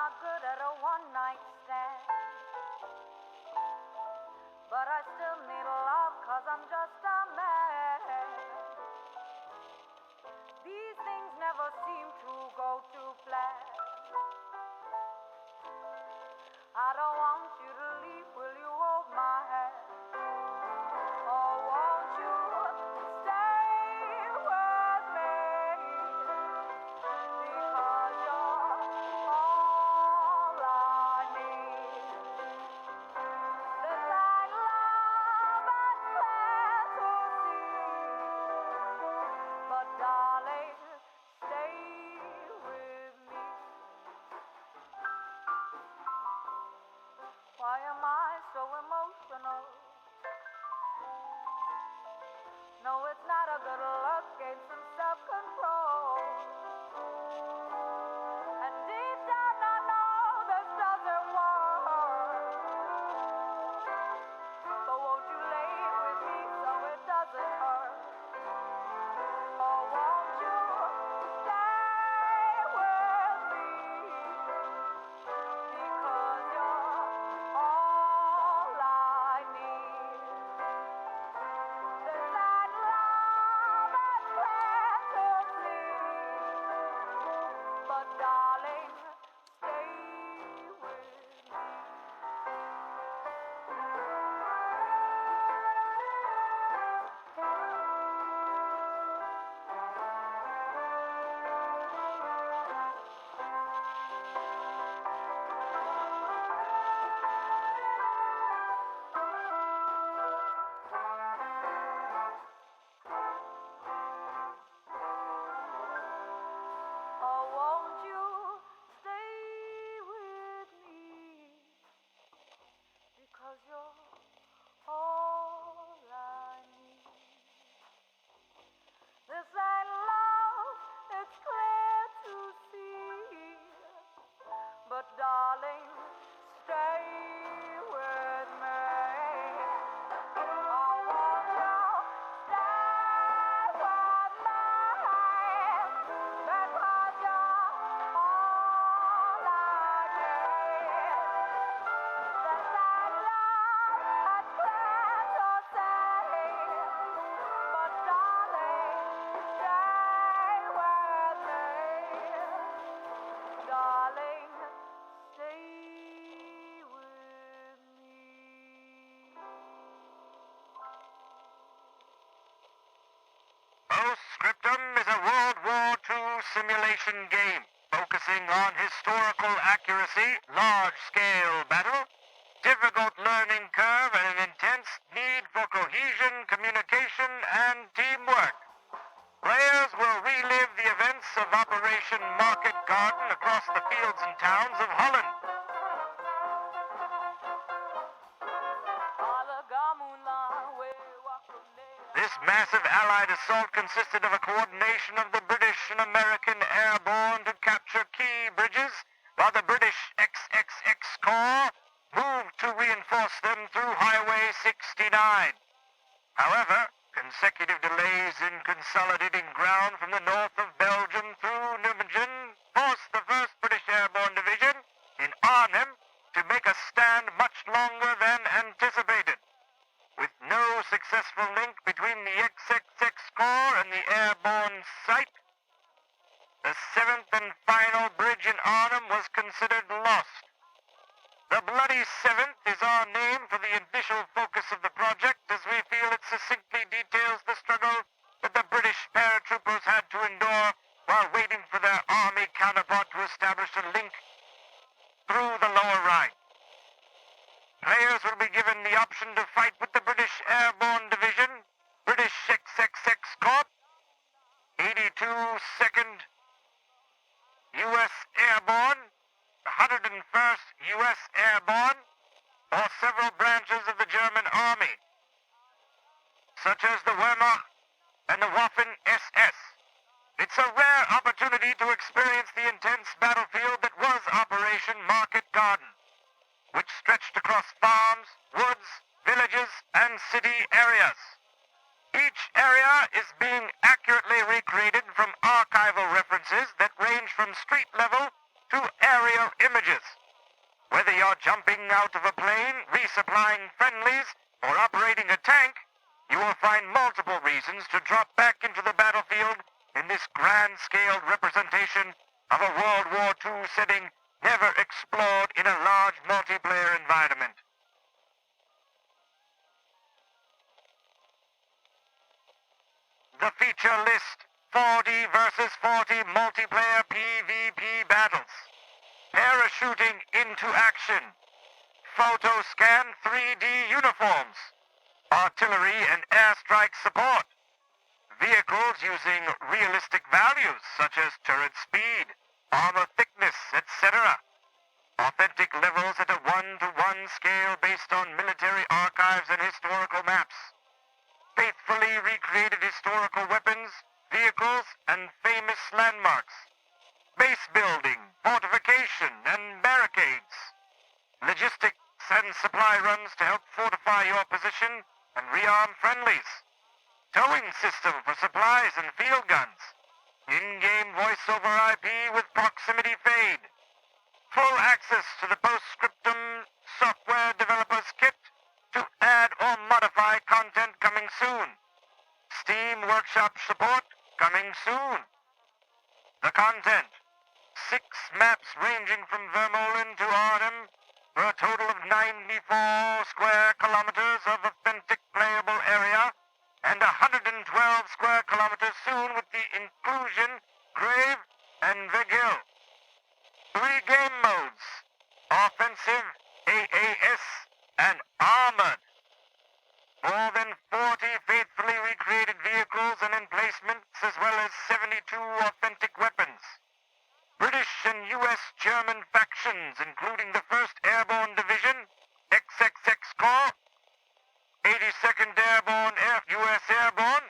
not good at a one-night stand, but I still need love 'cause I'm just a man. These things never seem to go to plan. I don't want you to leave, will you hold my hand? Or won't you stay with me? Because you're all I need. This I love and plan to see. But darling, stay with me. Why am I so emotional? No, it's not a good look, gain some self-control. And deep down I know this doesn't work. But won't you lay with me so it doesn't hurt? Or won't you stay with me? Because you're all I need. This that love and plan to see. But darling, stay with me. Oh, won't you stay with me? Because you're all I need. This ain't love, it's clear to see. But darling, stay with me. Oh, won't you stay with me? Because you're all I need. This ain't love, it's clear to see. But darling, stay with me. Darling, stay with me. Postscriptum is a World War II simulation game focusing on historical accuracy, large-scale battle, difficult learning curve, and an intense need for cohesion, communication, and teamwork. Players will relive the events of Operation Market Garden across the fields and towns of Holland. This massive Allied assault consisted of a coordination of the British and American airborne to capture key bridges, while the British XXX Corps moved to reinforce them through Highway 69. However, consecutive delays in consolidating ground from the north of Belgium through Nijmegen forced the 1st British Airborne Division in Arnhem to make a stand much longer than anticipated. With no successful link between the XXX Corps and the airborne site, the 7th and final bridge in Arnhem was considered lost. The Bloody 7th is our name for the initial focus of the project, as we feel it succinctly details the struggle that the British paratroopers had to endure while waiting for their army counterpart to establish a link through the Lower Rhine. Players will be given the option to fight with the British Airborne Division, British XXX Corps, 82nd U.S. Airborne, the 101st U.S. Airborne, or several branches of the German Army, such as the Wehrmacht and the Waffen-SS. It's a rare opportunity to experience the intense battlefield that was Operation Market Garden, which stretched across farms, woods, villages, and city areas. Each area is being accurately recreated from archival references that range from street level to aerial images. Whether you're jumping out of a plane, resupplying friendlies, or operating a tank, you will find multiple reasons to drop back into the battlefield in this grand-scaled representation of a World War II setting never explored in a large multiplayer environment. The feature list: 40 versus 40 multiplayer PvP battles. Parachuting into action. Photo scan 3D uniforms. Artillery and airstrike support. Vehicles using realistic values such as turret speed, armor thickness, etc. Authentic levels at a 1-to-1 scale based on military archives and historical maps. Faithfully recreated historical weapons, vehicles, and famous landmarks. Base building, fortification, and barricades. Logistics and supply runs to help fortify your position and rearm friendlies. Towing system for supplies and field guns. In-game voice over IP with proximity fade. Full access to the Postscriptum software developers kit to add or modify content coming soon. Steam Workshop support coming soon. The content: 6 maps ranging from Vermeulen to Arnhem for a total of 94 square kilometers of authentic playable area and 112 square kilometers soon with the inclusion Grave and Vegil. 3 game modes: Offensive, AAS, and Armoured. More than 40 faithfully recreated vehicles and emplacements, as well as 72 authentic weapons. British and U.S. German factions, including the 1st Airborne Division, XXX Corps, 82nd Airborne, U.S. Airborne,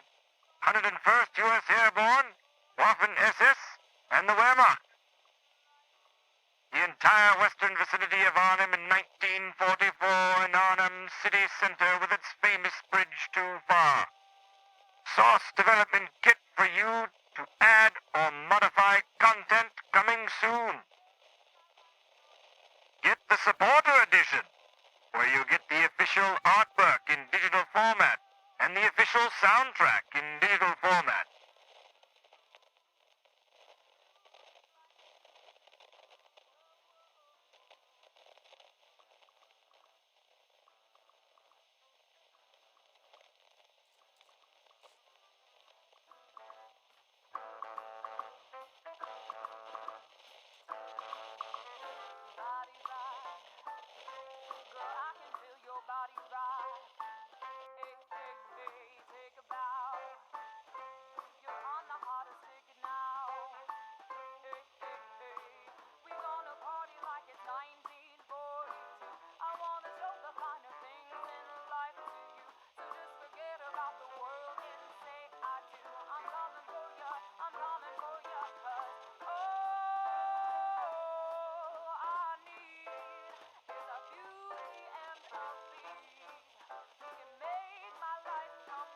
101st U.S. Airborne, Waffen-SS, and the Wehrmacht. The entire western vicinity of Arnhem in 1944 and Arnhem city center with its famous bridge too far. Source development kit for you to add or modify content coming soon. Get the supporter edition, where you get the official artwork in digital format and the official soundtrack in digital format.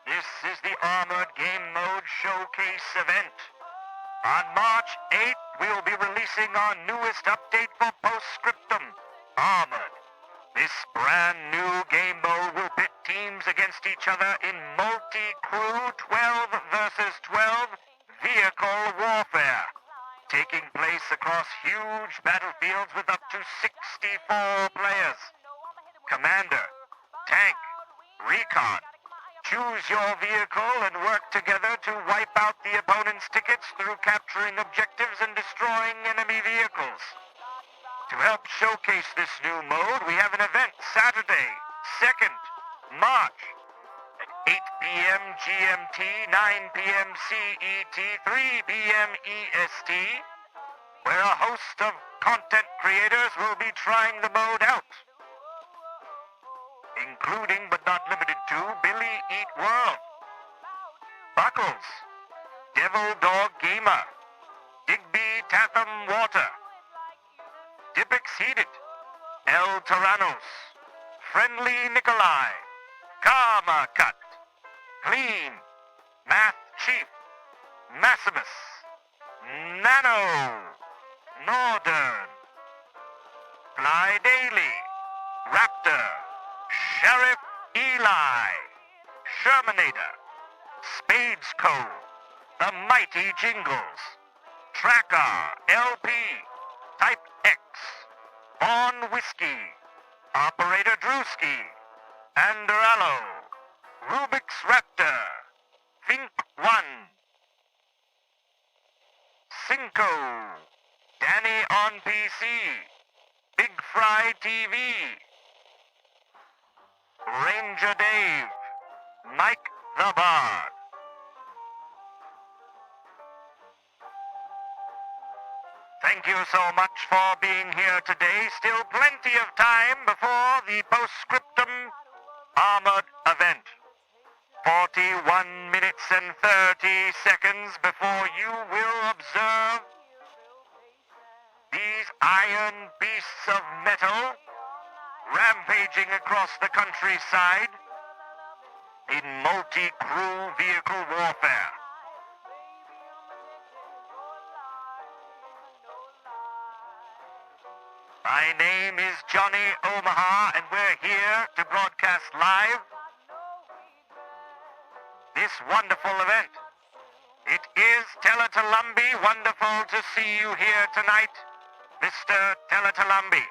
This is the Armored Game Mode Showcase event. On March 8th, we'll be releasing our newest update for Postscriptum, Armored. This brand new game mode will pit teams against each other in multi-crew 12 versus 12 vehicle warfare, taking place across huge battlefields with up to 64 players. Commander, tank, recon. Choose your vehicle and work together to wipe out the opponent's tickets through capturing objectives and destroying enemy vehicles. To help showcase this new mode, we have an event Saturday, 2nd March at 8 p.m. GMT, 9 p.m. CET, 3 p.m. EST, where a host of content creators will be trying the mode out, including but not limited to Billy Eat World, Buckles, Devil Dog Gamer, Digby Tatham Water, Dipix Heated, El Tyrannos, Friendly Nikolai, Karma Cut, Clean, Math Chief, Maximus, Nano, Northern, Fly Daily, Raptor, Sheriff Eli, Shermanator, Spades Co., The Mighty Jingles, Tracker LP, Type X, Vaughn Whiskey, Operator Drewski, Andorello, Rubik's Raptor, Think One, Cinco, Danny on PC, Big Fry TV, Ranger Dave, Mike the Bard. Thank you so much for being here today. Still plenty of time before the postscriptum Armoured event. 41 minutes and 30 seconds before you will observe these iron beasts of metal rampaging across the countryside in multi-crew vehicle warfare. My name is Johnny Omaha, and we're here to broadcast live this wonderful event. It is Teletalumbi. Wonderful to see you here tonight, Mr. Teletalumbi.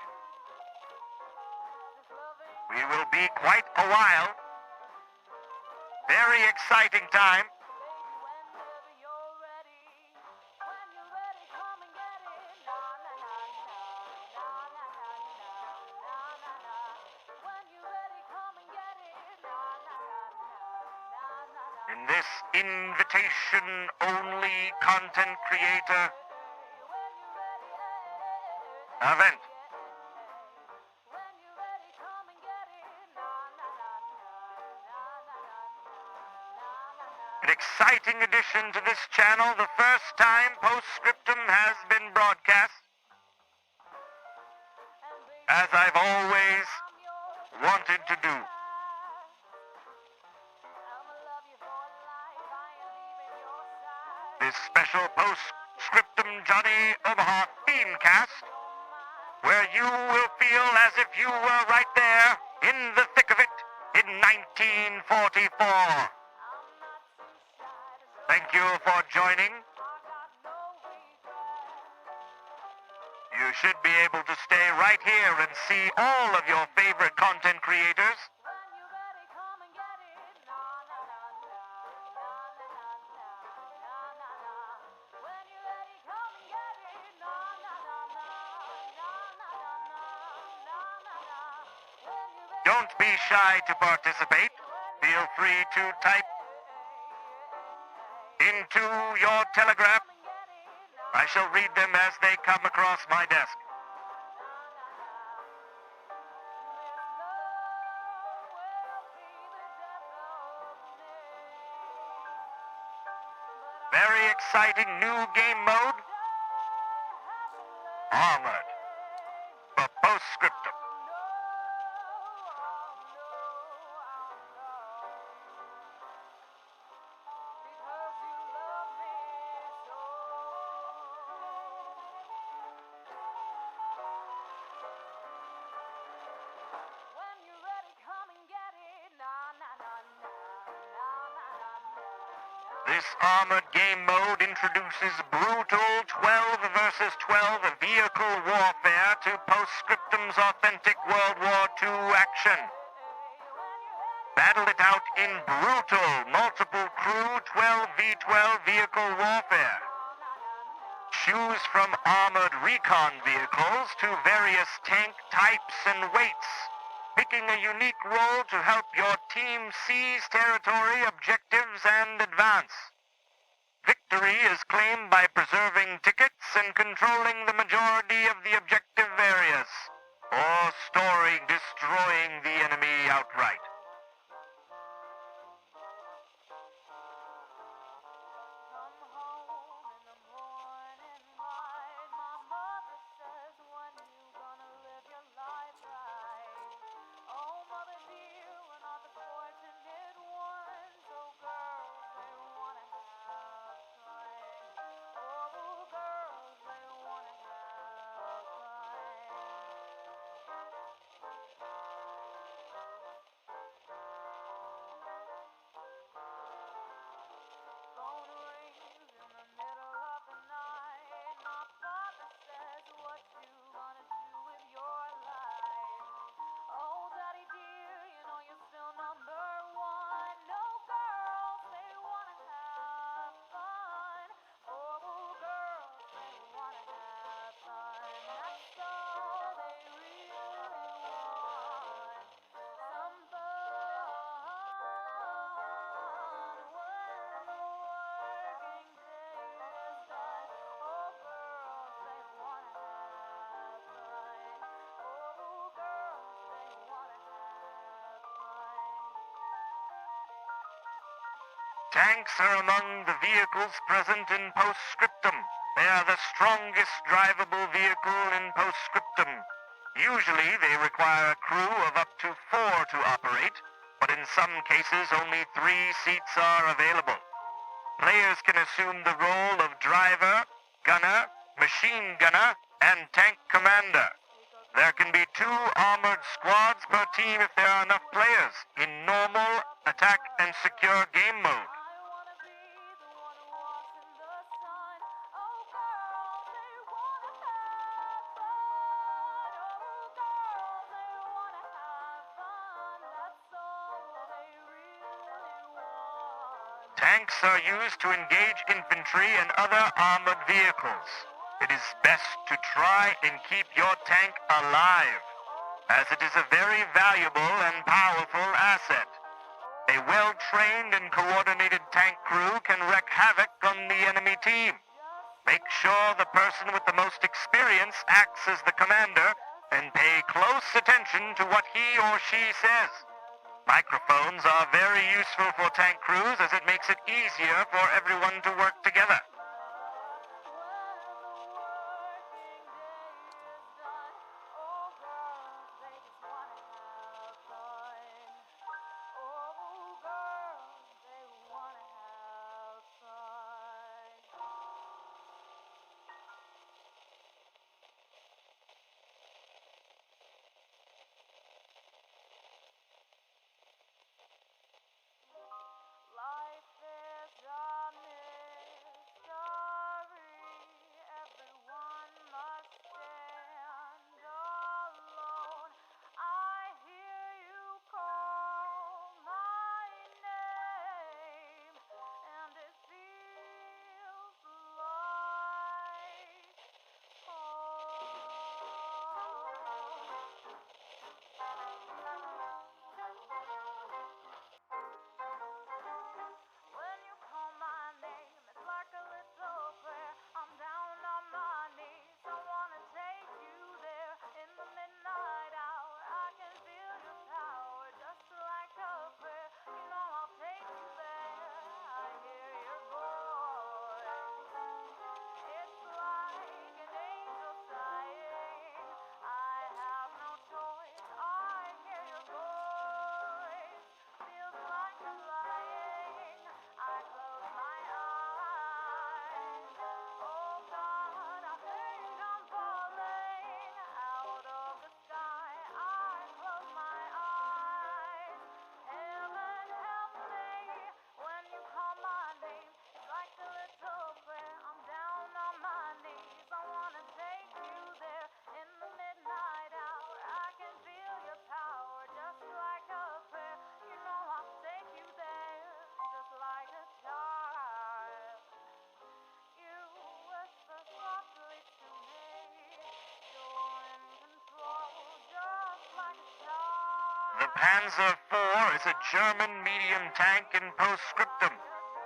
We will be quite a while. Very exciting time. In this invitation-only content creator event. An exciting addition to this channel, the first time Postscriptum has been broadcast. As I've always wanted to do. This special Postscriptum Johnny Omaha Themecast, where you will feel as if you were right there in the thick of it in 1944. Thank you for joining. You should be able to stay right here and see all of your favorite content creators. Don't be shy to participate. Feel free to type into your telegram. I shall read them as they come across my desk. Very exciting new game mode. Armoured. For Postscriptum. This Armoured game mode introduces brutal 12 versus 12 vehicle warfare to Postscriptum's authentic World War II action. Battle it out in brutal multiple crew 12v12 vehicle warfare. Choose from armored recon vehicles to various tank types and weights, picking a unique role to help your team seize territory, objectives, and advance. Victory is claimed by preserving tickets and controlling the majority of the objective areas, or destroying the enemy outright. Tanks are among the vehicles present in postscriptum. They are the strongest drivable vehicle in postscriptum. Usually they require a crew of up to 4 to operate, but in some cases only 3 seats are available. Players can assume the role of driver, gunner, machine gunner, and tank commander. There can be 2 armored squads per team if there are enough players in normal, attack, and secure game mode. Tanks are used to engage infantry and other armored vehicles. It is best to try and keep your tank alive, as it is a very valuable and powerful asset. A well-trained and coordinated tank crew can wreak havoc on the enemy team. Make sure the person with the most experience acts as the commander and pay close attention to what he or she says. Microphones are very useful for tank crews as it makes it easier for everyone to work together. Life is a mystery. Everyone must stand alone. I hear you call my name, and it feels like when you call my name, it's like a little prayer. I'm down on my knees. I wanna take you there in the midnight hour. I can feel your power just like a prayer. You know I'll take you there. I hear your voice. It's like an angel sighing. I have no choice. I hear your voice. Feels like I'm lying. I close my eyes. Oh God, I think I'm falling out of the sky. I close my eyes. Heaven help me when you call my name. It's like a little prayer. I'm down on my knees. I wanna take you there in the midnight hour. I can feel your power just like a prayer. You know I'll take you there just like a child. You whisper softly to me. You're in control just like a child. The Panzer IV is a German medium tank in postscriptum.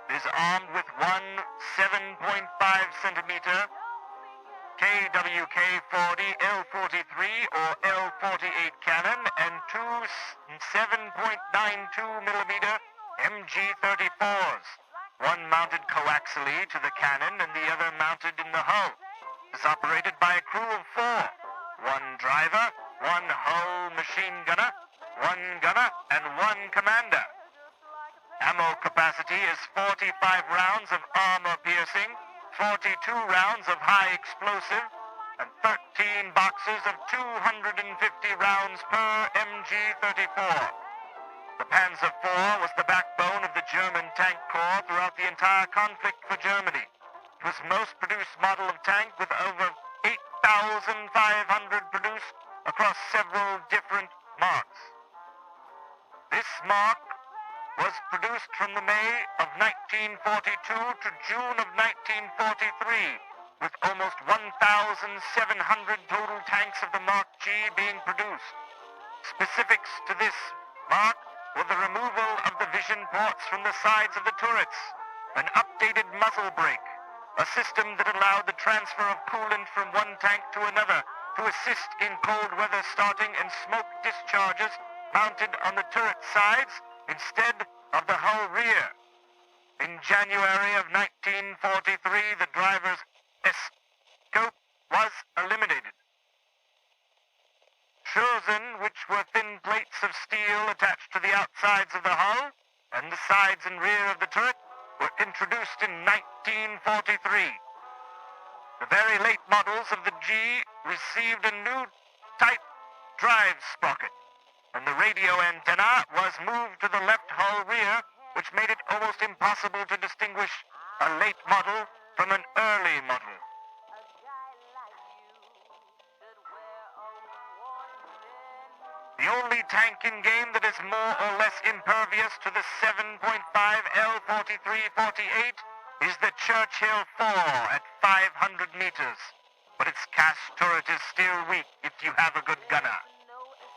It is armed with one 7.5 centimeter KWK-40 L43 or L48 cannon and 2 7.92 millimeter MG34s, one mounted coaxially to the cannon and the other mounted in the hull. It is operated by a crew of 4, 1 driver, 1 hull machine gunner, 1 gunner, and 1 commander. Ammo capacity is 45 rounds of armor-piercing, 42 rounds of high explosive, and 13 boxes of 250 rounds per MG34. The Panzer IV was the backbone of the German tank corps throughout the entire conflict for Germany. It was the most produced model of tank with over 8,500 produced across several different marks. This mark was produced from the May of 1942 to June of 1943, with almost 1,700 total tanks of the Mark G being produced. Specifics to this mark were the removal of the vision ports from the sides of the turrets, an updated muzzle brake, a system that allowed the transfer of coolant from one tank to another to assist in cold weather starting and smoke discharges mounted on the turret sides instead of the hull rear. In January of 1943, the driver's escape was eliminated. Schürzen, which were thin plates of steel attached to the outsides of the hull and the sides and rear of the turret, were introduced in 1943. The very late models of the G received a new type drive sprocket, and the radio antenna was moved to the left hull rear, which made it almost impossible to distinguish a late model from an early model. The only tank in game that is more or less impervious to the 7.5 L4348 is the Churchill 4 at 500 meters, but its cast turret is still weak if you have a good gunner.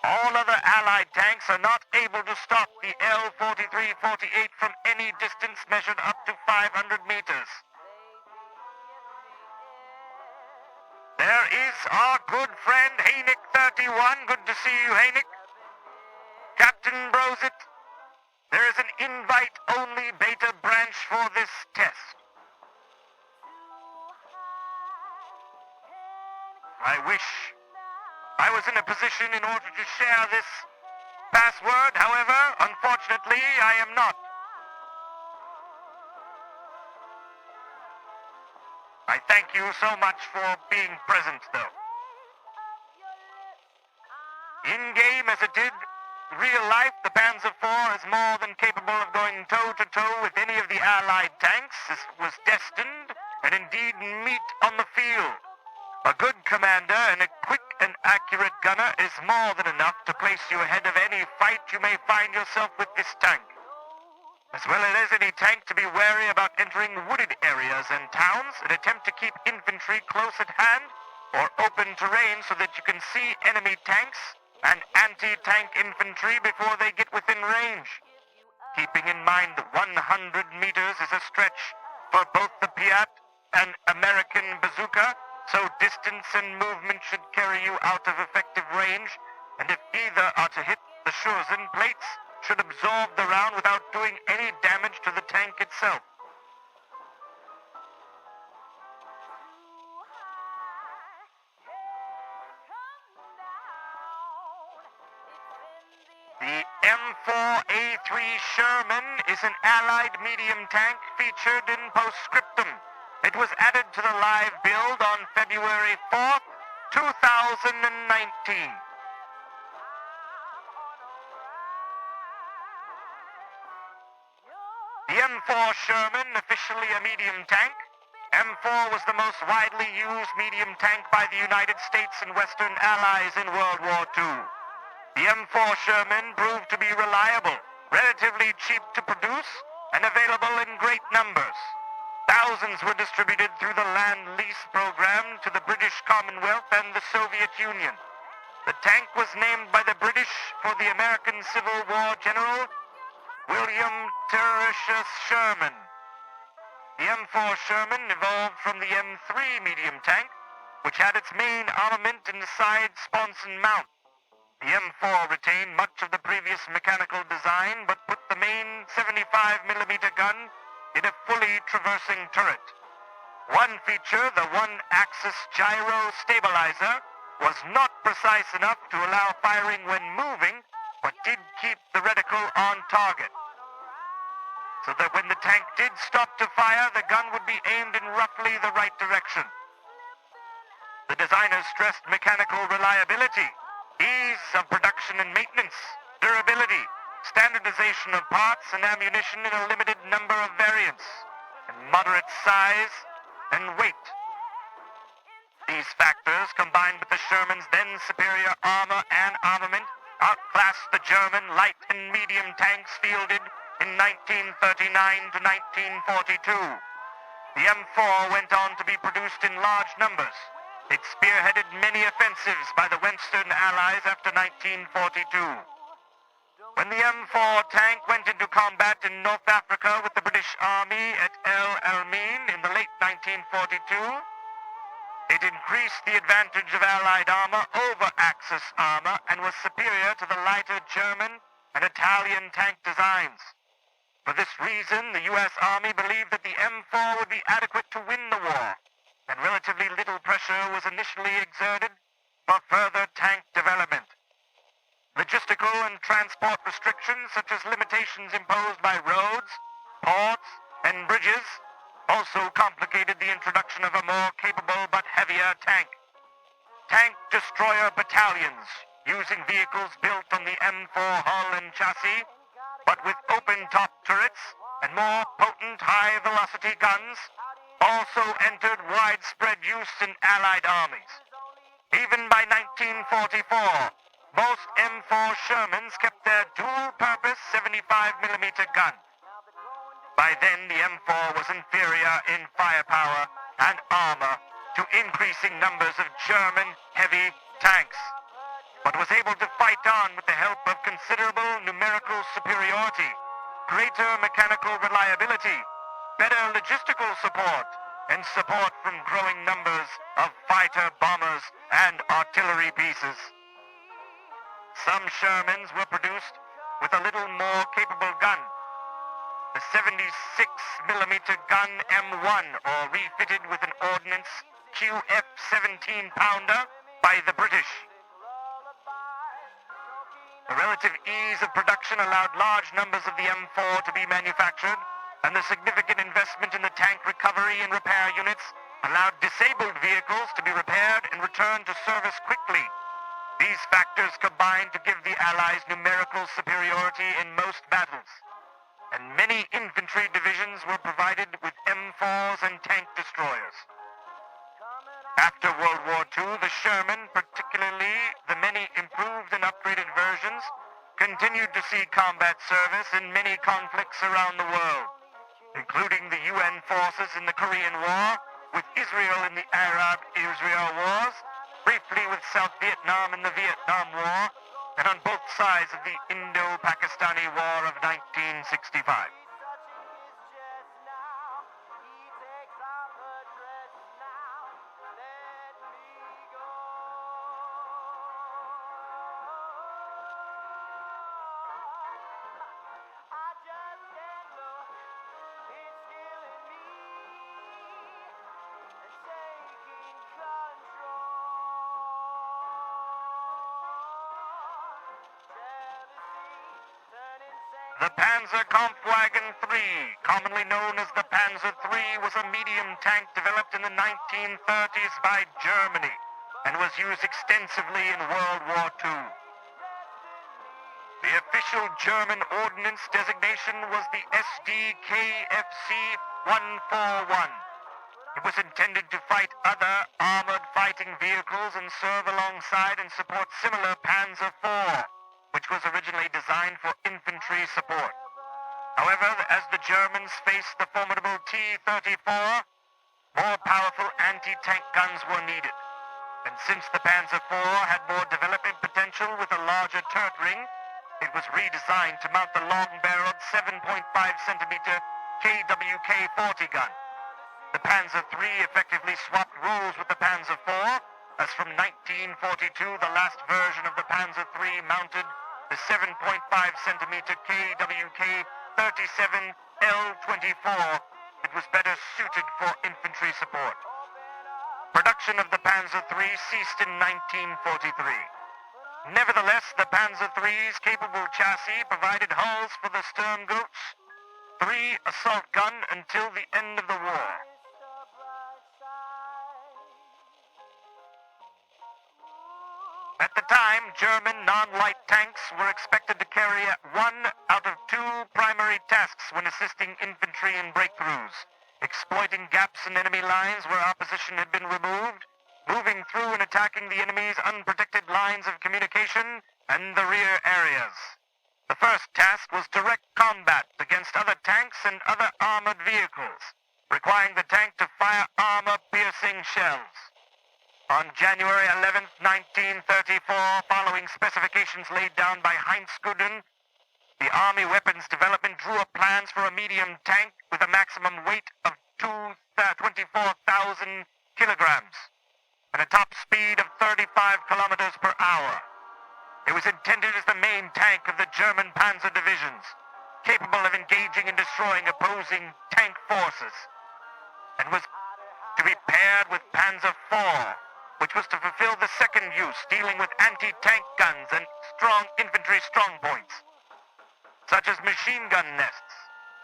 All other Allied tanks are not able to stop the L4348 from any distance measured up to 500 meters. There is our good friend Haynick 31. Good to see you, Haynick. Captain Brosett, there is an invite-only beta branch for this test. I wish I was in a position in order to share this password. However, unfortunately, I am not. I thank you so much for being present, though. In-game, as it did real life, the Panzer IV is more than capable of going toe-to-toe with any of the Allied tanks. This was destined, and indeed meet on the field. A good commander and a quick and accurate gunner is more than enough to place you ahead of any fight you may find yourself with this tank. As well as any tank, to be wary about entering wooded areas and towns and attempt to keep infantry close at hand or open terrain so that you can see enemy tanks and anti-tank infantry before they get within range. Keeping in mind that 100 meters is a stretch for both the Piat and American bazooka, so distance and movement should carry you out of effective range, and if either are to hit the Schürzen, plates should absorb the round without doing any damage to the tank itself. The M4A3 Sherman is an Allied medium tank featured in postscriptum. It was added to the live build on February 4th, 2019. The M4 Sherman, officially a medium tank. M4 was the most widely used medium tank by the United States and Western Allies in World War II. The M4 Sherman proved to be reliable, relatively cheap to produce, and available in great numbers. Thousands were distributed through the Land Lease program to the British Commonwealth and the Soviet Union. The tank was named by the British for the American Civil War General William Tertius Sherman. The M4 Sherman evolved from the M3 medium tank, which had its main armament in the side sponson mount. The M4 retained much of the previous mechanical design, but put the main 75mm gun in a fully traversing turret. One feature, the one-axis gyro stabilizer, was not precise enough to allow firing when moving, but did keep the reticle on target, so that when the tank did stop to fire, the gun would be aimed in roughly the right direction. The designers stressed mechanical reliability, ease of production and maintenance, durability, standardization of parts and ammunition in a limited number of variants, and moderate size and weight. These factors, combined with the Sherman's then superior armor and armament, outclassed the German light and medium tanks fielded in 1939 to 1942. The M4 went on to be produced in large numbers. It spearheaded many offensives by the Western Allies after 1942. When the M4 tank went into combat in North Africa with the British Army at El Alamein in the late 1942, it increased the advantage of Allied armor over Axis armor and was superior to the lighter German and Italian tank designs. For this reason, the U.S. Army believed that the M4 would be adequate to win the war, and relatively little pressure was initially exerted for further tank development. Logistical and transport restrictions, such as limitations imposed by roads, ports, and bridges, also complicated the introduction of a more capable but heavier tank. Tank destroyer battalions, using vehicles built on the M4 hull and chassis, but with open-top turrets and more potent high-velocity guns, also entered widespread use in Allied armies. Even by 1944, most M4 Shermans kept their dual-purpose 75mm gun. By then, the M4 was inferior in firepower and armor to increasing numbers of German heavy tanks, but was able to fight on with the help of considerable numerical superiority, greater mechanical reliability, better logistical support, and support from growing numbers of fighter bombers and artillery pieces. Some Shermans were produced with a little more capable gun, the 76mm gun M1, or refitted with an ordnance QF 17-pounder by the British. The relative ease of production allowed large numbers of the M4 to be manufactured, and the significant investment in the tank recovery and repair units allowed disabled vehicles to be repaired and returned to service quickly. These factors combined to give the Allies numerical superiority in most battles, and many infantry divisions were provided with M4s and tank destroyers. After World War II, the Sherman, particularly the many improved and upgraded versions, continued to see combat service in many conflicts around the world, including the UN forces in the Korean War, with Israel in the Arab-Israel wars, briefly with South Vietnam in the Vietnam War, and on both sides of the Indo-Pakistani War of 1965. The Panzerkampfwagen III, commonly known as the Panzer III, was a medium tank developed in the 1930s by Germany and was used extensively in World War II. The official German ordnance designation was the SDKFC 141. It was intended to fight other armored fighting vehicles and serve alongside and support similar Panzer IV, which was originally designed for infantry support. However, as the Germans faced the formidable T-34, more powerful anti-tank guns were needed. And since the Panzer IV had more development potential with a larger turret ring, it was redesigned to mount the long-barreled 7.5-centimeter KWK-40 gun. The Panzer III effectively swapped roles with the Panzer IV, as from 1942 the last version of the Panzer III mounted the 7.5-centimeter KWK-37L24. It was better suited for infantry support. Production of the Panzer III ceased in 1943. Nevertheless, the Panzer III's capable chassis provided hulls for the Sturmgut's 3 assault gun until the end of the war. At the time, German non-light tanks were expected to carry one out of 2 primary tasks when assisting infantry in breakthroughs: exploiting gaps in enemy lines where opposition had been removed, moving through and attacking the enemy's unprotected lines of communication and the rear areas. The first task was direct combat against other tanks and other armored vehicles, requiring the tank to fire armor-piercing shells. On January 11, 1934, following specifications laid down by Heinz Gudin, the Army Weapons Development drew up plans for a medium tank with a maximum weight of 24,000 kilograms and a top speed of 35 kilometers per hour. It was intended as the main tank of the German panzer divisions, capable of engaging and destroying opposing tank forces, and was to be paired with Panzer IV, which was to fulfill the second use, dealing with anti-tank guns and strong infantry strongpoints, such as machine gun nests,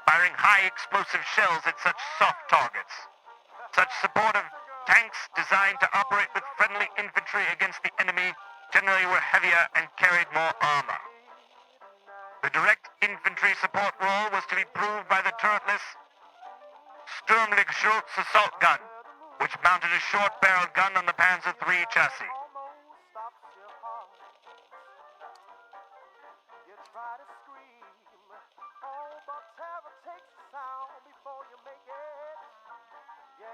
firing high explosive shells at such soft targets. Such supportive tanks designed to operate with friendly infantry against the enemy generally were heavier and carried more armor. The direct infantry support role was to be proved by the turretless Sturmlichtschutz assault gun, which mounted a short-barreled gun on the Panzer III chassis. You try to scream, oh, but terror takes the sound before you make it. Yeah,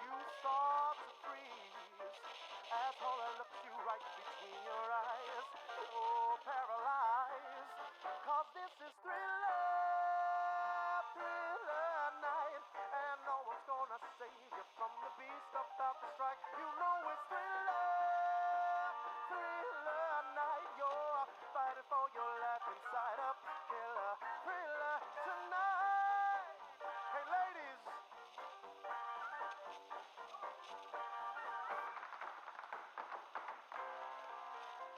you start to freeze as horror looks you right between your eyes. Oh, paralyzed, 'cause this is thriller night, and no one's gonna save you from the beast about to strike. You know it's thriller night. You're fighting for your life inside a killer thriller tonight. Hey ladies,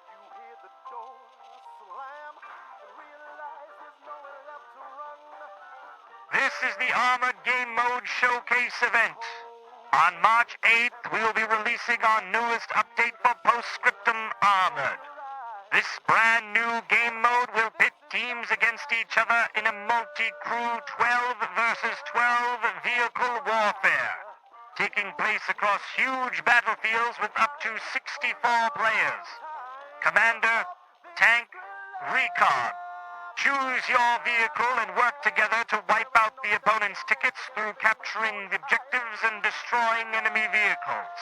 you hear the door slam and realize there's nowhere left to run. This is the Armored Game Mode Showcase event. On March 8th, we will be releasing our newest update for Postscriptum Armored. This brand new game mode will pit teams against each other in a multi-crew 12 versus 12 vehicle warfare, taking place across huge battlefields with up to 64 players. Commander, tank, recon. Choose your vehicle and work together to wipe out the opponent's tickets through capturing the objectives and destroying enemy vehicles.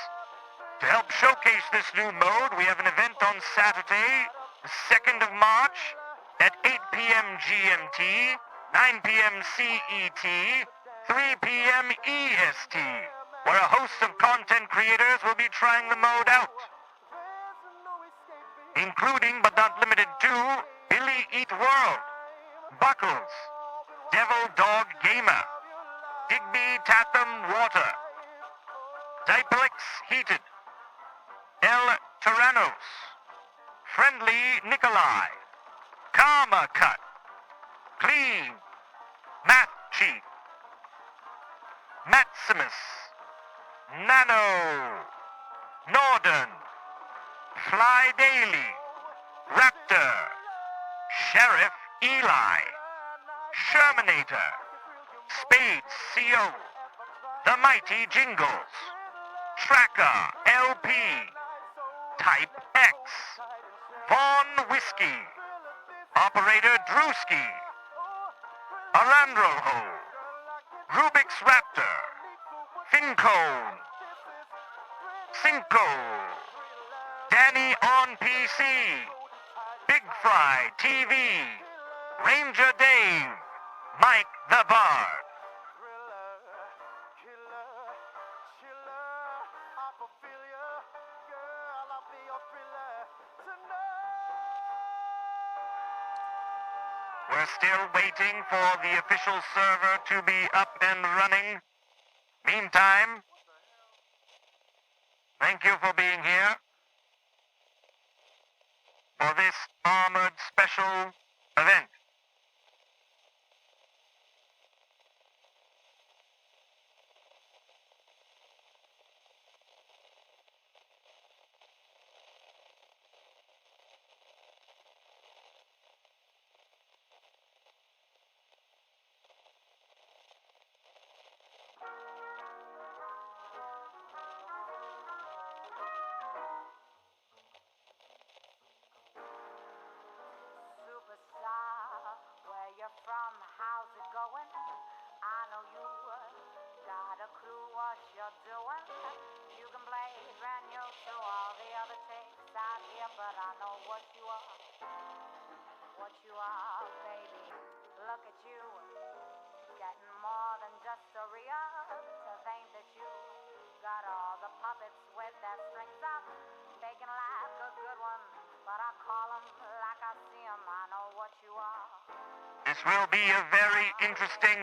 To help showcase this new mode, we have an event on Saturday, the 2nd of March, at 8 p.m. GMT, 9 p.m. CET, 3 p.m. EST, where a host of content creators will be trying the mode out, including but not limited to Billy Eat World, Buckles, Devil Dog Gamer, Digby Tatham Water, Diplex Heated, El Tyrannos, Friendly Nikolai, Karma Cut, Clean, Math Cheat, Maximus, Nano, Norden, Fly Daily, Raptor, Sheriff Eli, Shermanator, Spades CO, The Mighty Jingles, Tracker LP, Type X, Vaughn Whiskey, Operator Drewski, Arandroho, Rubik's Raptor, Fincone, Cinco, Danny on PC, Big Fry TV, Ranger Dave, Mike the Bard. We're still waiting for the official server to be up and running. Meantime, thank you for being here for this Armored special event. Where you're from, how's it going? I know you got a clue what you're doing. You can play brand new to all the other chicks out here, but I know what you are, baby. Look at you, getting more than just a real to think that you got all the puppets with their strings up, making like a good one. but I call 'em like I see 'em. I know what you are. This will be a very interesting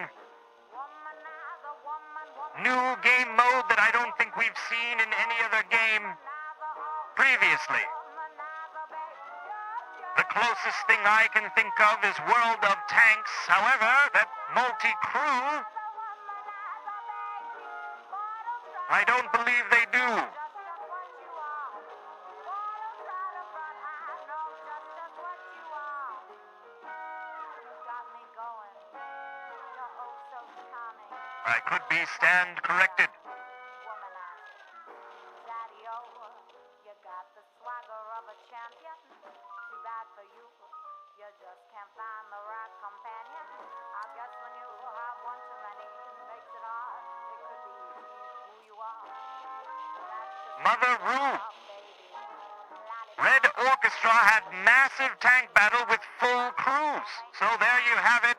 Womanizer, woman, new game mode that I don't think we've seen in any other game previously. The closest thing I can think of is World of Tanks. However, that multi-crew, I don't believe they do. I could be stand corrected. Daddy-o, you got the swagger of a champion. Too bad for you, you just can't find the right companion. I guess when you have one too many, it makes it hard. It could be who you are. That's just Mother Rue. baby. Red Orchestra had massive tank battle with full crews. So there you have it,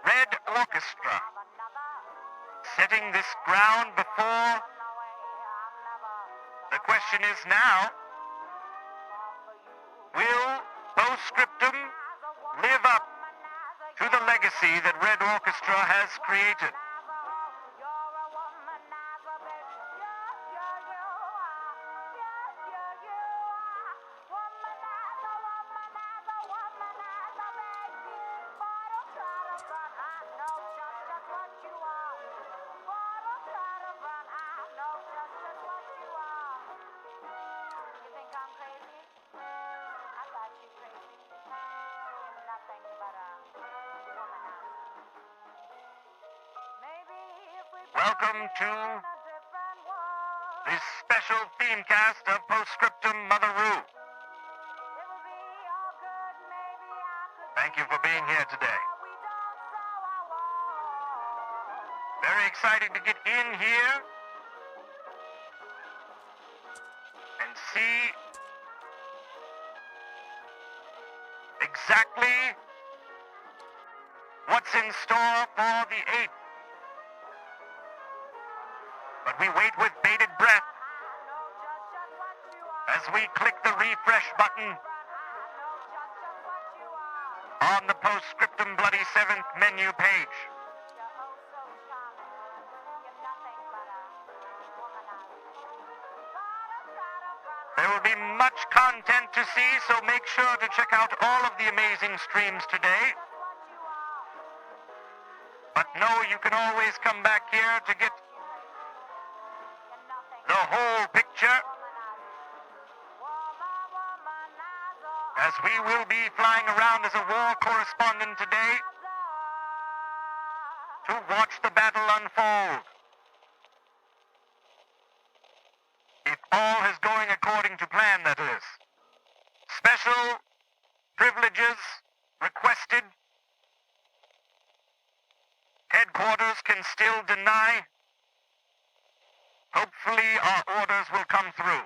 Red Orchestra. Setting this ground before. The question is now, will Postscriptum live up to the legacy that Red Orchestra has created? Welcome to this special themecast of Postscriptum Mother Rue. Thank you for being here today. Very excited to get in here and see exactly what's in store for the 8th. But we wait with bated breath as we click the refresh button on the Postscriptum Bloody 7th menu page. There will be much content to see, so make sure to check out all of the amazing streams today. But know you can always come back here to get the whole picture, as we will be flying around as a war correspondent today to watch the battle unfold. If all is going according to plan, that is. Special privileges requested. Headquarters can still deny. Hopefully our orders will come through.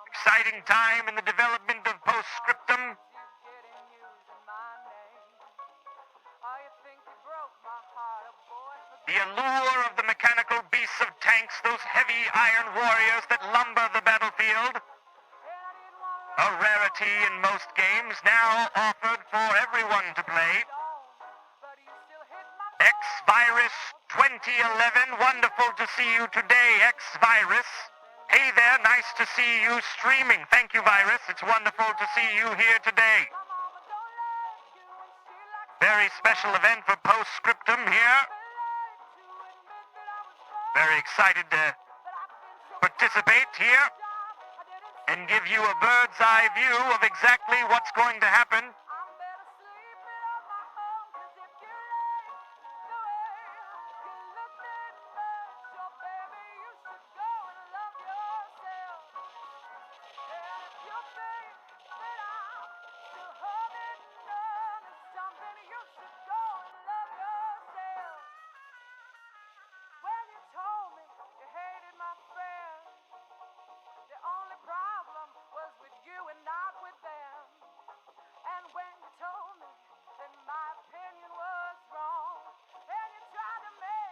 Exciting time in the development of Postscriptum. The allure of the mechanical beasts of tanks, those heavy iron warriors that lumber the battlefield. A rarity in most games, now offered for everyone to play. X-Virus 2011, wonderful to see you today, X-Virus. Hey there, nice to see you streaming. Thank you, Virus. It's wonderful to see you here today. Very special event for Postscriptum here. Very excited to participate here and give you a bird's eye view of exactly what's going to happen.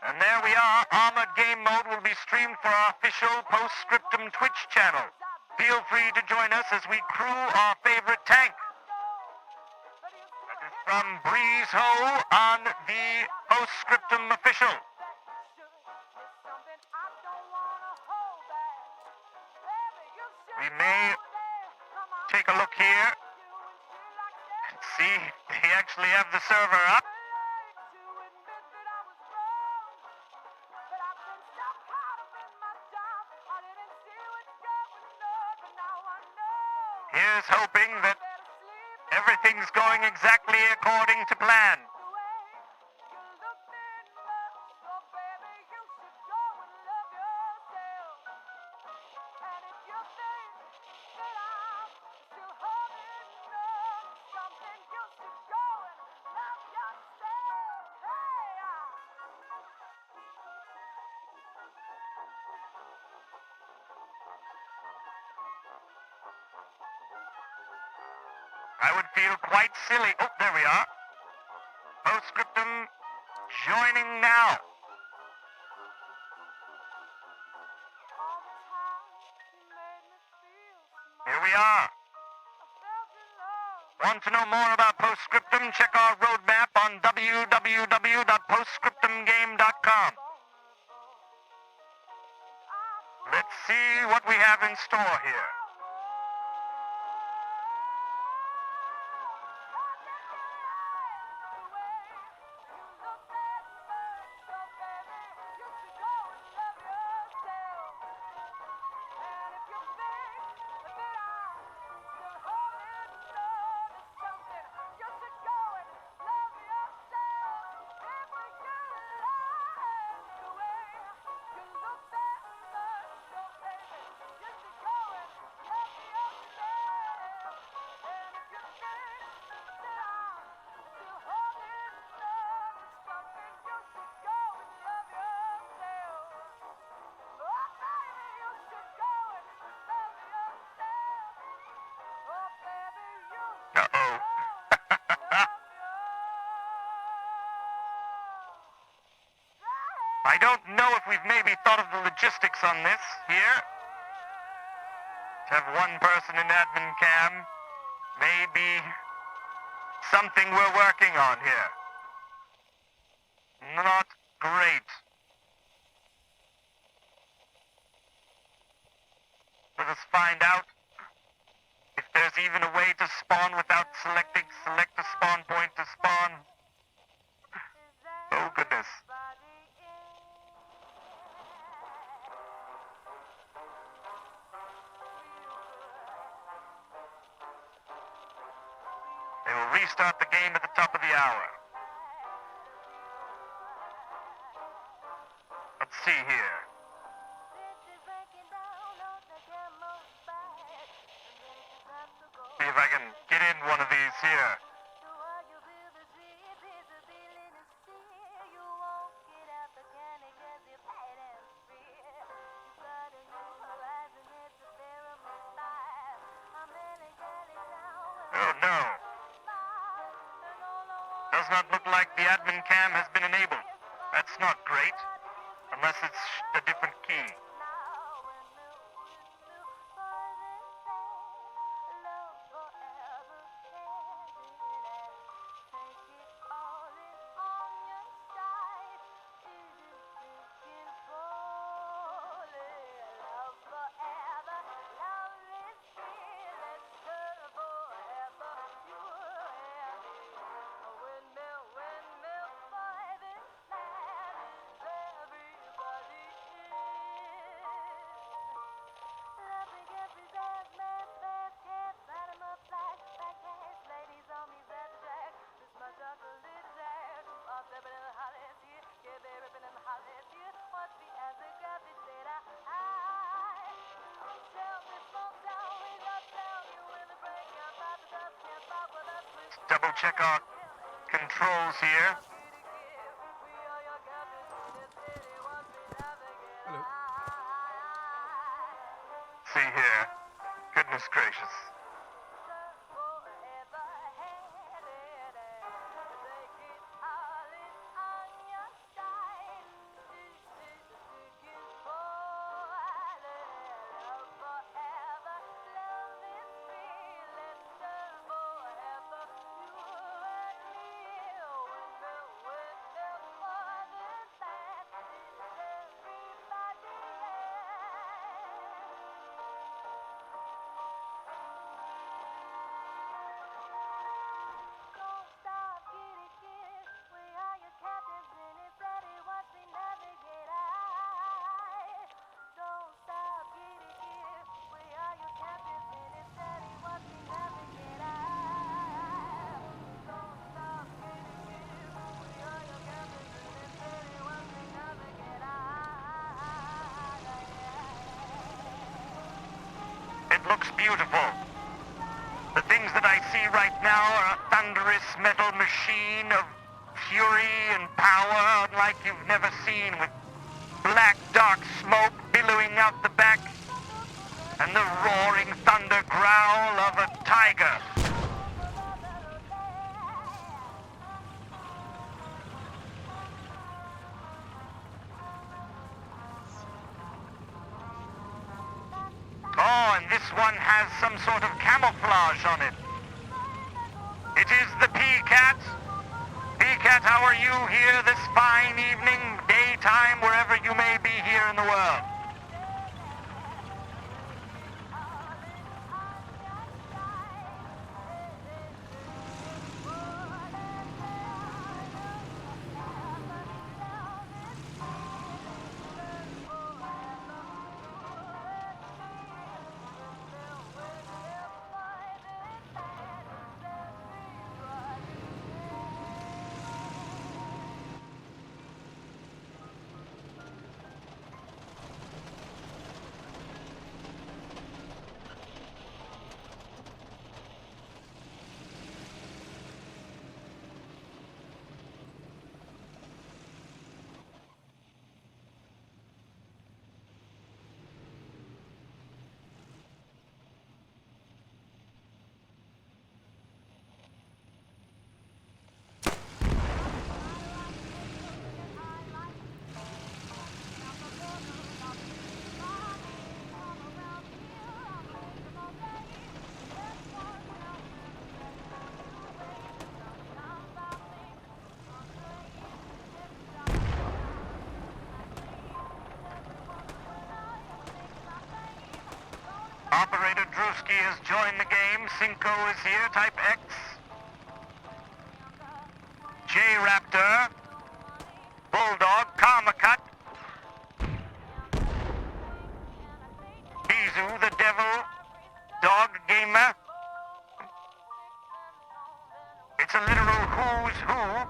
And there we are. Armored Game Mode will be streamed for our official Postscriptum Twitch channel. Feel free to join us as we crew our favorite tank. That is from Breeze Ho on the Postscriptum Official. We may take a look here and see they actually have the server up. Here's hoping that everything's going exactly according to plan. I would feel quite silly. Oh, there we are. Postscriptum joining now. Here we are. Want to know more about Postscriptum? Check our roadmap on www.postscriptumgame.com. Let's see what we have in store here. Uh-oh. I don't know if we've maybe thought of the logistics on this here. To have one person in admin cam may be something we're working on here. Not great. Let us find out if there's even a way to spawn without select a spawn point to spawn. Oh goodness. They will restart the game at the top of the hour. Let's see here. See if I can get in one of these here. Oh no. Does not look like the admin cam has been enabled. That's not great. Unless it's a different key. Double check our controls here. Hello. See here. Goodness gracious. It looks beautiful. The things that I see right now are a thunderous metal machine of fury and power unlike you've never seen, with black, dark smoke billowing out the back and the roaring thunder growl of a tiger. Oh, and this one has some sort of camouflage on it. It is the P-Cat. P-Cat, how are you here this fine evening, daytime, wherever you may be here in the world? Operator Drewski has joined the game. Cinco is here, type X. J-Raptor. Bulldog, Karmacut. Bizu, the devil. Dog gamer. It's a literal who's who.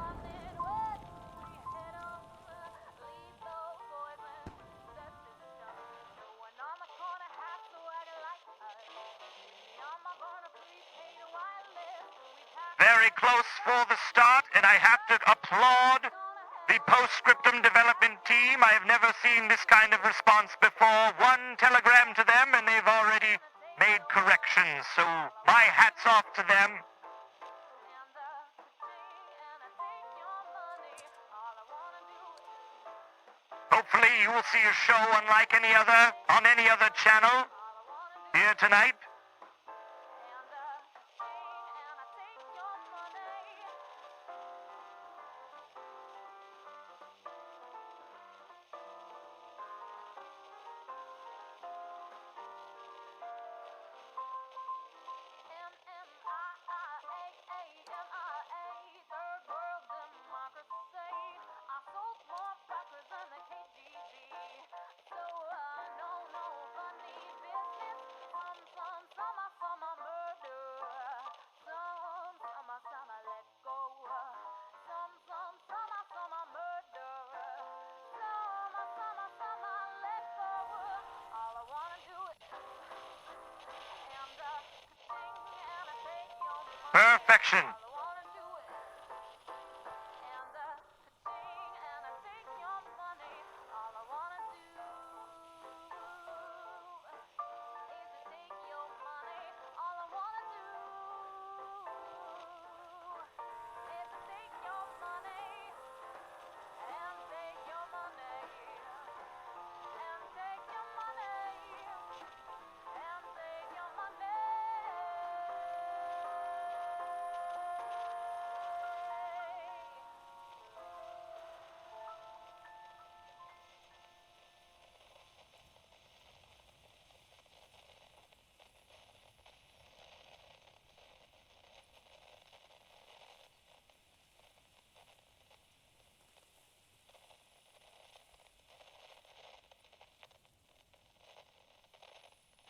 Very close for the start, and I have to applaud the postscriptum development team. I have never seen this kind of response before. One telegram to them, and they've already made corrections. So my hat's off to them. Hopefully you will see a show unlike any other on any other channel here tonight. Perfection.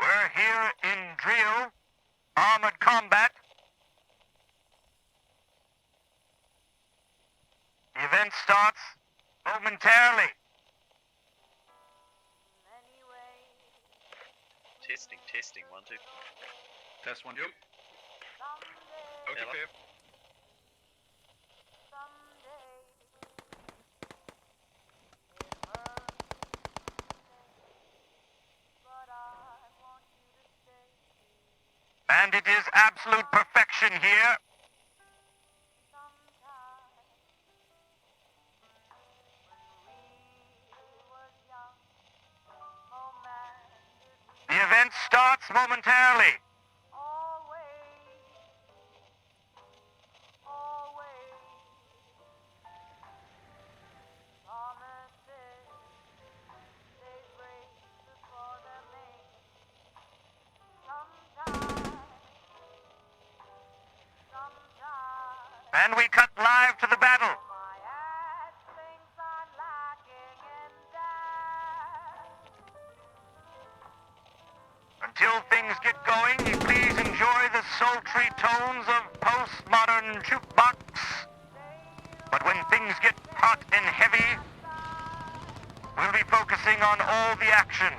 We're here in drill, armored combat. The event starts momentarily. Testing, 1, 2. Test 1, 2. Okay, Hello? clear. And it is absolute perfection here. The event starts momentarily. And we cut live to the battle. Until things get going, please enjoy the sultry tones of postmodern jukebox. But when things get hot and heavy, we'll be focusing on all the action.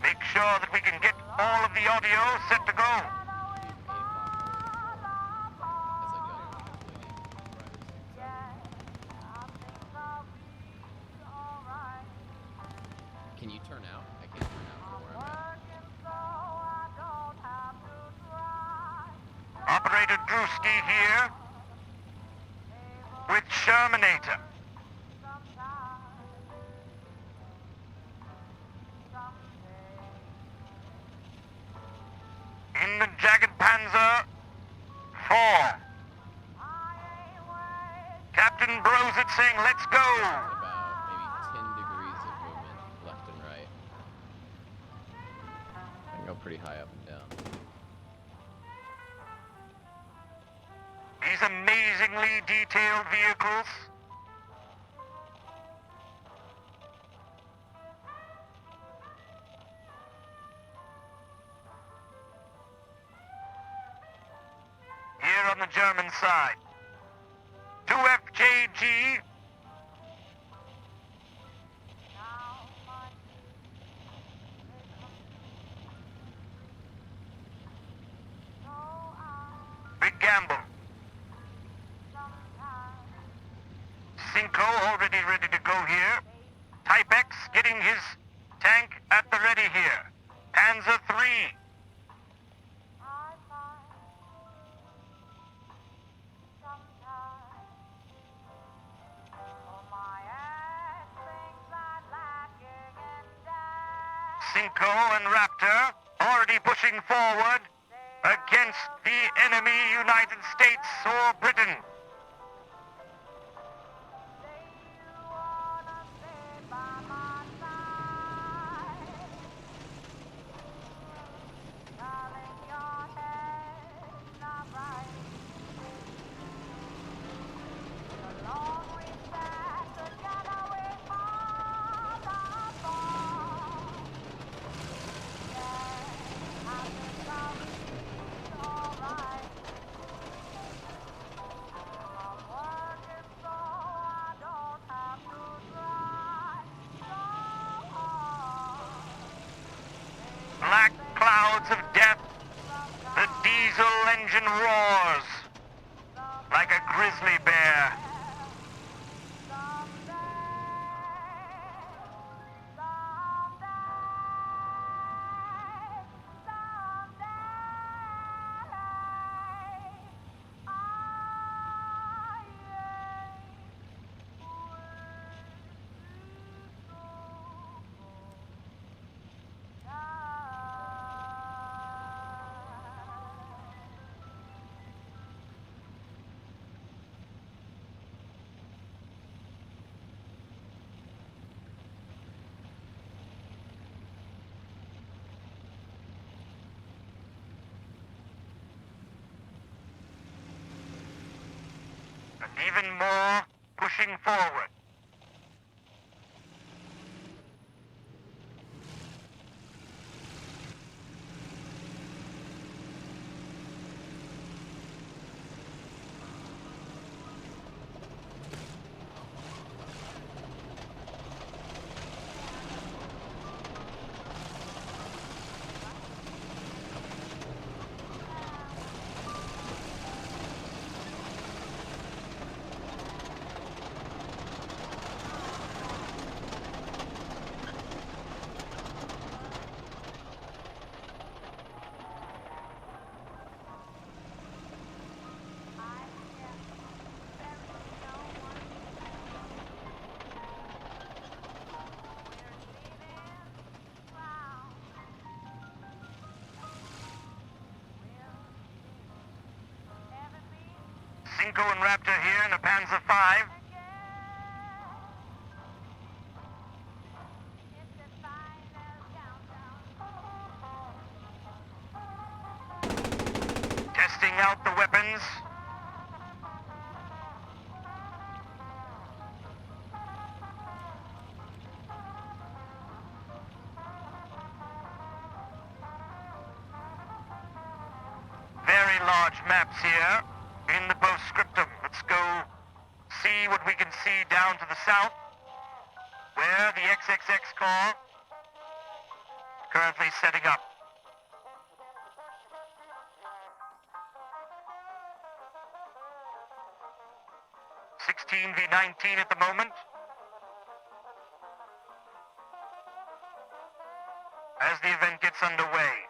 Make sure that we can get all of the audio set to go. Can you turn out? I can't turn out from where I'm at. Operator Drewski here with Shermanator. In the Jagged Panzer 4. Captain Brosett saying, let's go. About maybe 10 degrees of movement left and right. I can go pretty high up and down. These amazingly detailed vehicles. Here on the German side. 2FJG. Big Gamble. Cinco already ready to go here. Type X getting his tank at the ready here. Panzer 3. Cinco and Raptor already pushing forward against the enemy United States or Britain. Black clouds of death, the diesel engine roars like a grizzly bear. And even more pushing forward. Inco and Raptor here in a Panzer V. Testing out the weapons. Very large maps here in the postscriptum. Let's go see what we can see down to the south, where the XXX Corps currently setting up. (16v19) at the moment. As the event gets underway.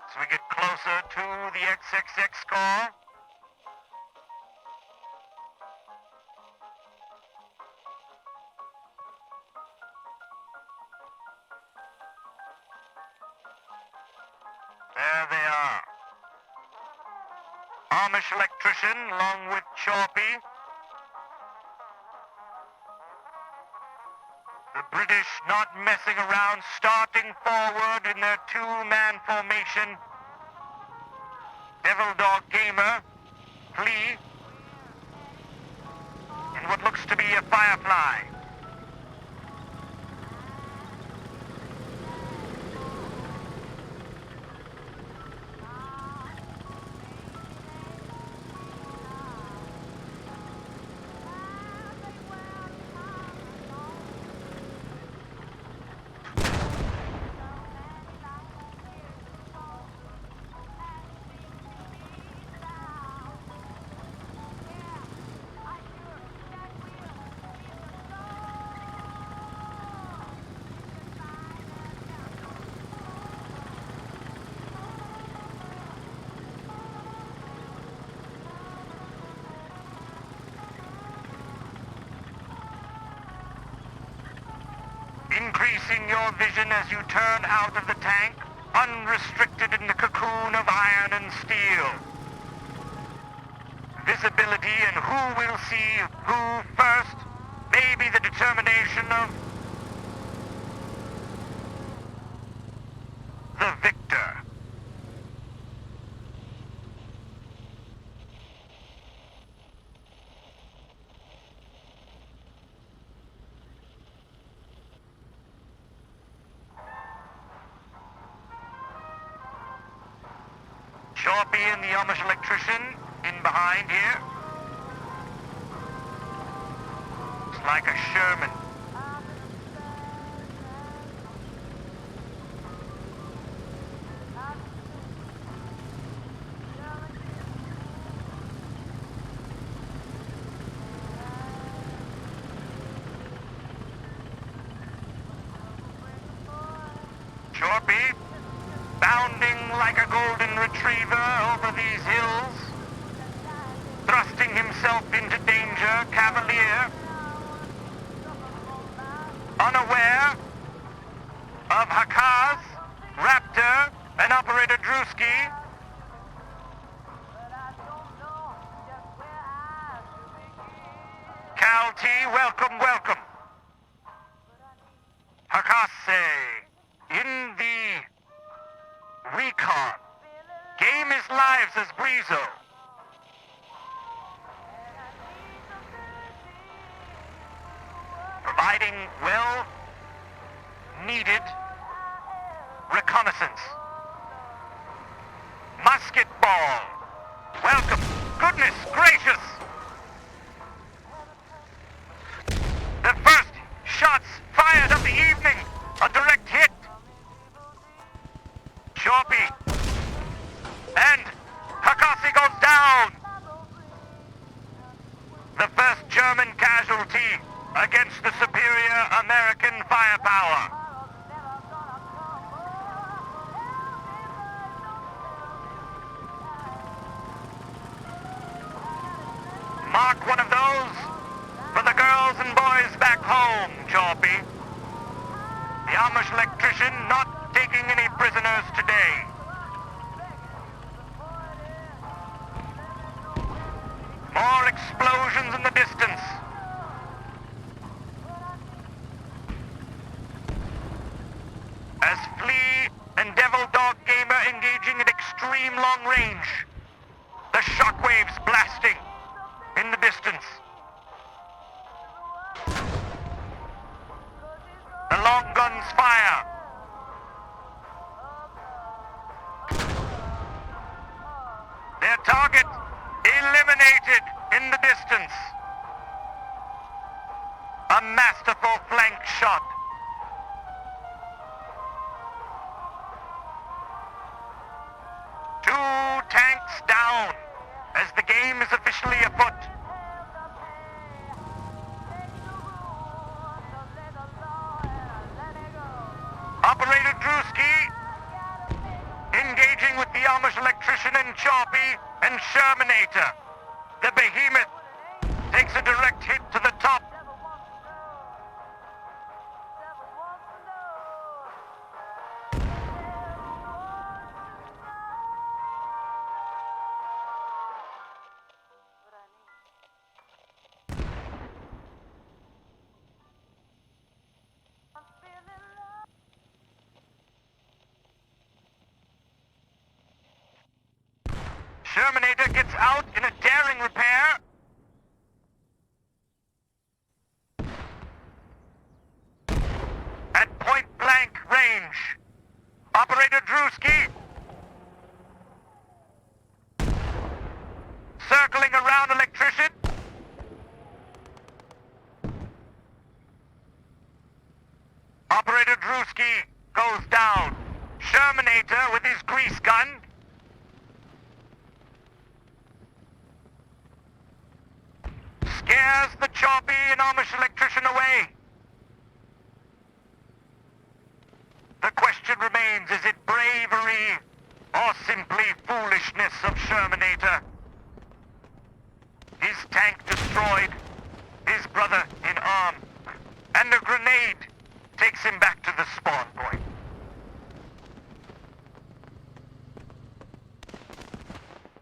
As we get closer to the XXX Corps. There they are. Amish electrician along with Chorpy. The British not messing around, starting forward in their two-man formation. Devil Dog Gamer, Flea, in what looks to be a Firefly. Increasing your vision as you turn out of the tank, unrestricted in the cocoon of iron and steel. Visibility and who will see who first may be the determination of the victor. Chorpy and the Amish electrician in behind here. It's like a Sherman. Chorpy bounding like a golden retriever over these hills, thrusting himself into danger, cavalier, unaware of Hakaz, Raptor, and Operator Drewski. Cal T, welcome, welcome. Hakase, in the recon. Game is lives as Breezo. Providing well-needed reconnaissance. Musket ball. Welcome. Goodness gracious. The first shots fired of the evening. A direct hit. Chorpy. And Hakase goes down. The first German casualty against the superior American firepower. home, Choppy. The Amish electrician not taking any prisoners today. More explosions in the distance. As Flea and Devil Dog Gamer engaging at extreme long range. The shockwaves blasting in the distance. The long guns fire. Their target eliminated in the distance. A masterful flank shot. Two tanks down as the game is officially afoot. Operator Drewski engaging with the Amish electrician and Choppy and Shermanator. The behemoth takes a direct hit to the top. Shermanator gets out in a daring repair. At point blank range. Operator Drewski circling around electrician. Operator Drewski goes down. Shermanator with his grease gun scares the Choppy and Amish electrician away. The question remains, is it bravery or simply foolishness of Shermanator? His tank destroyed, his brother in arm, and a grenade takes him back to the spawn point.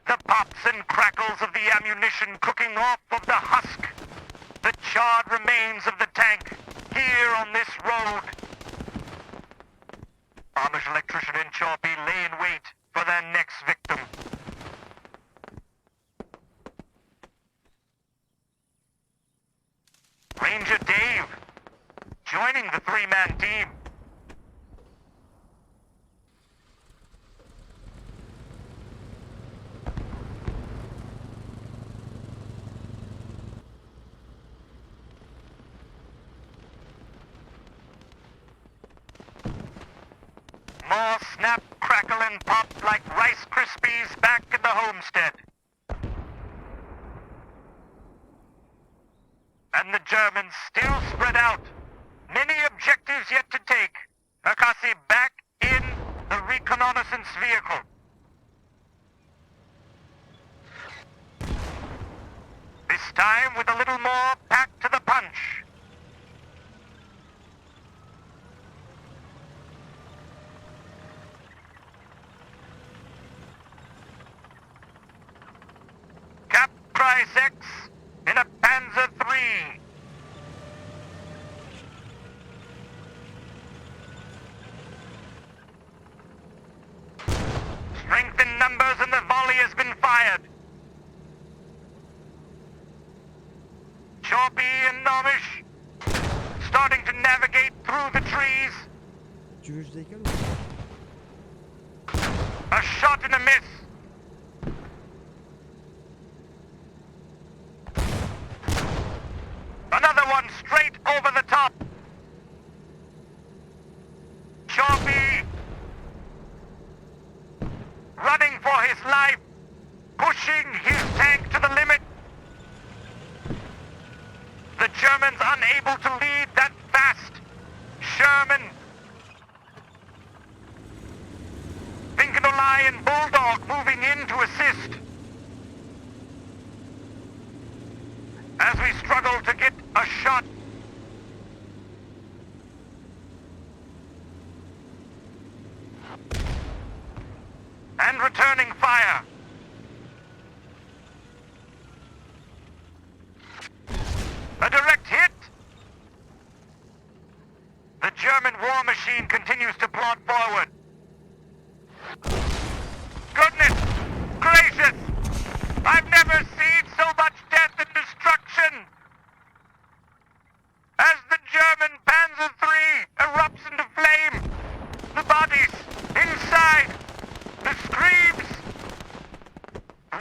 The pops and crackles of the ammunition cooking off of the husk. The charred remains of the tank here on this road. Amish electrician and Choppy lay in wait for their next victim. Ranger Dave joining the three-man team. More snap, crackle, and pop like Rice Krispies back in the homestead. And the Germans still spread out. Many objectives yet to take. Akasi back in the reconnaissance vehicle. This time with a little more packed to the punch. Cap Price X in a Panzer III. Strength in numbers and the volley has been fired. Choppy and Nomish starting to navigate through the trees. A shot and a miss. Another one straight over the top. Choppy running for his life, pushing his tank to the limit. The Germans unable to lead that fast. Sherman, Finkenolai and Bulldog moving in to assist. As we struggle to get a shot and returning fire. A direct hit. The German war machine continues to plod forward. Goodness gracious! I've never seen so much death and destruction! As the German Panzer III erupts into flame, the bodies inside, the screams.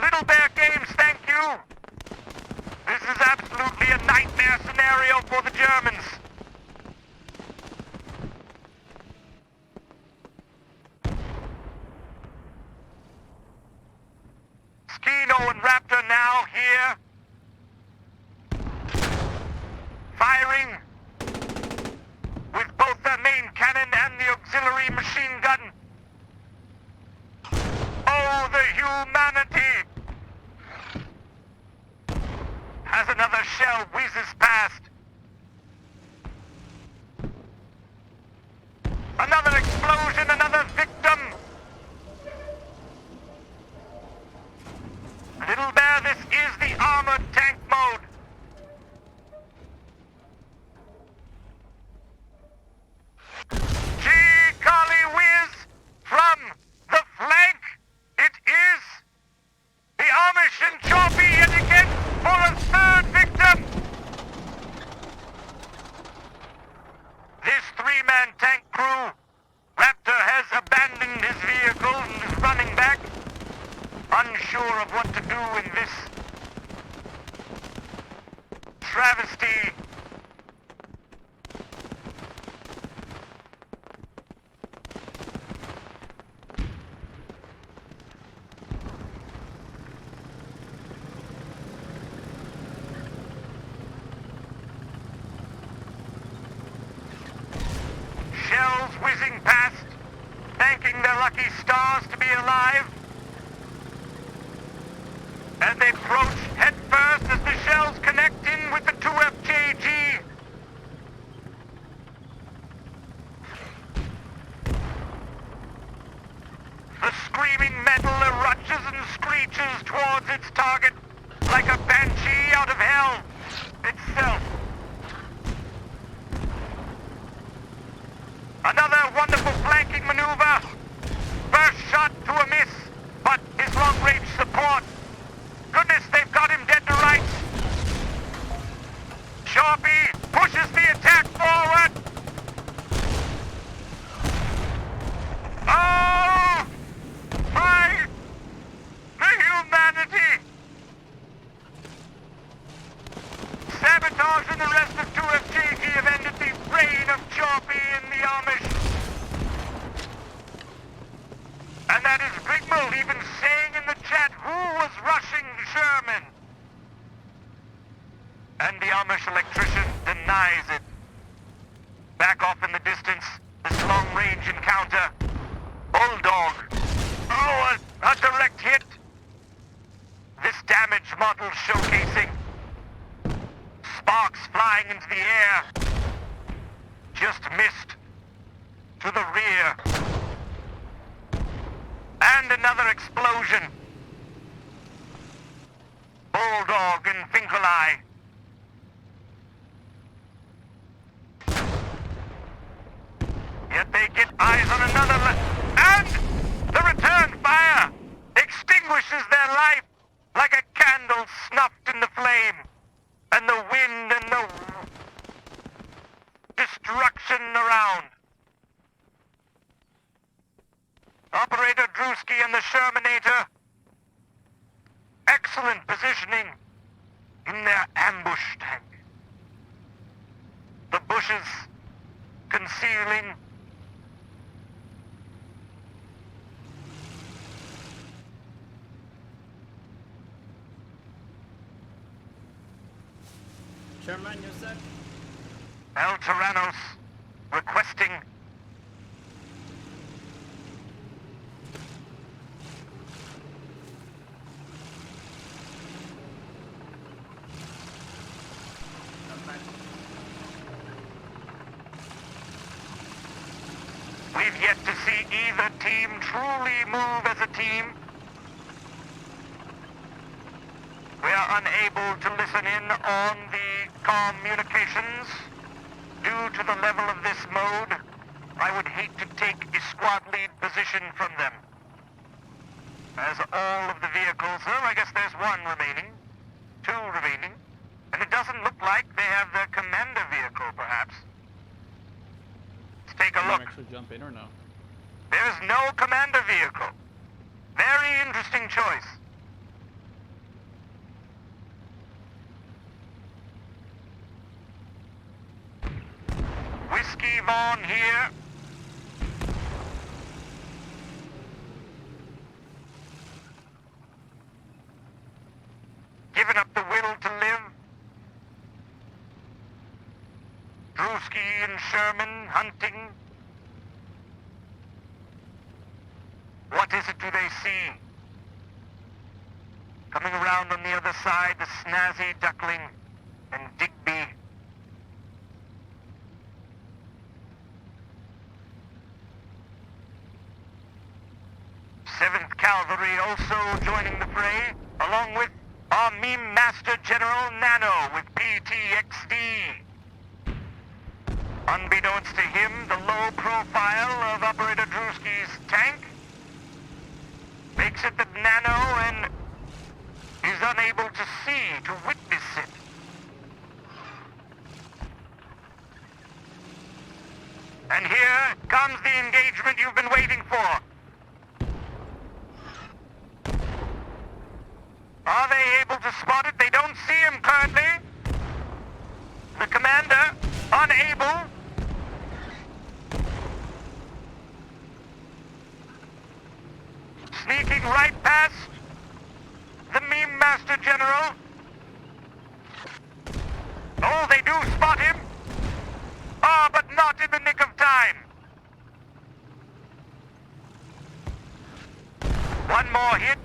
Little Bear Games, thank you. This is absolutely a nightmare scenario for the Germans. Skino and Raptor now here. Firing with both their main cannon and the auxiliary machine gun. Oh, the humanity! As another shell whizzes past. Another explosion, another victim! Little Bear, this is the armored tank mode. Gee, golly whiz! From the flank, it is the Amish and Choppy yet again for a third victim! This three-man tank crew, Raptor has abandoned his vehicle and is running back, unsure of what to do in this travesty. Shells whizzing past, thanking their lucky stars to be alive. As they approach headfirst as the shells connect in with the 2FJG. The screaming metal erupts and screeches towards its target like a banshee out of hell itself. Another wonderful flanking maneuver. First shot to a miss, but his long-range support. Goodness, they've got him dead to rights. Sharpie pushes the attack forward. Oh! My! The humanity! Sabotage and the rest of 2FJG have ended the reign of Sharpie and the Amish. And that is Rigmel even saying in the chat who was rushing Sherman. And the Amish electrician denies it. Back off in the distance, this long-range encounter. Bulldog. Oh, a direct hit. This damage model showcasing. Sparks flying into the air. Just missed. To the rear. And another explosion. Bulldog and Finkeleye. Yet they get eyes on another and the return fire extinguishes their life like a candle snuffed in the flame. And the wind and the destruction around. Operator Drewski and the Shermanator. Excellent positioning in their ambush tank. The bushes concealing. Sherman, you said? El Tyrannos requesting. We We've yet to see either team truly move as a team. We are unable to listen in on the communications. Due to the level of this mode, I would hate to take a squad lead position from them. As all of the vehicles, I guess there's one remaining, two remaining, and it doesn't look like they have their commander vehicle, perhaps. Let's take a Can look. you actually jump in or no? There's no commander vehicle. Very interesting choice. Whiskey Vaughn here. Given up the will to live. Drewski and Sherman hunting. What is it do they see? Coming around on the other side, the snazzy duckling and Digby. 7th Cavalry also joining the fray, along with our meme master General Nano with PTXD. Unbeknownst to him, the low profile of Operator Drewski's tank makes it that Nano is unable to see, to witness it. And here comes the engagement you've been waiting for. Are they able to spot it? They don't see him currently. The commander, unable. Sneaking right past the meme master general. Oh, they do spot him. Ah, but not in the nick of time. One more hit.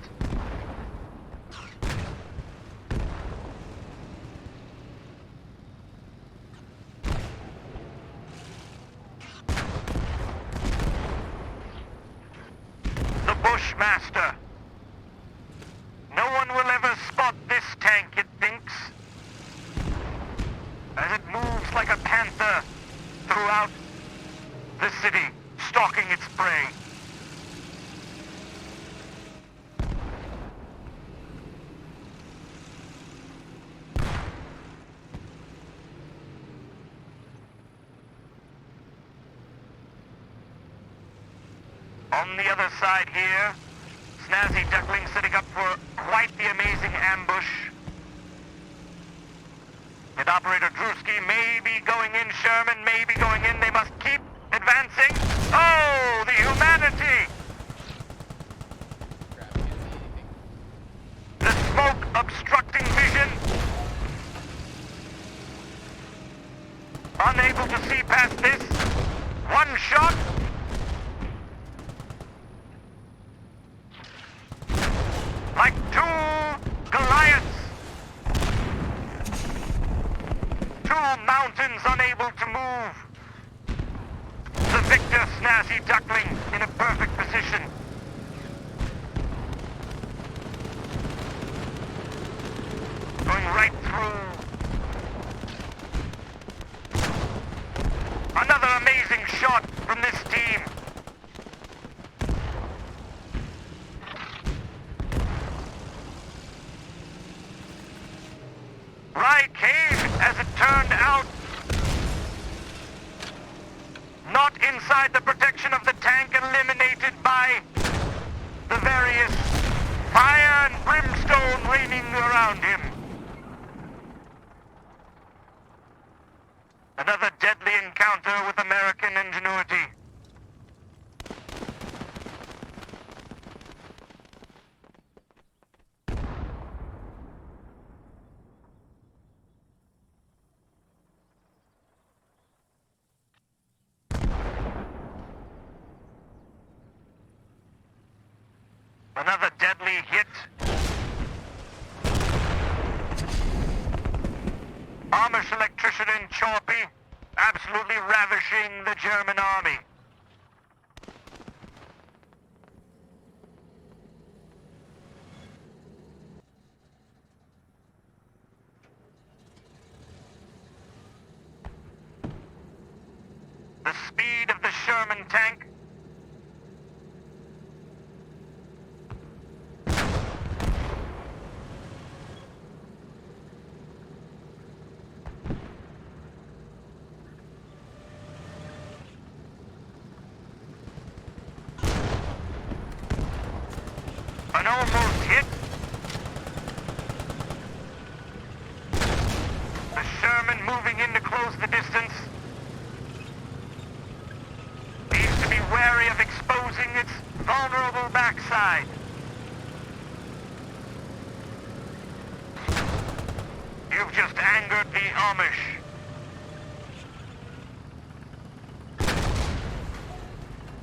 The Bushmaster. No one will ever spot this tank, it thinks, as it moves like a panther throughout the city, stalking its prey. On the other side here, Snazzy Duckling setting up for quite the amazing ambush. And Operator Drewski may be going in, Sherman may be going in. They must keep advancing. Oh, the humanity! Crap, can't see anything. The smoke obstructing vision. Unable to see past this. One shot. Like two Goliaths. Two mountains unable to move. The victor, Snazzy Duckling, in a perfect position. Going right through. Another amazing shot from this team. Right cave, as it turned out, not inside the protection of the tank, eliminated by the various fire and brimstone raining around him. Another deadly encounter with American ingenuity. Another deadly hit. Amish electrician in Chorpy, absolutely ravishing the German army. German tank. An almost hit. The Sherman moving in to close the distance. Needs to be wary of exposing its vulnerable backside. You've just angered the Amish.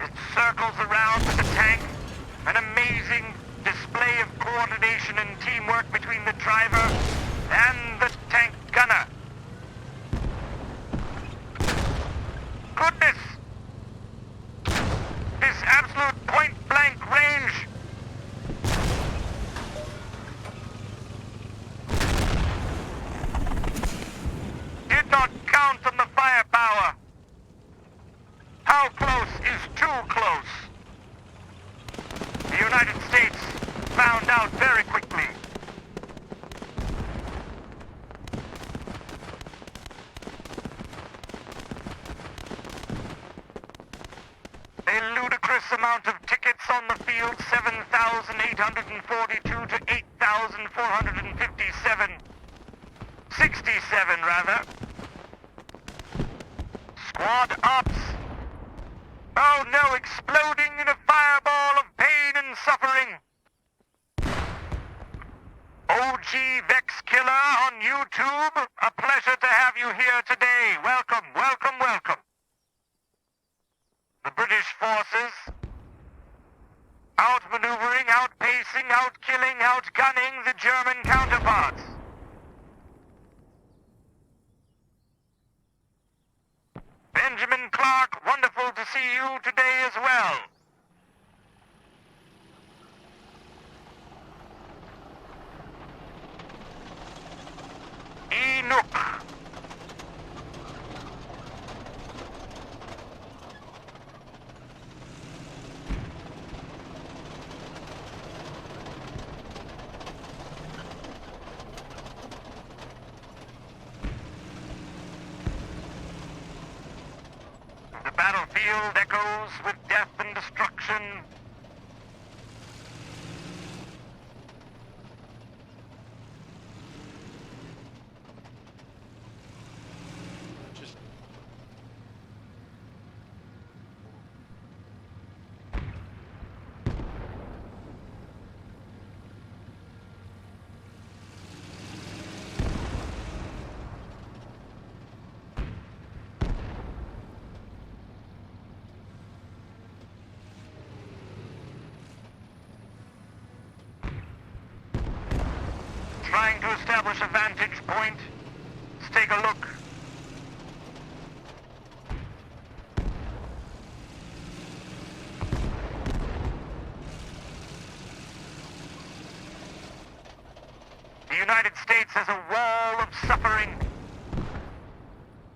It circles around with the tank. An amazing display of coordination and teamwork between the driver and the tank gunner. Goodness! This absolute point-blank range. Did not count on the firepower. How close is too close? The United States found out very quickly. A ludicrous amount of tickets on the field, 7,842 to 8,457. 67, rather. Squad ops. Oh no, exploding in a fireball of pain and suffering. OG Vex Killer on YouTube. A pleasure to have you here today. Welcome, welcome, welcome. The British forces outmaneuvering, outpacing, outkilling, outgunning the German counterparts. Benjamin Clark, wonderful to see you today as well. Enoch. The battlefield echoes with death and destruction. Trying to establish a vantage point. Let's take a look. The United States has a wall of suffering.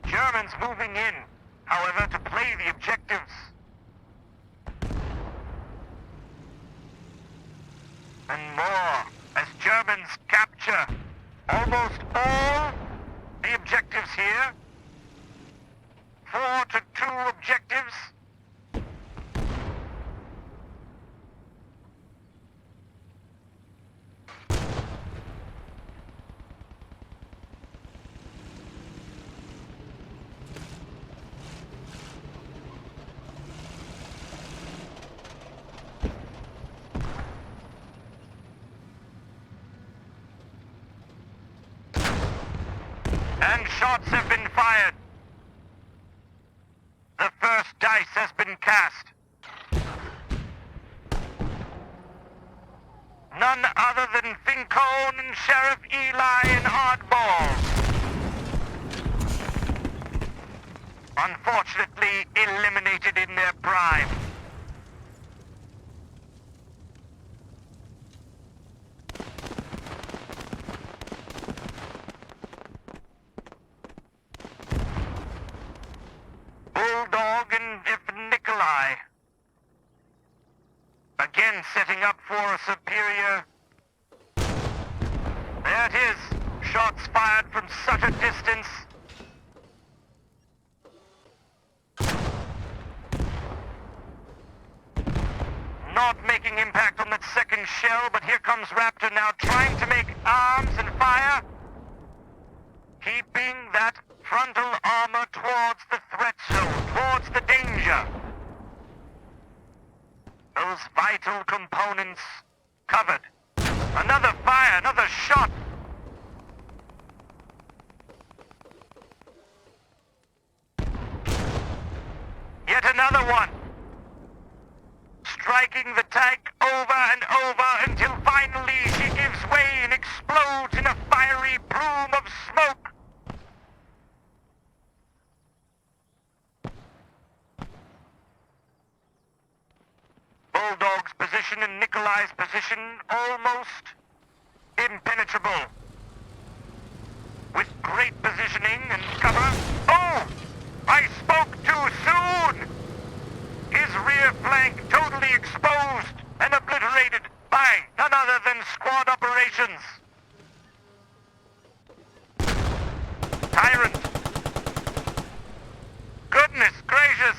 Germans moving in, however, to play the objectives. And more as Germans capture almost all the objectives here. 4 to 2 objectives. And shots have been fired. The first dice has been cast. None other than Fincone and Sheriff Eli and Oddball. Unfortunately, eliminated in their prime. Bulldog and Nikolai Again, setting up for a superior. There it is. Shots fired from such a distance. Not making impact on that second shell, but here comes Raptor now trying to make arms and fire. Keeping that frontal armor towards the threat zone, towards the danger. Those vital components covered. Another fire, another shot. Yet another one. Striking the tank over and over until finally she gives way and explodes in a fiery plume of smoke. Bulldog's position and Nikolai's position almost impenetrable. With great positioning and cover. Oh! I spoke too soon! His rear flank totally exposed and obliterated by none other than squad operations. Tyrant. Goodness gracious.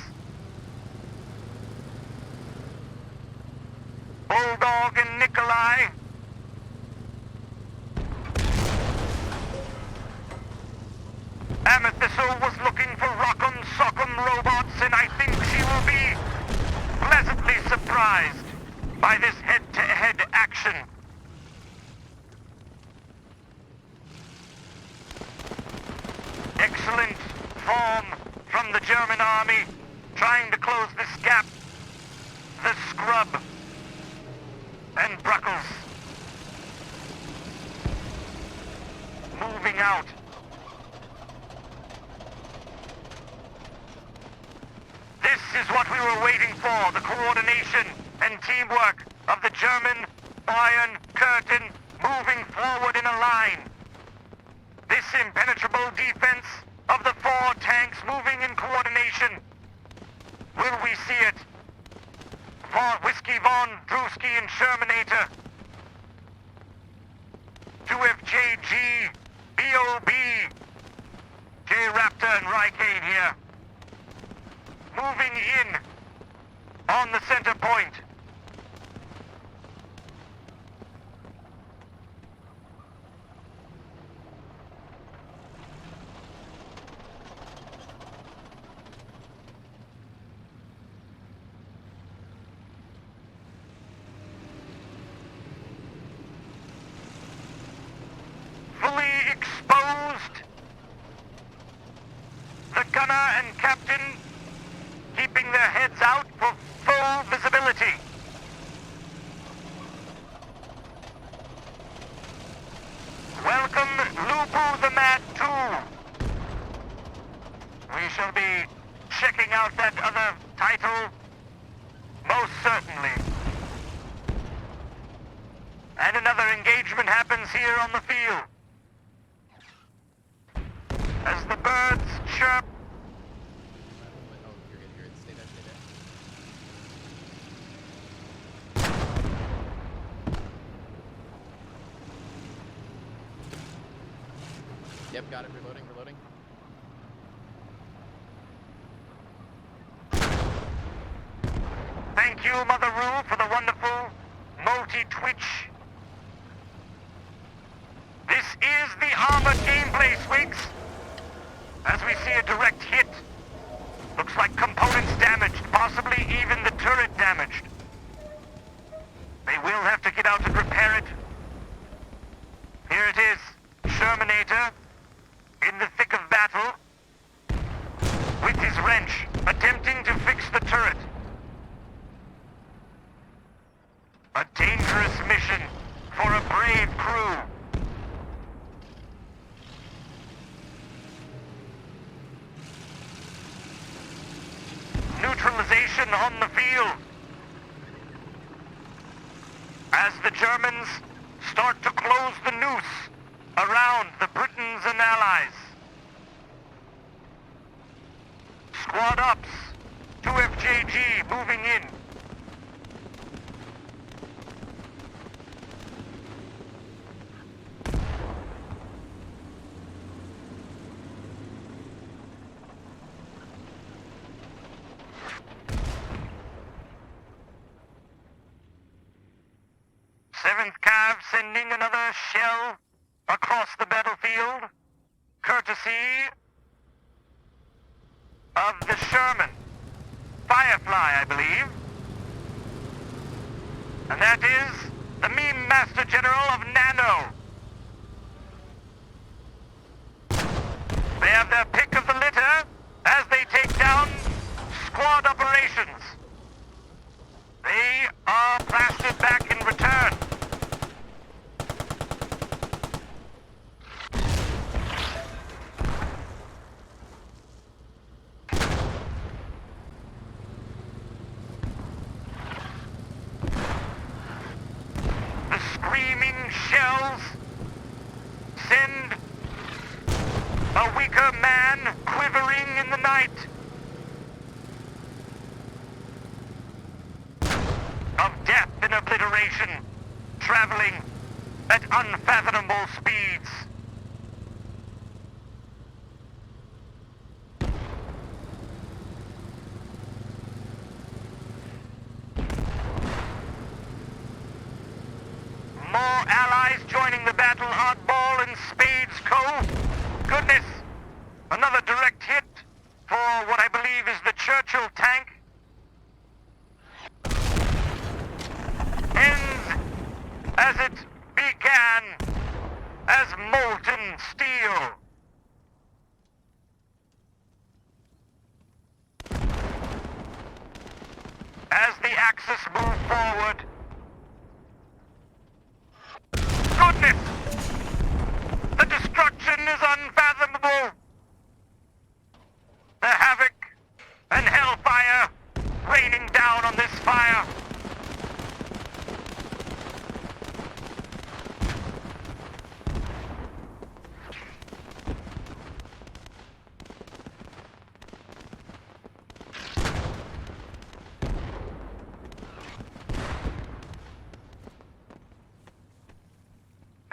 Bulldog and Nikolai. Amethyst was looking for Rock'em Sock'em robots, and I think she will be pleasantly surprised by this head-to-head action. Excellent form from the German army, trying to close this gap. The Scrub and Bruckles moving out. This is what we were waiting for, the coordination and teamwork of the German Iron Curtain moving forward in a line. This impenetrable defense of the 4 tanks moving in coordination. Will we see it? For Whiskey Von, Drewski and Shermanator. 2FJG, BOB, J Raptor and Rykane here. Moving in on the center point. Fully exposed. The gunner and captain keeping their heads out for full visibility. Welcome, Lupu the Mad 2. We shall be checking out that other title, most certainly. And another engagement happens here on the field. As the birds chirp. Oh, you're good. Stay there, stay there. Yep, got it. Reloading, reloading. Thank you, Mother Rule, for the wonderful multi-twitch. This is the armored gameplay, Swigs. As we see a direct hit. Looks like components damaged, possibly even the turret damaged. They will have to get out and repair it. Here it is, Shermanator, in the thick of battle, with his wrench, attempting to fix the turret. A dangerous mission for a brave crew. Neutralization on the field. As the Germans start to close the noose around the Britons and Allies. Squad ups, 2FJG moving in. sending another shell across the battlefield, courtesy of the Sherman. Firefly, I believe. And that is the meme master general of Nano. They have their pick of the litter as they take down squad operations. They are blasted back in return. The screaming shells send a weaker man quivering in the night. Of death and obliteration, traveling at unfathomable speeds. More allies joining the battle, Oddball and Spades Co. Goodness, another direct hit for what I believe is the Churchill tank. Ends as it began, as molten steel. As the Axis move forward, goodness! The destruction is unfathomable! The havoc and hellfire raining down on this fire.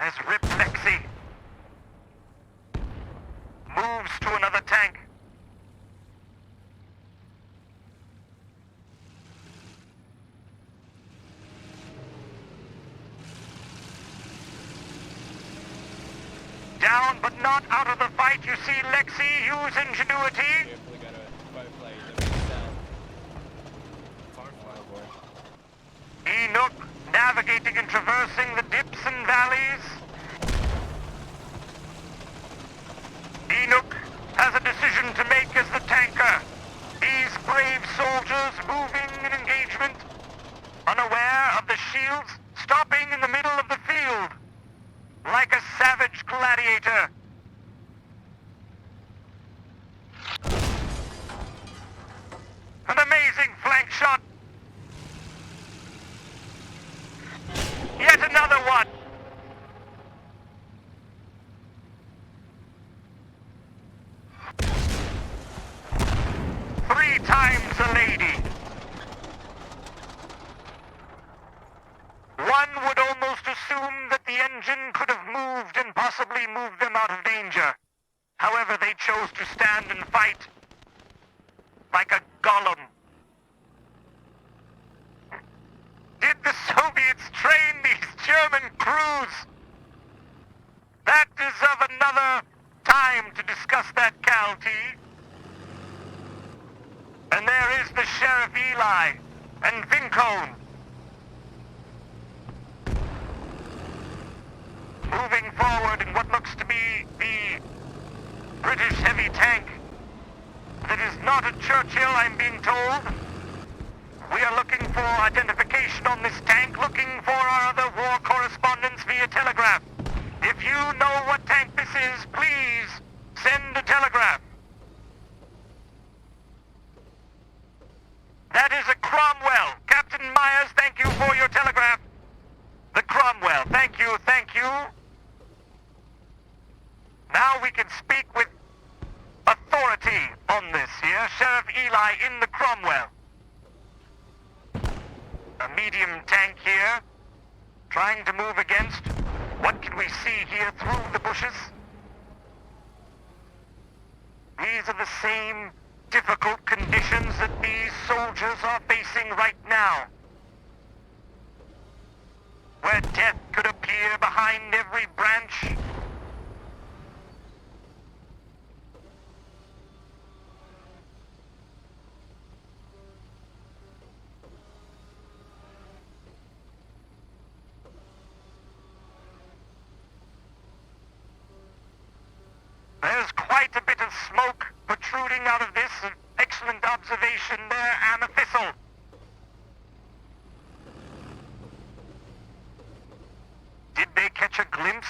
As Rip Lexi moves to another tank. Down but not out of the fight, you see Lexi use ingenuity. Carefully got a Firefly that down. Firefly. Enoch navigating and traversing the dips and valleys. Enoch has a decision to make as the tanker. These brave soldiers moving in engagement, unaware of the shields, stopping in the middle of the field, like a savage gladiator. An amazing flank shot. Yet another one. Three times a lady. One would almost assume that the engine could have moved and possibly moved them out of danger. However, they chose to stand and fight like a golem. Did the Soviets train these German crews? That deserves another time to discuss that, Cal T. And there is the Sheriff Eli and Vincone. Moving forward in what looks to be the British heavy tank. That is not a Churchill, I'm being told. We are looking for identification on this tank, looking for our other war correspondents via telegraph. If you know what tank this is, please send a telegraph. That is a Cromwell. Captain Myers, thank you for your telegraph. The Cromwell, thank you, thank you. Now we can speak with authority on this here. Sheriff Eli in the Cromwell. A medium tank here, trying to move against. What can we see here through the bushes? These are the same difficult conditions that these soldiers are facing right now. where death could appear behind every branch? There's quite a bit of smoke protruding out of this. An excellent observation there, Amethyst. Did they catch a glimpse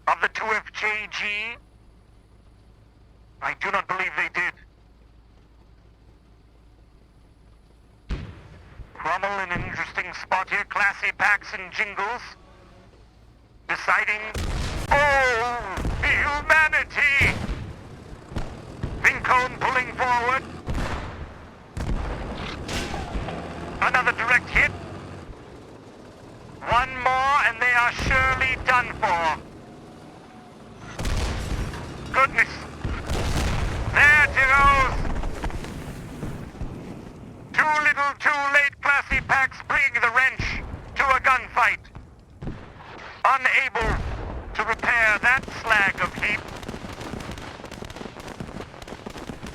of the 2FJG? I do not believe they did. Crummel in an interesting spot here. Classy packs and jingles. Deciding... Oh! Humanity! Vincone pulling forward. Another direct hit. One more and they are surely done for. Goodness. There it goes. Too little, too late. Classy packs bring the wrench to a gunfight. Unable to repair that slag of heat.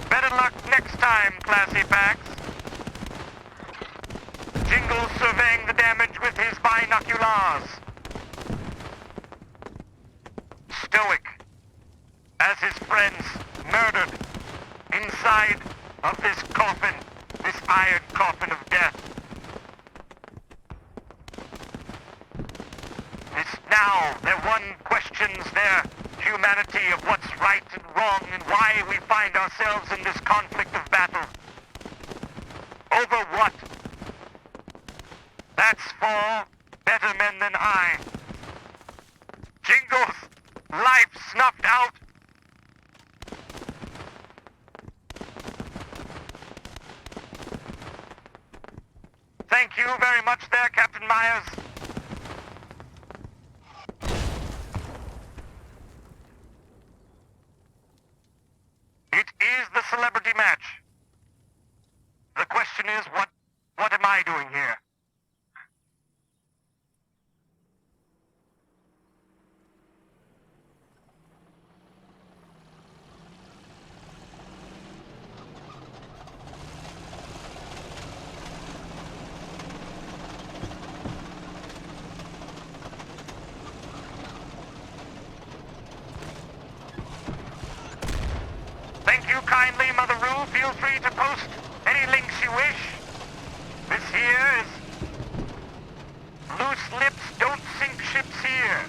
Better luck next time, Classy Packs. Jingle surveying the damage with his binoculars. Stoic, as his friends murdered inside of this coffin, this iron coffin of death. Now, their one questions their humanity of what's right and wrong and why we find ourselves in this conflict of battle. Over what? That's for better men than I. Jingles, life snuffed out. Thank you very much there, Captain Myers. It is the celebrity match. The question is, what am I doing here? Thank you kindly, Mother Rule. Feel free to post any links you wish. This here is loose lips don't sink ships here.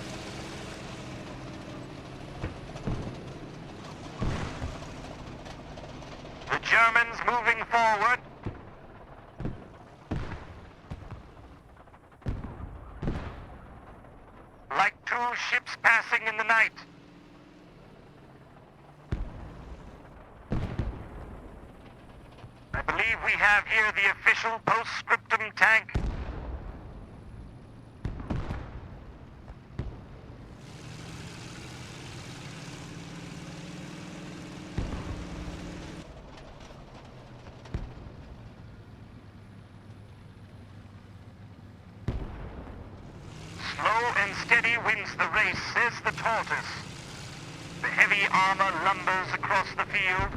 The Germans moving forward. Like two ships passing in the night. I believe we have here the official postscriptum tank. Slow and steady wins the race, says the tortoise. The heavy armor lumbers across the field.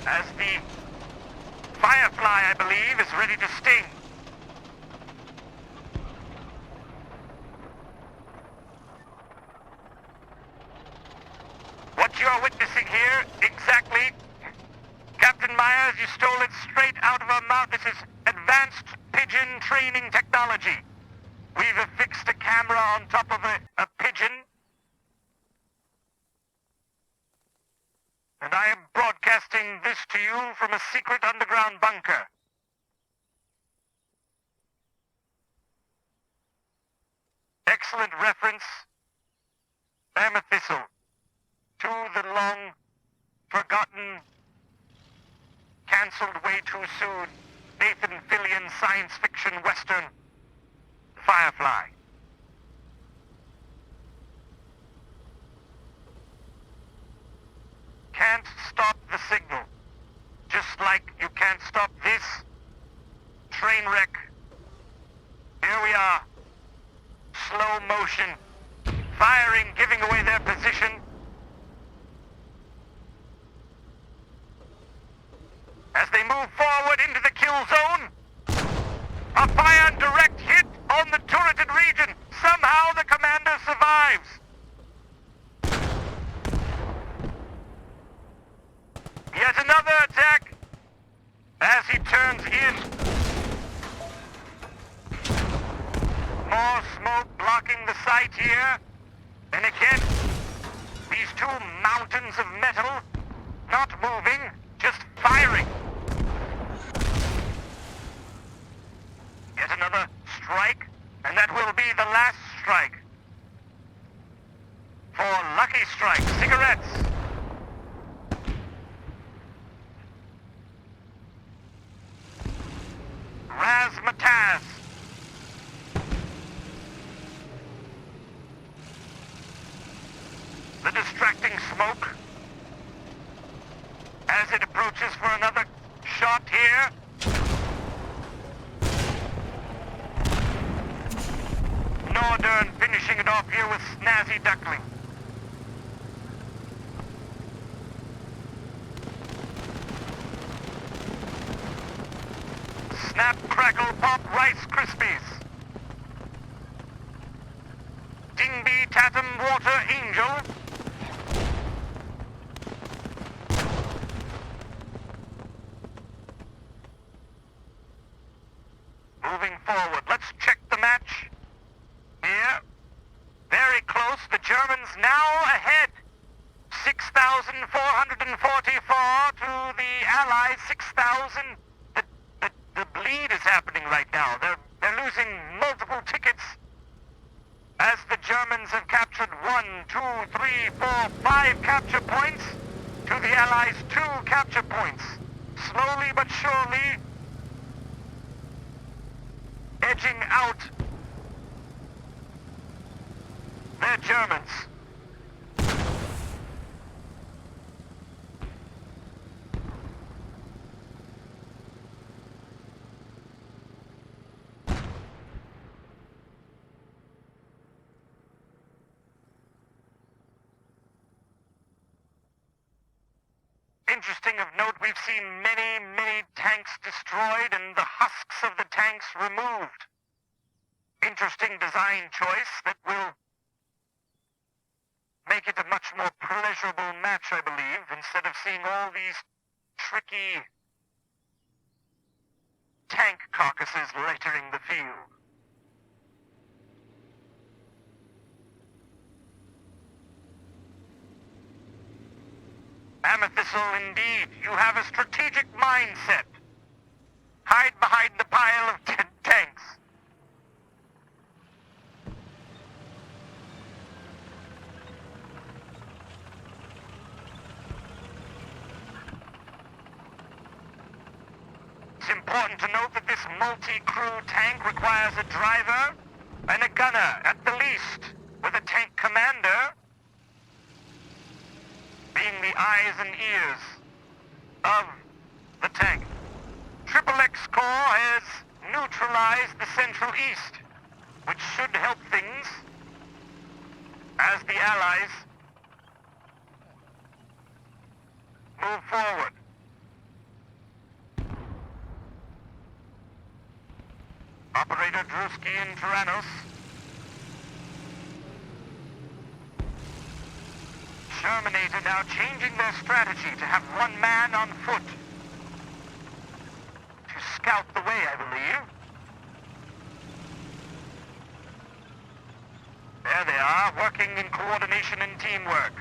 As the Firefly, I believe, is ready to sting. What you are witnessing here, exactly, Captain Myers, you stole it straight out of our mouth. This is advanced pigeon training technology. We've affixed a camera on top of a pigeon. And I am broadcasting this to you from a secret underground bunker. Excellent reference, Amethyst, to the long forgotten, cancelled way too soon, Nathan Fillion science fiction western, Firefly. Can't stop the signal, just like you can't stop this train wreck Here we are. Slow motion. Firing, giving away their position. As they move forward into the kill zone, a fire direct hit on the turreted region. Somehow the commander survives. Yet another attack as he turns in. More smoke blocking the sight here. And again, these two mountains of metal, not moving, just firing. Yet another strike, and that will be the last strike. For Lucky Strike cigarettes. Razzmatazz. The distracting smoke as it approaches for another shot here. Northern finishing it off here with Snazzy Duckling. Snap, crackle, pop, Rice Krispies. Dingby, Tatum, Water, Angel. Moving forward, let's check the match. Here. Very close, the Germans now ahead. 6,444 to the Allies, 6,000. The bleed is happening right now. They're losing multiple tickets as the Germans have captured 1, 2, 3, 4, 5 capture points to the Allies' 2 capture points. Slowly but surely edging out their Germans. Interesting of note, we've seen many tanks destroyed and the husks of the tanks removed. Interesting design choice that will make it a much more pleasurable match, I believe, instead of seeing all these tricky tank carcasses littering the field. Amethysal, indeed, you have a strategic mindset. Hide behind the pile of dead tanks. It's important to note that this multi-crew tank requires a driver and a gunner at the least, with a tank commander being the eyes and ears of the tank. XXX Corps has neutralized the Central East, which should help things as the Allies move forward. Operator Drewski and Tyrannos. Shermanator now changing their strategy to have one man on foot to scout the way, I believe. There they are, working in coordination and teamwork.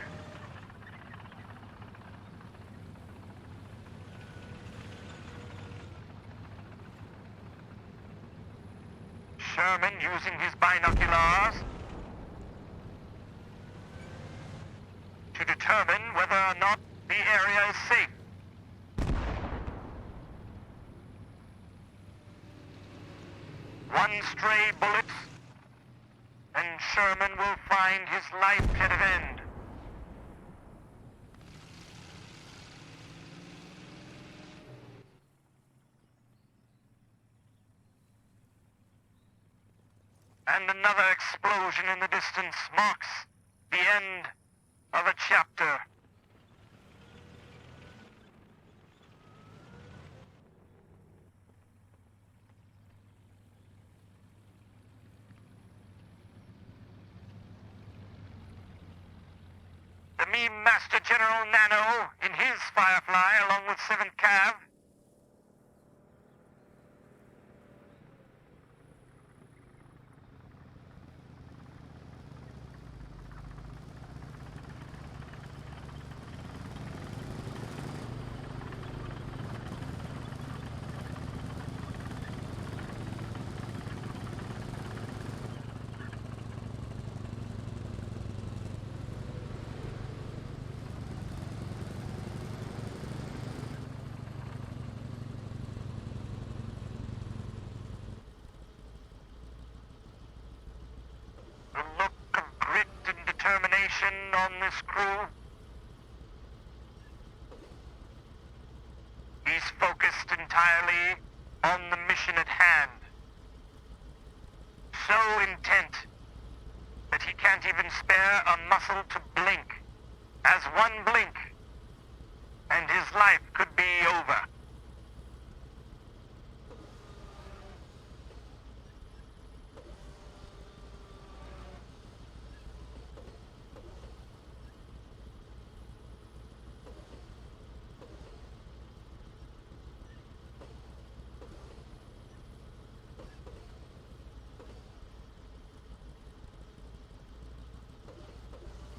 Sherman using his binoculars to determine whether or not the area is safe. One stray bullet, and Sherman will find his life at an end. And another explosion in the distance marks the end of a chapter. The meme Master General Nano in his Firefly along with 7th Cav. The look of grit and determination on this crew. He's focused entirely on the mission at hand. So intent that he can't even spare a muscle to blink. As one blink, and his life could be over.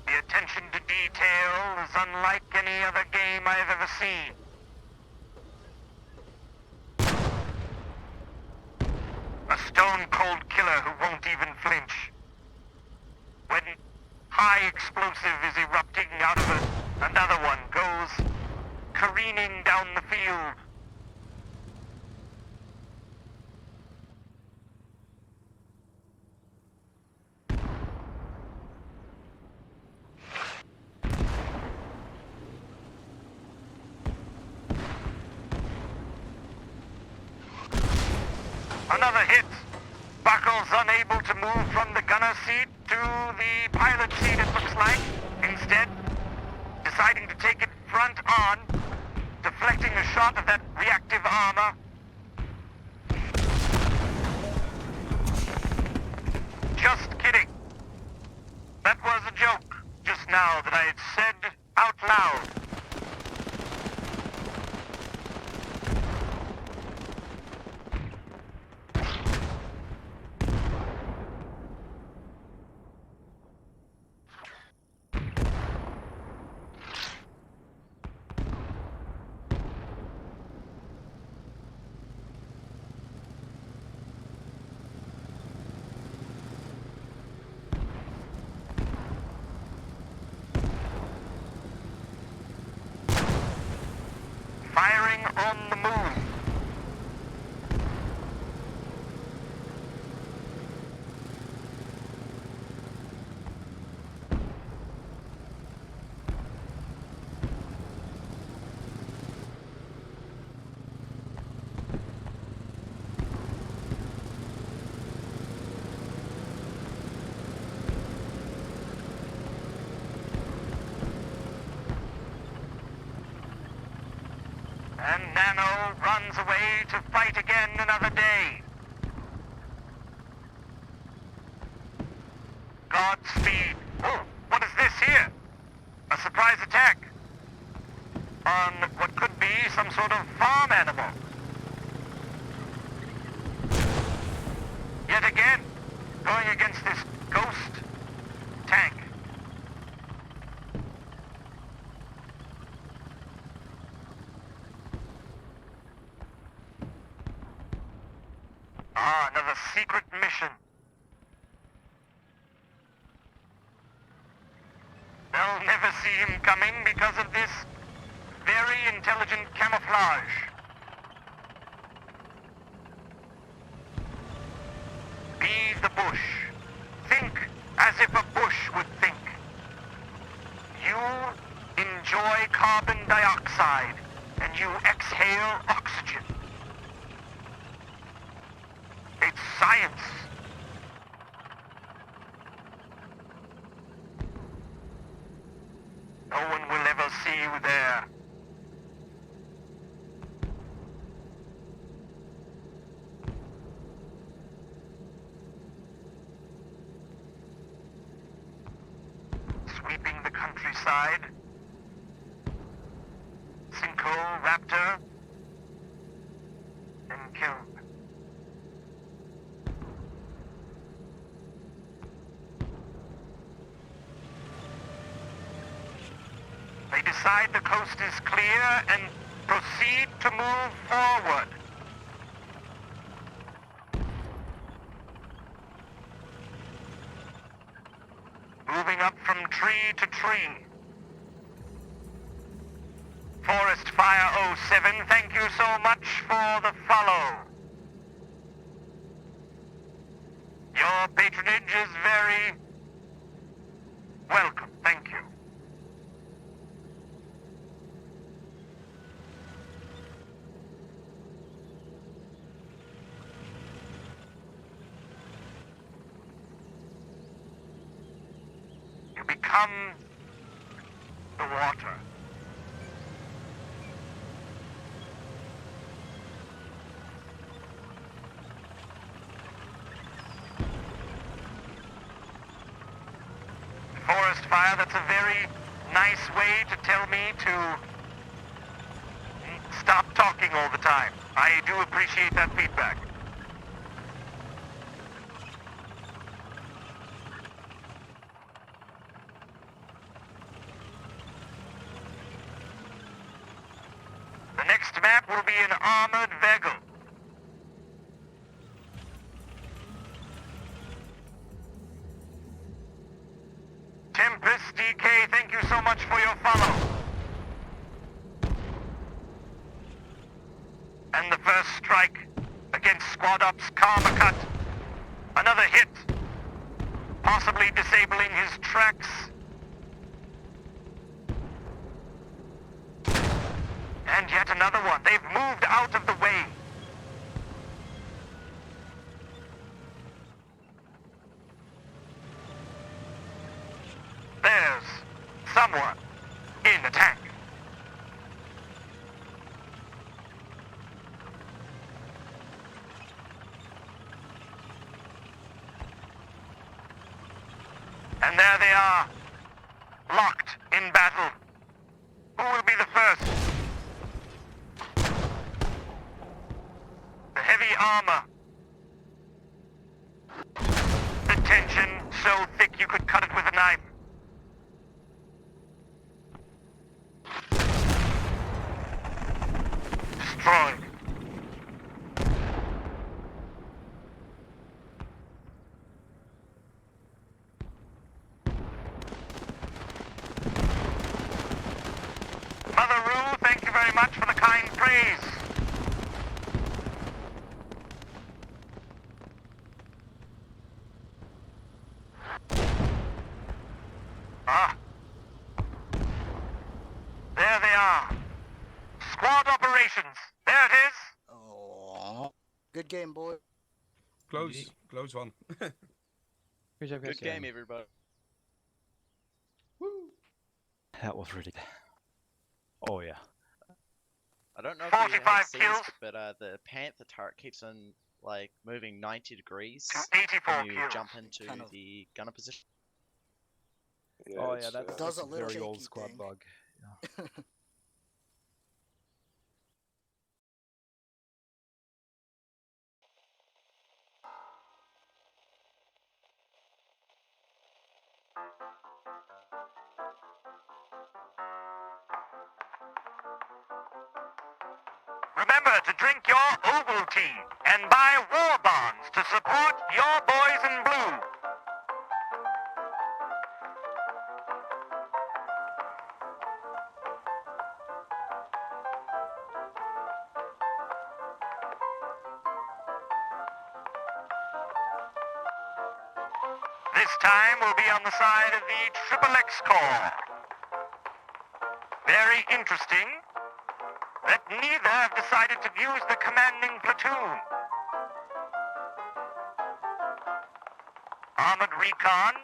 The attention to detail is unlike any other game I've ever seen. A stone-cold killer who won't even flinch. When high explosive is erupting out of it, another one goes careening down the field. Another hit. Buckles unable to move from the gunner seat to the pilot seat, it looks like. Instead, deciding to take it front on, deflecting a shot of that reactive armor. Just kidding. That was a joke just now that I had said out loud. Firing on the moon. And Nano runs away to fight again another day. Godspeed. Oh, what is this here? A surprise attack on what could be some sort of farm animal. Yet again, going against this ghost tank. Ah, another secret mission. They'll never see him coming because of this very intelligent camouflage. Be the bush. Think as if a bush would think. You enjoy carbon dioxide and you exhale oxygen. It's science. you there. Sweeping the countryside. Sinkhole, raptor, and killed. They decide the coast is clear and proceed to move forward. Moving up from tree to tree. Forest Fire 07, thank you so much for the follow. Your patronage is very welcome, thank you. You become the water. Forest fire, that's a very nice way to tell me to stop talking all the time. I do appreciate that feedback. The next map will be an armored vehicle. Tempest DK, thank you so much for your follow. And the first strike against Squad Ops Karma Cut. Another hit, possibly disabling his tracks. And yet another one. They've moved out of the way. There's someone in the tank. And there they are, locked in battle. Who will be the first? The heavy armor. The tension so thick you could cut it with a knife. Destroyed. Mother Rue, thank you very much for the kind praise. Ah. There they are. Squad operations. There it is. Oh, good game, boy. Close one. Good job, guys. Good game, everybody. That was really. Oh yeah. I don't know if you 45 have seen kills. this, but the Panther turret keeps on like moving 90 degrees 84 when you kills. jump into Kind of. the gunner position. Oh yeah, that's, Does that's a a little very old shaky squad thing. bug. Remember to drink your Ovaltine and buy war bonds to support your boys in blue. This time we'll be on the side of the XXX Corps. Very interesting that neither have decided to use the commanding platoon. Armored recon.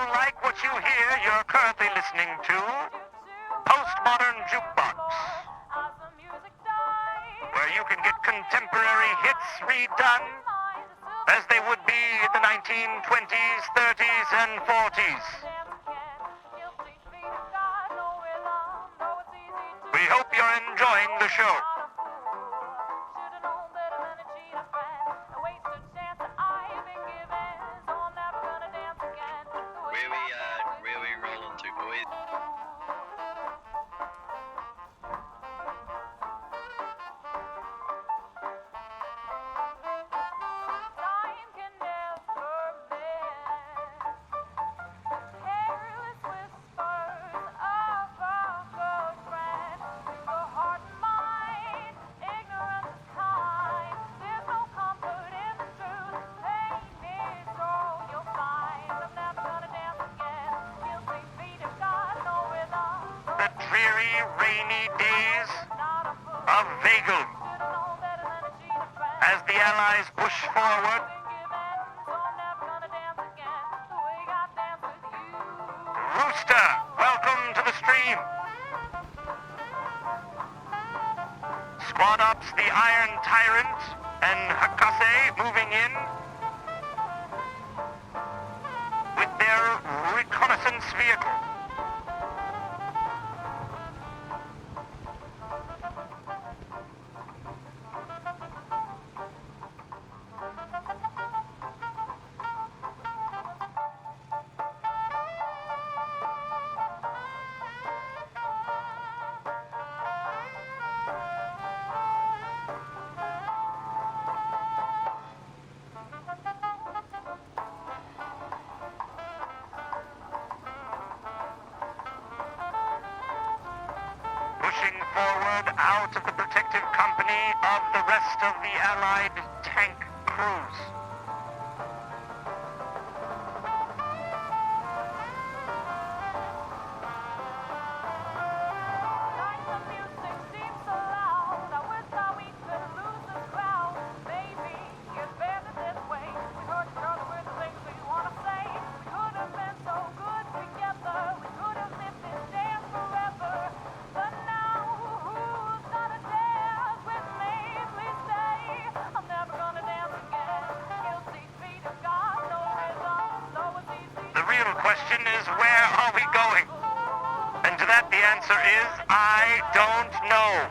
like what you hear, you're currently listening to Postmodern Jukebox, where you can get contemporary hits redone as they would be in the 1920s, 30s, and 40s. We hope you're enjoying the show. Where we rolling to, boys? The dreary, rainy days of Vagel as the Allies push forward. Rooster, welcome to the stream. Squad Ops, the Iron Tyrant, and Hakase moving in with their reconnaissance vehicle. Pushing forward out of the protective company of the rest of the Allied tank crews. The real question is, where are we going? And to that the answer is, I don't know.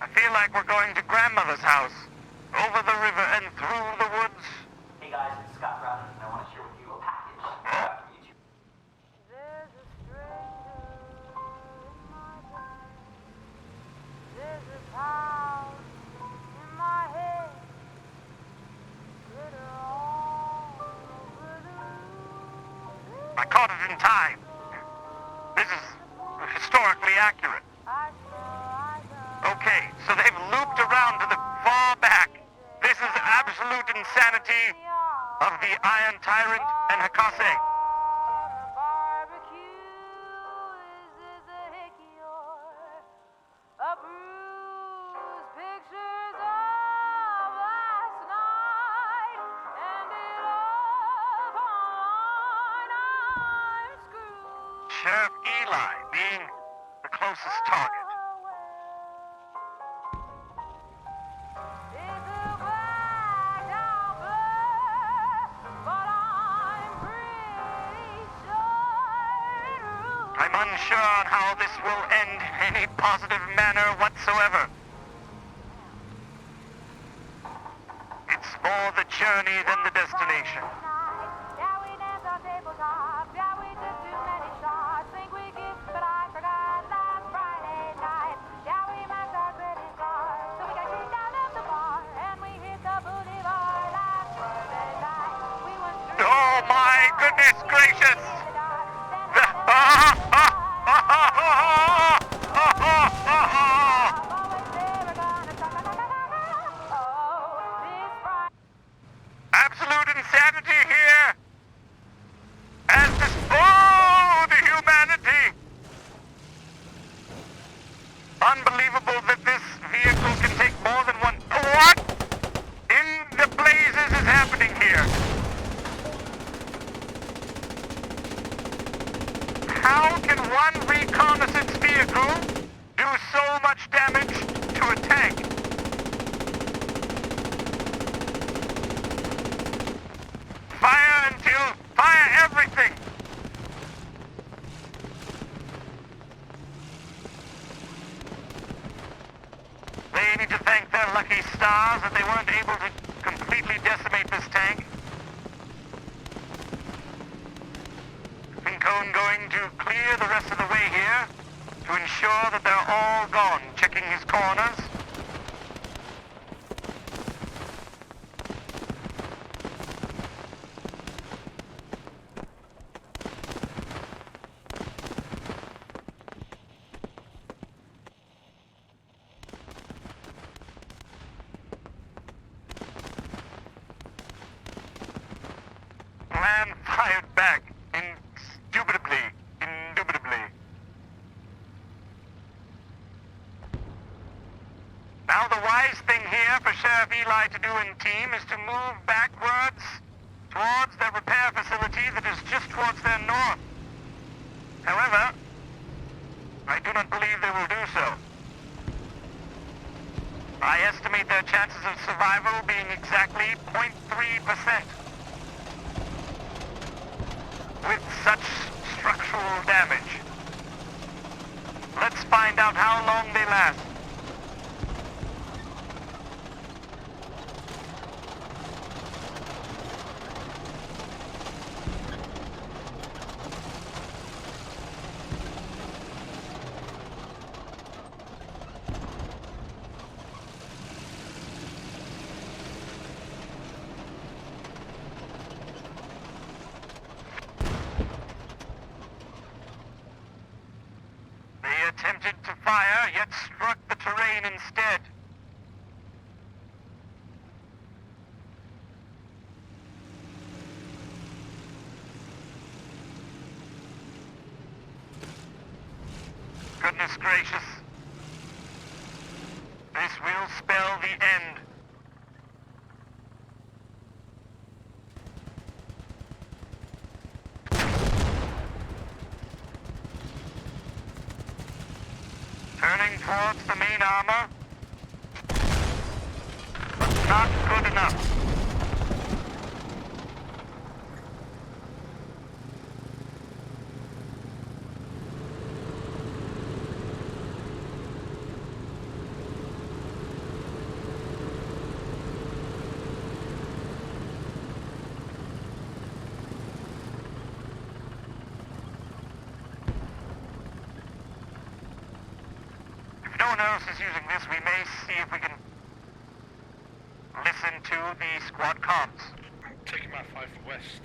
I feel like we're going to grandmother's house, over the river and through the woods. Hey guys, it's Scott Brown, and I want to share with you a package I got from YouTube. There's a stranger in my bed. There's a house in my head. Glitter all over the roof. I caught it in time. This is historically accurate. Okay, so they've looped around to the far back. This is absolute insanity of the Iron Tyrant and Hakase. Sheriff Eli being the closest target. I'm unsure on how this will end in any positive manner whatsoever. It's more the journey than the destination. Yeah, we dance on tabletop. Yeah, we took too many shots. Think we kissed, but I forgot that. my goodness gracious! Absolute insanity here! As this... Oh, the humanity! Unbelievable that this vehicle can take more than one... What in the blazes is happening here? How can one reconnaissance vehicle do so much damage to a tank? Fire everything! They need to thank their lucky stars that they weren't able to completely decimate this tank. Fincone going to clear the rest of the way here to ensure that they're all gone, checking his corners. Plan fired back. Indubitably. Now the wise thing here for Sheriff Eli to do in team is to move backwards towards their repair facility that is just towards their north. However, I do not believe they will do so. I estimate their chances of survival being exactly 0.3%. With such structural damage. Let's find out how long they last. Attempted to fire, yet struck the terrain instead. Goodness gracious. This will spell the end. Turning towards the main armor. But not good enough. No one else is using this, we may see if we can listen to the squad comms. Taking my 5 west.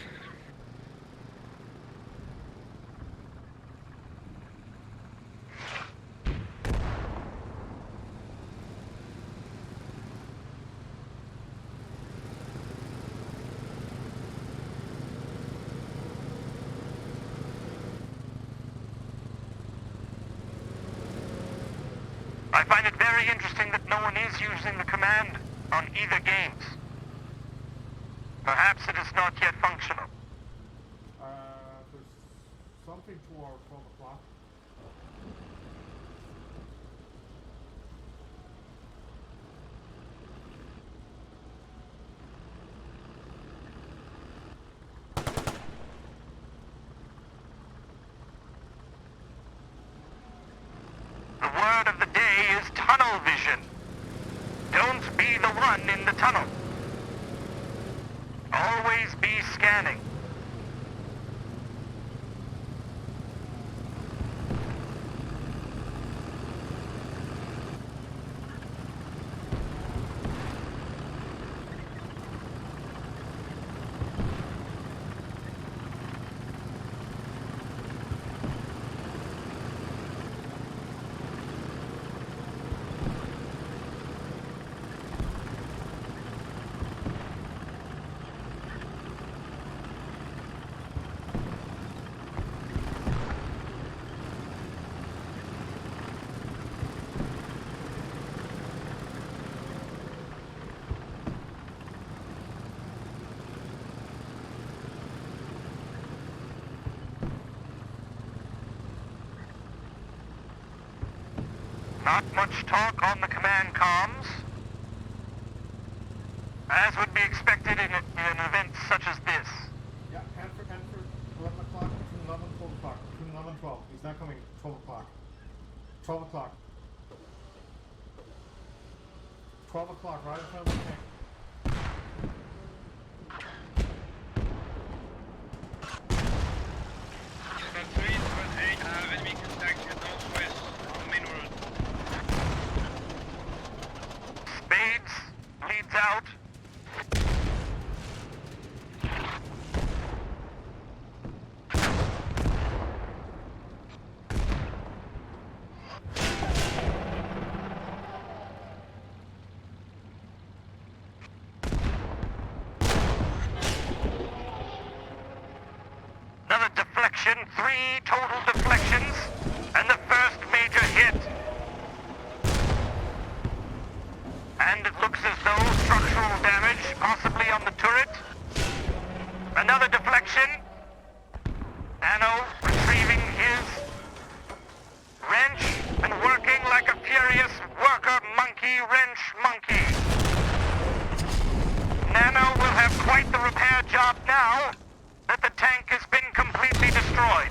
I find it very interesting that no one is using the command on either games. Perhaps it is not yet functional. There's something to our 12 o'clock. The word of the day is tunnel vision. Don't be the one in the tunnel. Always be scanning. Not much talk on the command comms. As would be expected in an event such as this. Yeah, Hanford, 11 o'clock, between 11 and 12 o'clock. Between 11 and 12. He's not coming. 12 o'clock. 12 o'clock. 12 o'clock, right in front of the tank. Squad 3, Squad 8, have enemy contact at northwest on main road. Spades leads out. Another deflection, 3 total deflections, and the first major hit. And it looks as though structural damage, possibly on the turret. Another deflection. Nano retrieving his wrench and working like a furious worker monkey wrench monkey. Nano will have quite the repair job now that the tank has been completely destroyed.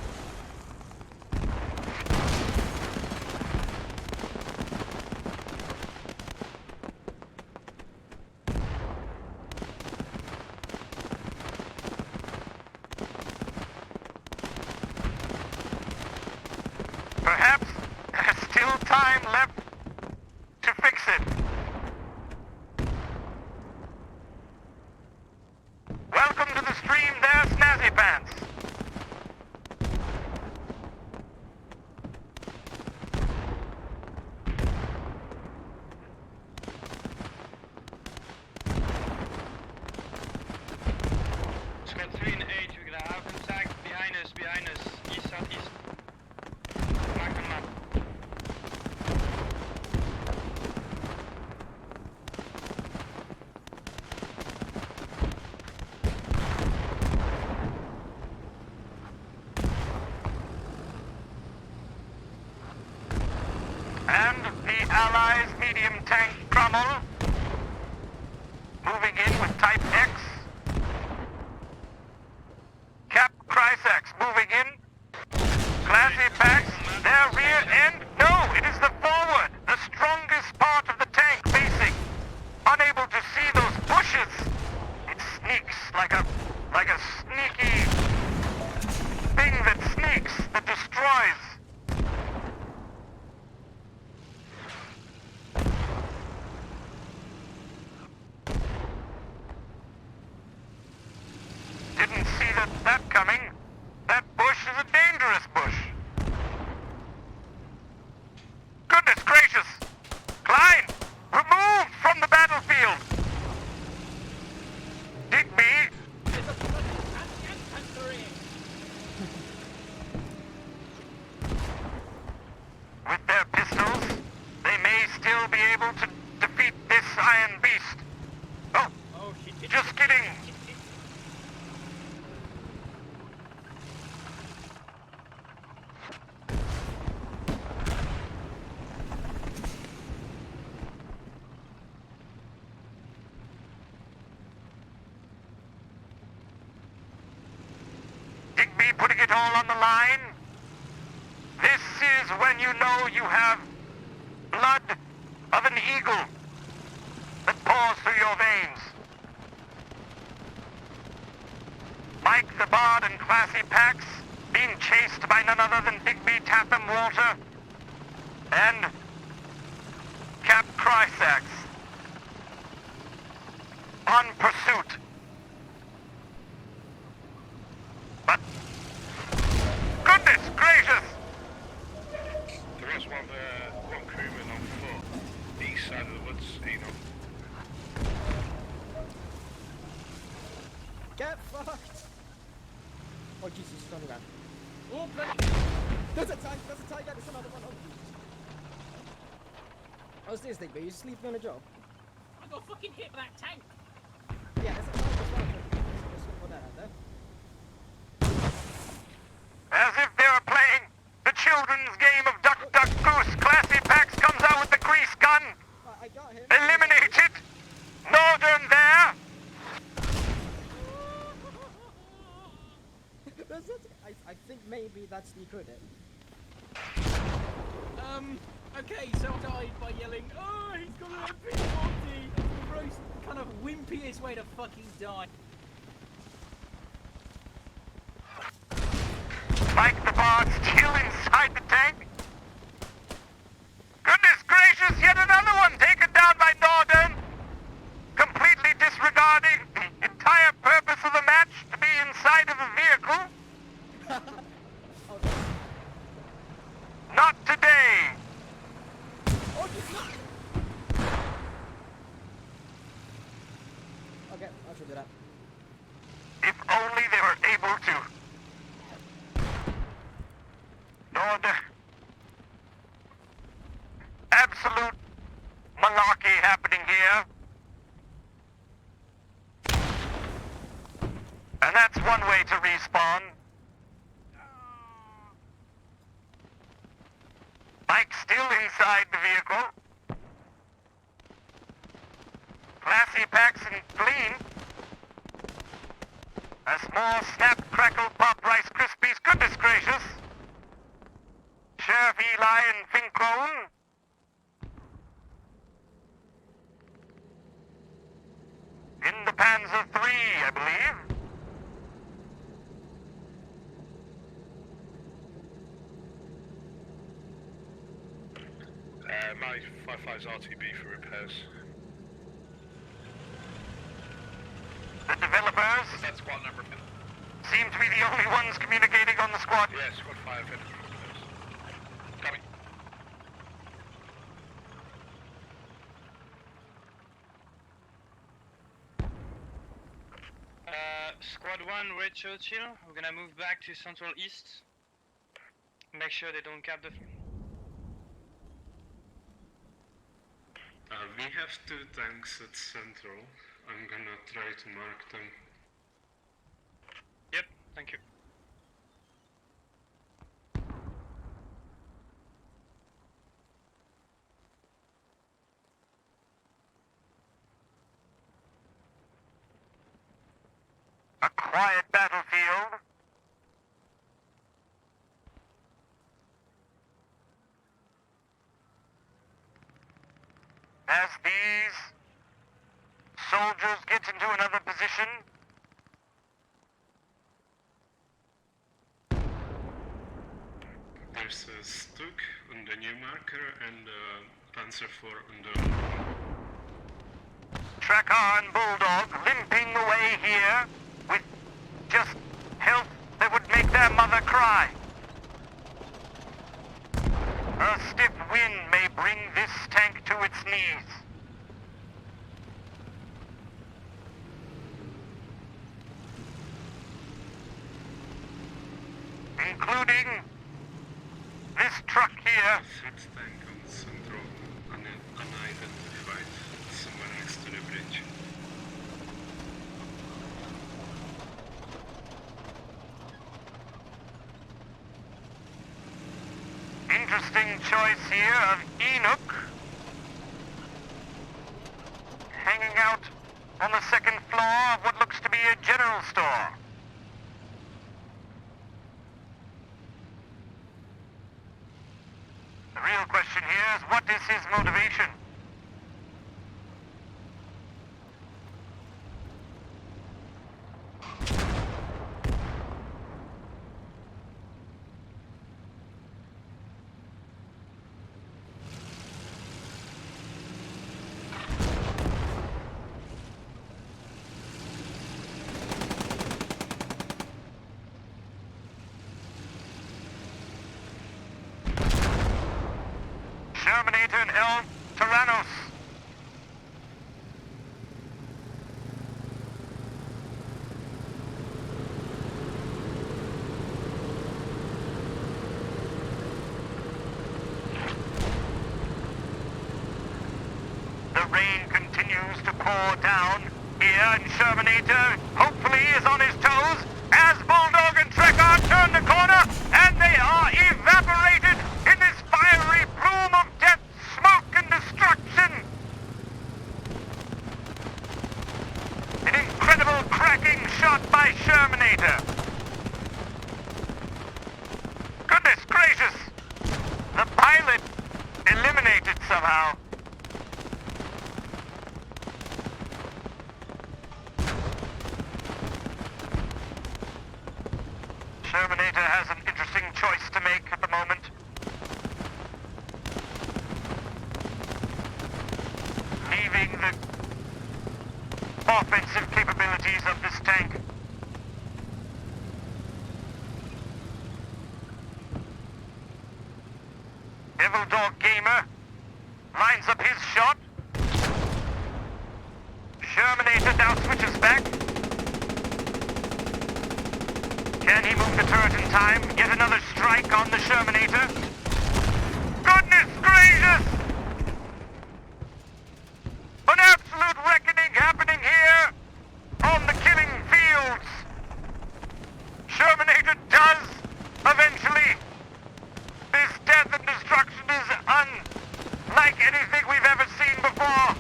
Perhaps there's still time left to fix it. Welcome to the stream there, Snazzy Pants. Squad 3 and 8, we're gonna have contact behind us, east, southeast. Mark the map. And the Allies' medium tank Crummel moving in with Type X. Cap Chrysax moving in. Classy Pax, their rear end. No, it is the forward, the strongest part of the tank facing. Unable to see those bushes. It sneaks like a sneaky thing that sneaks, that destroys. Didn't see that coming. That bush is a dangerous bush. Goodness gracious! Klein, removed from the battlefield! Digby! With their pistols, they may still be able to defeat this iron beast. Oh, just kidding. Digby putting it all on the line. This is when you know you have blood of an eagle that pours through your veins. Mike the Bard and Classy Pax being chased by none other than Digby Tatham Walter and Cap Chrysax on pursuit. But goodness gracious! There was one crewman on foot, east side of the woods, you know. Get fucked! Oh Jesus, he's running around. Oh bloody! There's a tank, yeah, there's another one. Oh Jesus. How's this thing, but you just leaving on a job? I got fucking hit by that tank! Yeah, there's a tank as well. Just put that out there. As if they were playing the children's game of Duck, Duck, Goose. Classy Pax comes out maybe that's the credit. Okay, so I died by yelling, oh, he's got an MP40! It's the most kind of wimpiest way to fucking die. Mike the Bard still inside the tank? Goodness gracious, yet another one taken down by Northern! Completely disregarding the entire purpose of the match to be inside of the vehicle? Okay. Not today! Oh, okay, I should do that. If only they were able to. Northern. Absolute malarkey happening here. And that's one way to respawn. Mike's still inside the vehicle. Classy packs and clean. A small snap, crackle, pop Rice Krispies. Goodness gracious. Sheriff Eli and Fincone. In the Panzer III, I believe. My 55's RTB for repairs. The developers That's squad number 10. seem to be the only ones communicating on the squad. Yeah, squad 5 in. Coming. Squad 1, Red Churchill. We're gonna move back to Central East. Make sure they don't cap the... We have 2 tanks at Central. I'm gonna try to mark them. Yep, thank you. A quiet battlefield. As these soldiers get into another position, There's a Stuk on the new marker and a Panzer IV on the... Tracker and Bulldog limping away here with just health that would make their mother cry. A stiff wind may bring this tank to its knees. Including this truck here. Fifth tank on Central, unidentified, somewhere next to the bridge. Interesting choice here of Enoch. Hanging out on the second floor of what looks to be a general store. The real question here is, what is his motivation? Terminator and El Tyrannos. The rain continues to pour down here, and Shermanator hopefully is on his toes as Bulldog and Trekker turn the corner, and they are evaporated in this fiery plume of death, smoke, and destruction. An incredible cracking shot by Shermanator. The pilot eliminated somehow. Terminator has an interesting choice to make at the moment. Leaving the offensive capabilities of this tank. Devil Dog Gamer lines up his shot. Terminator now switches back. Can he move the turret in time? Yet another strike on the Terminator. Goodness gracious! An absolute reckoning happening here on the killing fields. Terminator does eventually. This death and destruction is unlike anything we've ever seen before.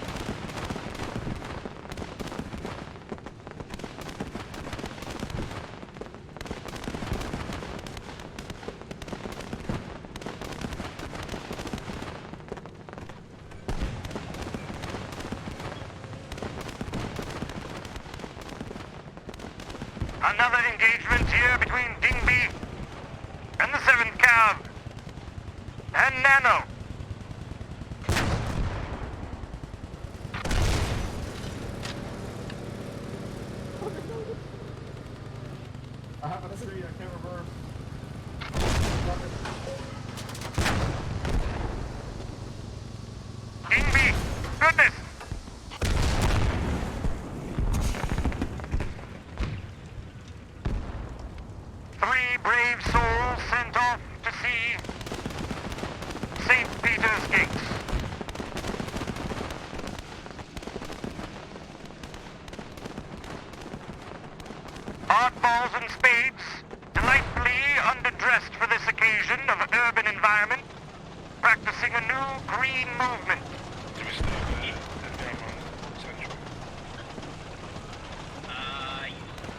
Another engagement here between Dingby and the 7th Cav and Nano. I happen to see, I can't reverse. Dingby, goodness! Three brave souls sent off to see St. Peter's gates. Oddballs and spades, delightfully underdressed for this occasion of urban environment, practicing a new green movement.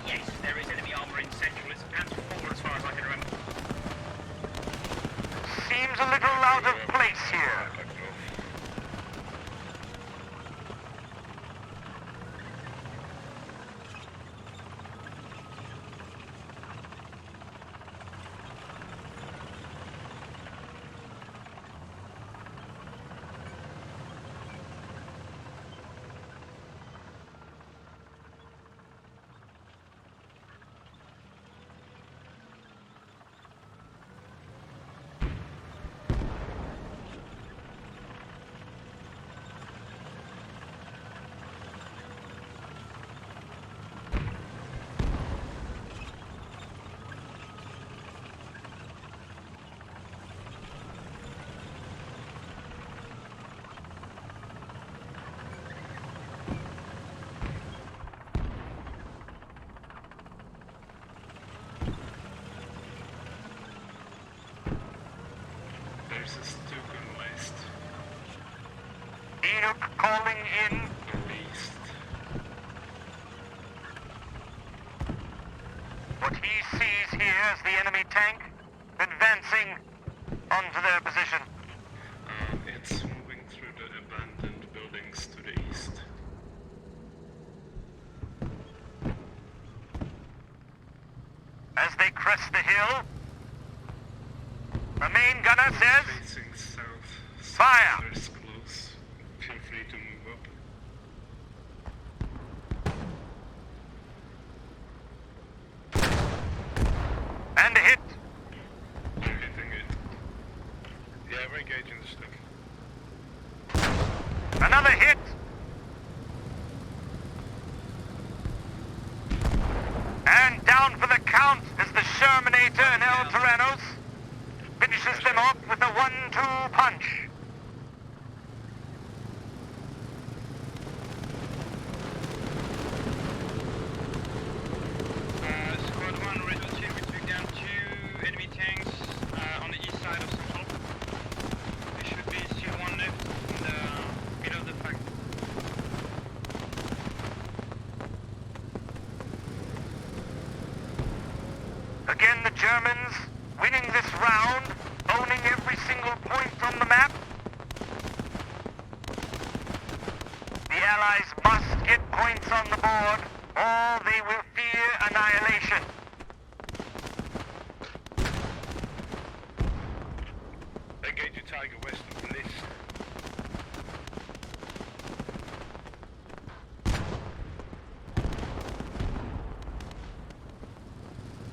Yes, there is enemy armor in central. It's pants forward as far as I can remember. Seems a little out of place here. There's a Stukan West. Enoch calling in. East. What he sees here is the enemy tank advancing onto their position. It's moving through the abandoned buildings to the east. As they crest the hill, the main gunner says, Facing south. Fire! There's close. Feel free to move up. and a hit. You're hitting it. Yeah, we're engaging the stick. Another hit. And down for the count is the Terminator and El Terranos. Finishes them off with a 1-2 punch. Squad 1, Red Dot Team, we took down 2 enemy tanks on the east side of Central. There should be still one left in the middle of the fight. Again, the Germans winning this round owning every single point on the map. The Allies must get points on the board, or they will fear annihilation. Engage your Tiger west of Bliss.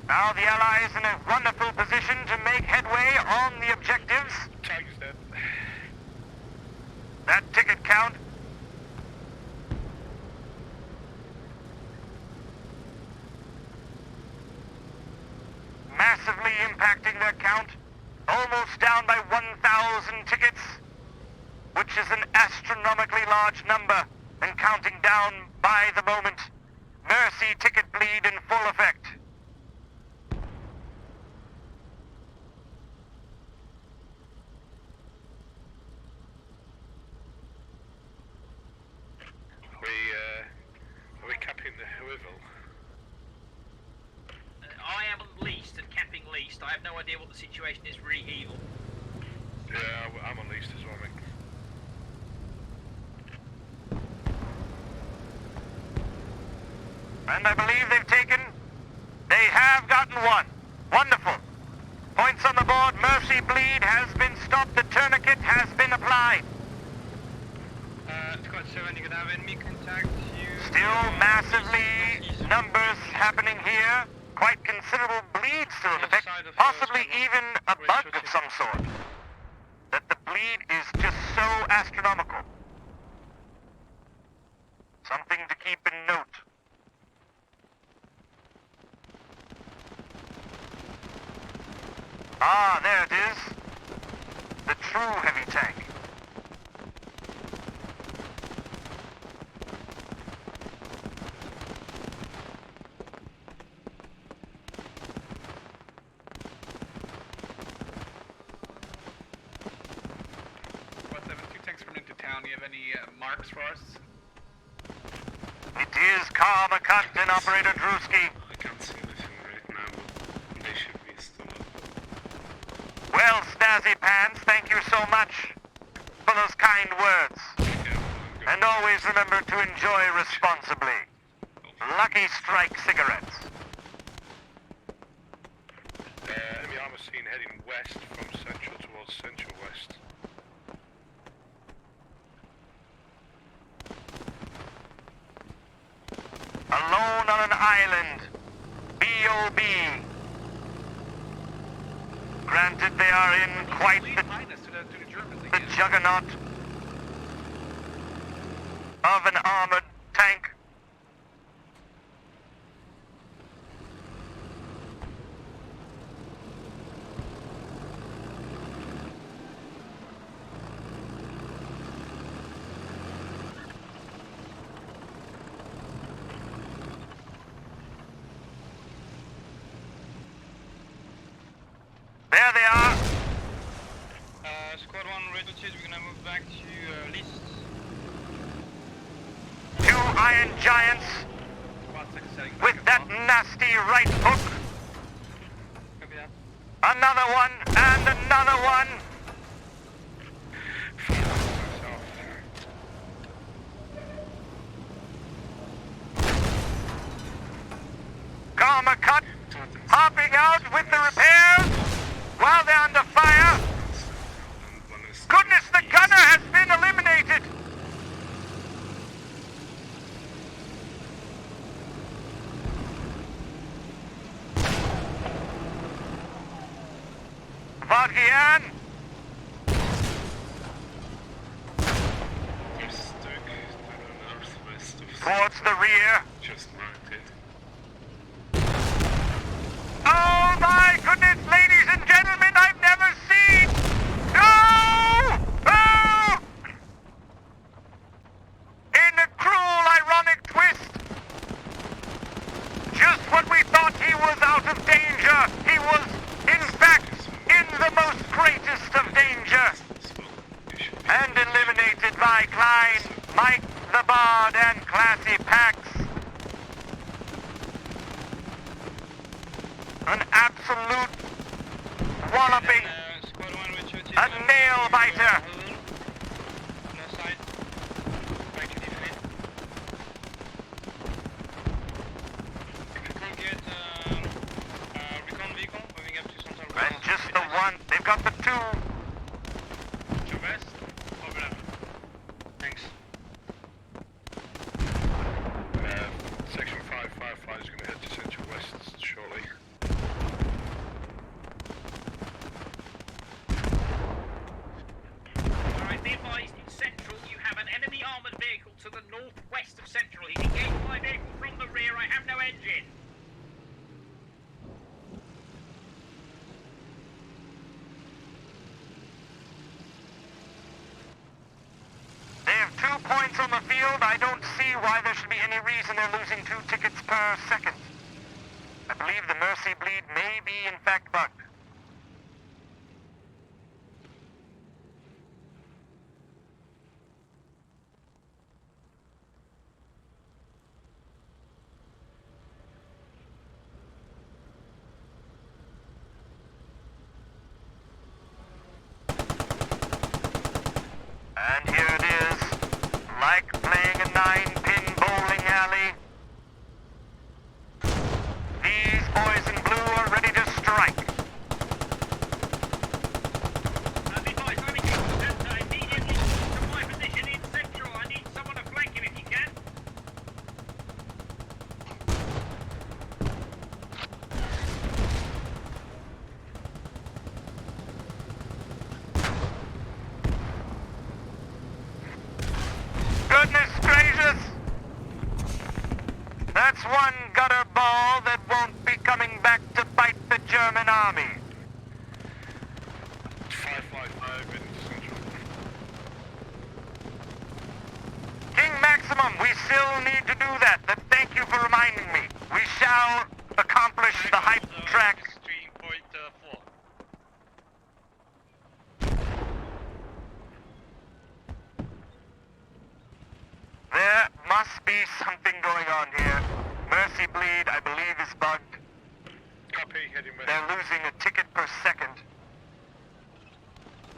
Now the Allies in a wonderful position to make headway on the objectives. Tiger's dead. That ticket count. Massively impacting their count. Almost down by 1,000 tickets, which is an astronomically large number, and counting down by the moment. Mercy ticket bleed in full effect. Are we capping the Whoville? I am on least and capping least. I have no idea what the situation is re evil. Yeah, I'm on least as well, mate. And I believe they have gotten one. Wonderful. Points on the board. Mercy bleed has been stopped. The tourniquet has been applied. Squad 7, you can have enemy contact. Still massively numbers happening here. Quite considerable bleed still in effect. Possibly even a bug of some sort. That the bleed is just so astronomical. Something to keep in note. Ah, there it is. The true heavy tank. Do you have any marks for us? It is Karma Cut and Operator Drewski. I can't see anything right now, but they should be still up. Well, Snazzy Pants, thank you so much for those kind words. And always remember to enjoy responsibly. Lucky Strike cigarettes. Enemy armor seen heading west from central towards central west. Alone on an island. B.O.B. Granted, they are in quite the juggernaut of an armored tank. There they are. Squad 1, Radio 2, we're gonna move back to List. Two Iron Giants with that nasty right hook. Another one and another one. Karma Cut hopping out with the repairs while they're under fire. Goodness, the gunner has been eliminated. Vodkian. We're stuck to the northwest of Towards the rear. just marked it. Oh my goodness, ladies and gentlemen, I've never seen. No! Oh! In a cruel, ironic twist. Just when we thought he was out of danger, he was, in fact, in the most greatest of danger. And eliminated by Klein, Mike the Bard, and Classy Pax. An absolute walloping. Squad A nail biter! On our side. Trying to defend. If we can get recon vehicle moving up to Central West. And just the one. They've got the two. To West. Over. Thanks. Section 555 is going to head to Central West shortly. Alright, be advised, in Central you have an enemy armoured vehicle to the northwest of Central. He's engaged my vehicle from the rear. I have no engine. They have 2 points on the field. I don't see why there should be any reason they're losing 2 tickets per second. I believe the Mercy Bleed may be in fact bugged. And here it is, like playing a 9-pin bowling alley. These boys in blue are ready to strike. Be advised, let me take the center immediately to my position in Central. I need someone to flank him if you can. Goodness gracious! That's one gutter ball that won't be coming back to bite the German army. 555 in Central. King Maximum, we still need to do that. Thank you for reminding me. We shall accomplish the hype track. There must be something going on here. Mercy Bleed, I believe, is bugged. Copy, heading west. They're losing a ticket per second.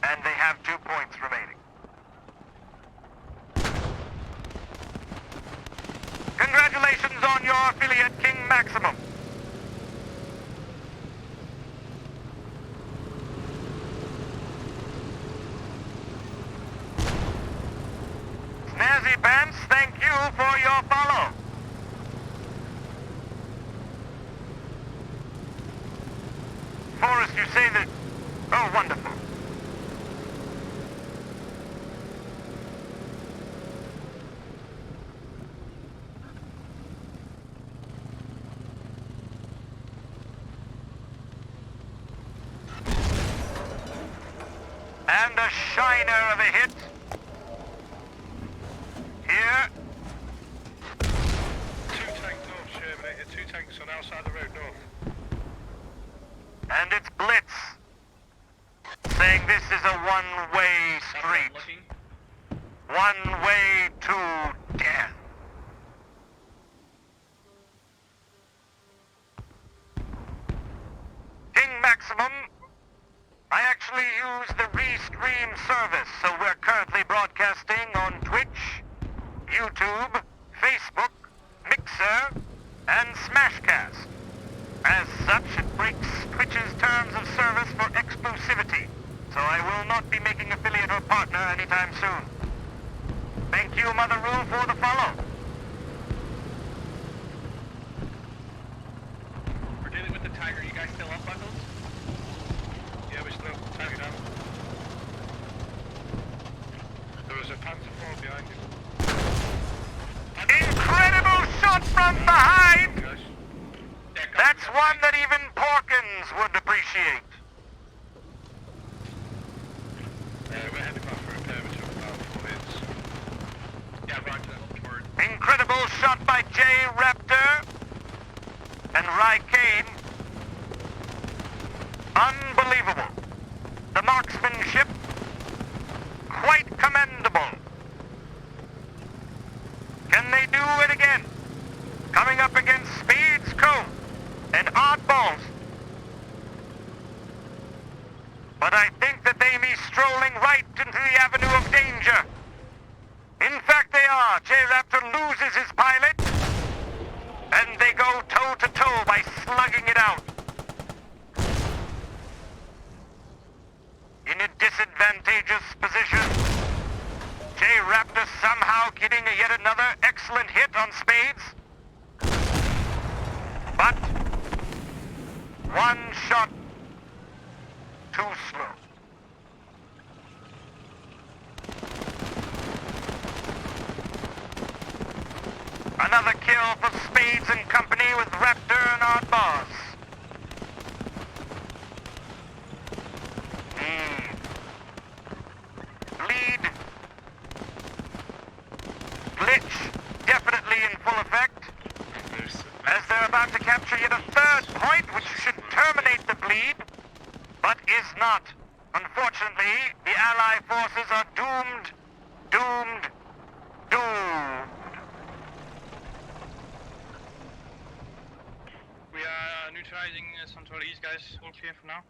And they have 2 points remaining. Congratulations on your affiliate, King Maximum. Snazzy Pants, thank you for your follow. Forrest, you say that... Oh, wonderful. And a shiner of a hit. Here. 2 tanks north, Sherman. 2 tanks on our side of the road north. And it's Blitz. Saying this is a one-way street. One way to death. King Maximum, I actually use the Restream service, so we're currently broadcasting on Twitch, YouTube, Facebook, Mixer, and Smashcast. As such, it breaks Twitch's terms of service for exclusivity, so I will not be making affiliate or partner anytime soon. Thank you, Mother Rule, for the follow. We're dealing with the Tiger. You guys still up, Buckles? Yeah, we're still tagging out. There was a Panther 4 behind you. Incredible shot from behind! That's one that even Porkins would appreciate. We're heading back for a perimeter of about 4 hits. Yeah, roger. Forward. Incredible shot by Jay Raptor and Rykane. Unbelievable. The marksmanship, quite commendable. Can they do it again? Coming up against Speed's crew and Oddballs. but I think that they be strolling right into the avenue of danger. In fact, they are. J-Raptor loses his pilot, and they go toe-to-toe by slugging it out. In a disadvantageous position, J-Raptor somehow getting yet another excellent hit on Spades. But one shot too slow. Another kill for Spades and company with Raptor and our boss. Bleed. Glitch definitely in full effect. As they're about to capture yet a third point, which should terminate the bleed, but is not. Unfortunately, the Ally forces are doomed, doomed, doomed. We are neutralizing Central East, guys. All clear for now.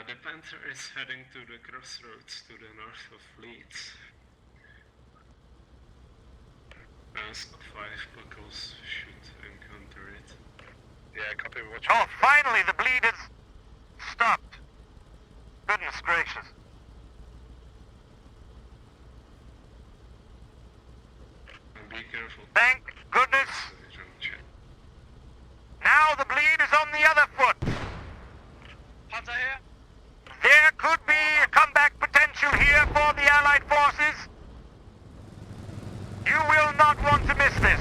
The Panther is heading to the crossroads to the north of Leeds. As 5 buckles should encounter it. Yeah, copy. Watch Oh, finally the bleed has stopped. Goodness gracious. And be careful. Thank goodness. Now the bleed is on the other foot. Hunter here. There could be a comeback potential here for the Allied forces. You will not want to miss this.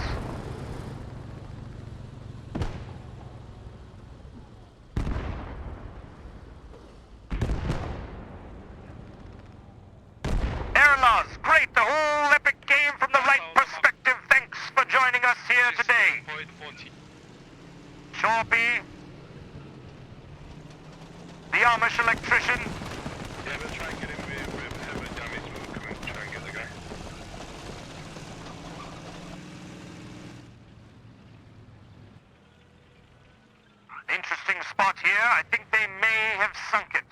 Airlaws, great. The whole epic game from the right perspective. Thanks for joining us here today. Shorpy. The Amish electrician. Yeah, we'll try and get him with heavy damage. We'll come and try and get the guy. Interesting spot here. I think they may have sunk it.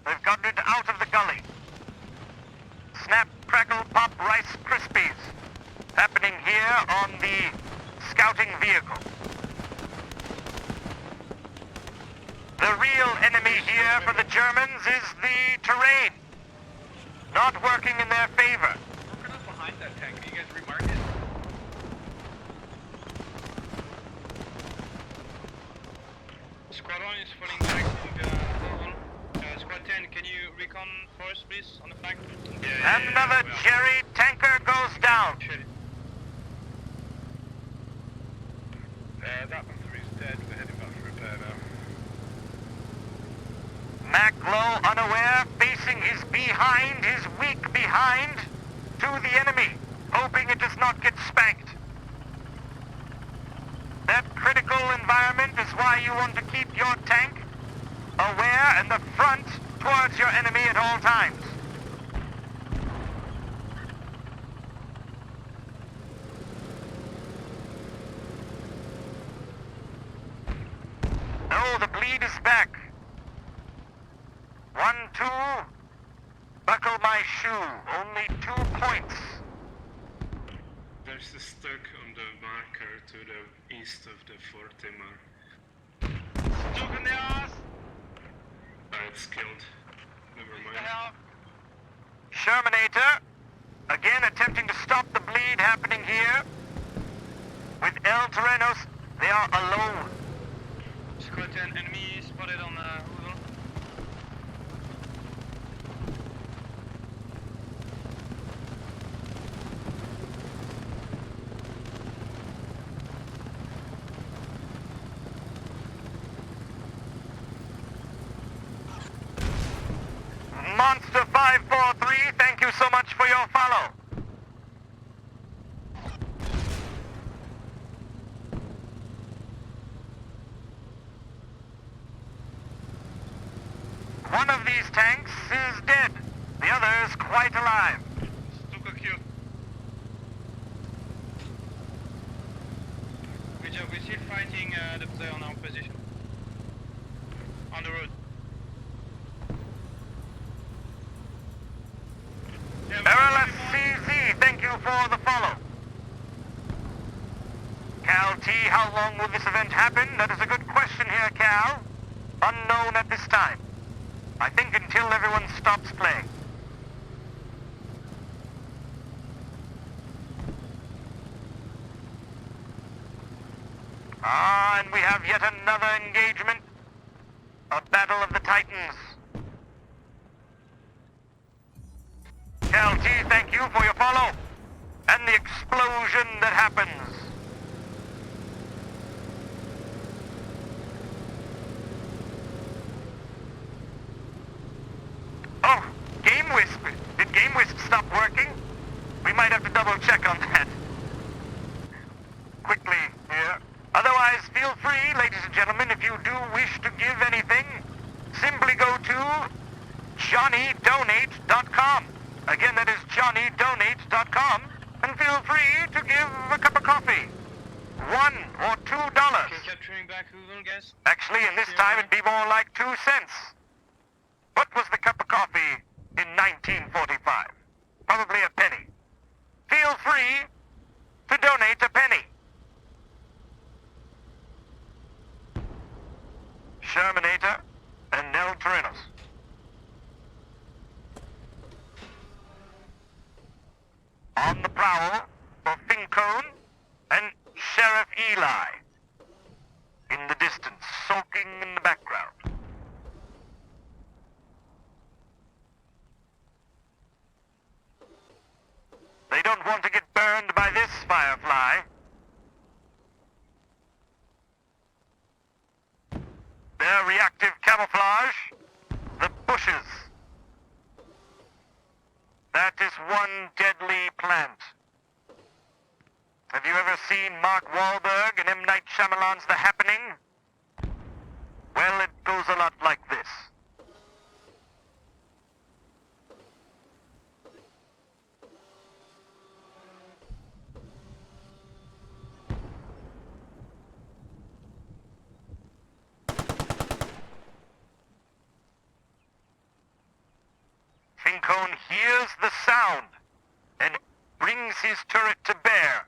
They've gotten it out of the gully. Snap, crackle, pop, Rice Krispies. Happening here on the scouting vehicle. The real enemy here for the Germans is the terrain. Not working in their favor. Working up behind that tank. Can you guys remark it? Squad 1 is falling back to the level. Squad 10, can you recon for us, please, on the flank? Another Jerry tanker goes down. That Panther is dead. We're heading back for repair now. Mac Low, unaware, facing his behind, his weak behind, to the enemy, hoping it does not get spanked. That critical environment is why you want to keep your tank aware and the front towards your enemy at all times. Oh, the bleed is back. 1, 2. Buckle my shoe. Only 2 points. There's a stuck on the marker to the east of the Fort Timor. Stuck in the ass! It's killed. Never mind. Shermanator, again attempting to stop the bleed happening here. With El Terrenos, they are alone. Squad 10, enemy spotted on Hoover. Monster 543, thank you so much for your follow. One of these tanks is dead. The other's quite alive. Stuka killed. Good job. We're still fighting the player on our position. On the road. RLSCZ, thank you for the follow. Cal T, how long will this event happen? That is a good question here, Cal. Unknown at this time. I think until everyone stops playing. Ah, and we have yet another engagement. A battle of the Titans. Cal T, thank you for your follow. And the explosion that happens. Oh, Game Wisp. Did Game Wisp stop working? We might have to double check on that. Quickly here. Otherwise, feel free, ladies and gentlemen, if you do wish to give anything, simply go to johnnydonate.com. Again, that is johnnydonate.com, and feel free to give a cup of coffee. $1 or $2. Okay, capturing back Hoover, guys. Actually, in this time, it'd be more like 2 cents. What was the cup of coffee in 1945? Probably a penny. Feel free to donate a penny. Shermanator and Nell Torinos. On the prowl for Fincone and Sheriff Eli. In the distance, sulking in the background. They don't want to get burned by this Firefly. Their reactive camouflage, the bushes. That is one deadly plant. Have you ever seen Mark Wahlberg and M. Night Shyamalan's The Happening? Well, it goes a lot like this. Fincone hears the sound and brings his turret to bear.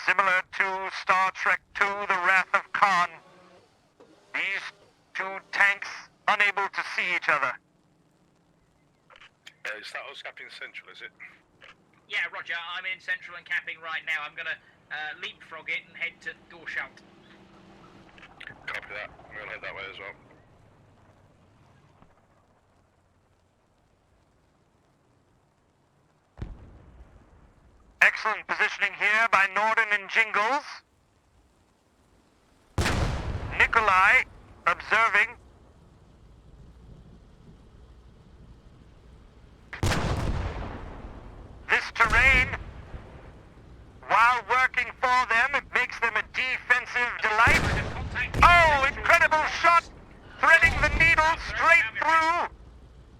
Similar to Star Trek II, The Wrath of Khan, these two tanks unable to see each other. Is that us capping central, is it? Yeah, Roger. I'm in central and capping right now. I'm gonna leapfrog it and head to Dorshalt. Copy that. We'll head that way as well. Excellent positioning here by Norden and Jingles. Nikolai observing. This terrain, while working for them, it makes them a defensive delight. Oh, incredible shot! Threading the needle straight through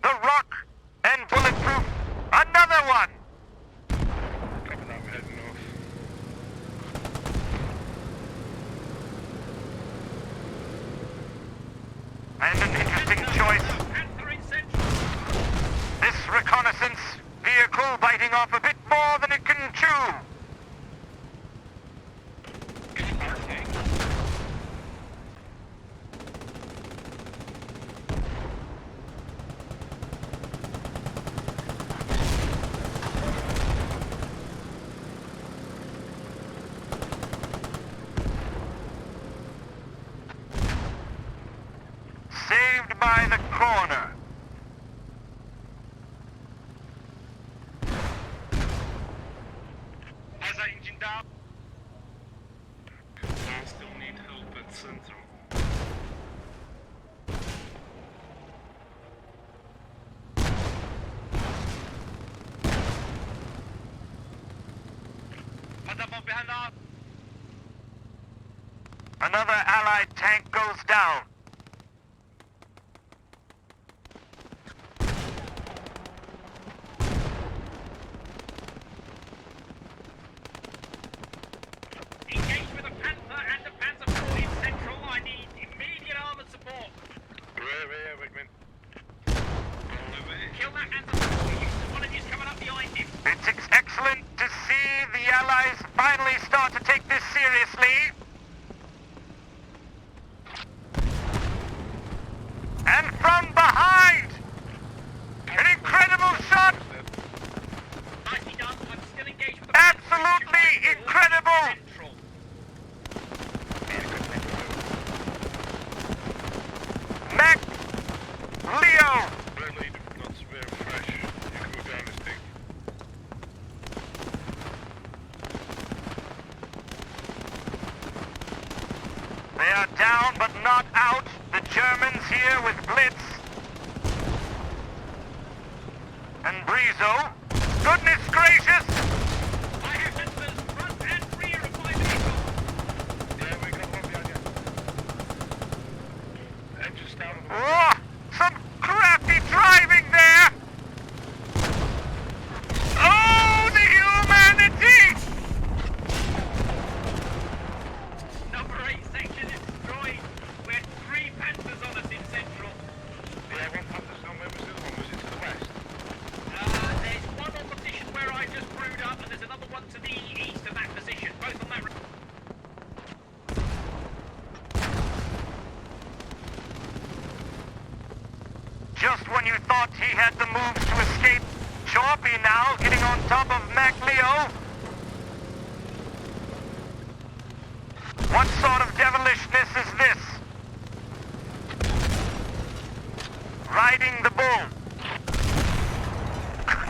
the rock and bulletproof. Another one! Copy that, we're heading north. And an interesting choice. This reconnaissance vehicle biting off a bit more than it can chew. Saved by the corner. How's that engine down? I still need help at central. Another Allied tank goes down. Engage with a Panther and a Panzer IV in central. I need immediate armored support. Where, Wigman? Kill that Panzer. One of you's coming up behind him. It's excellent to see the Allies finally start to take this seriously. And from behind, an incredible shot. Nicely done. I'm still engaged with the Absolutely incredible. Central. Mac, Leo. Really not very fresh. You can go down this thing. They are down but not out. The Germans here with Blitz. And Brizo. Goodness gracious! I have sensors front and rear of my vehicle. Yeah, we got one behind you. Engines down on the Oh, some crafty driving there! Oh, the humanity! Number 8 section is destroyed. We had 3 Panthers on us in central. Yeah, one Panther's gone. Where was the other one? Was it to the west? There's one on the position where I just brewed up, and there's another one to the east of that position. Both on that. Just when you thought he had the moves to escape, Choppy now getting on top of Mac Leo. What sort of devilishness is this? Riding the bull.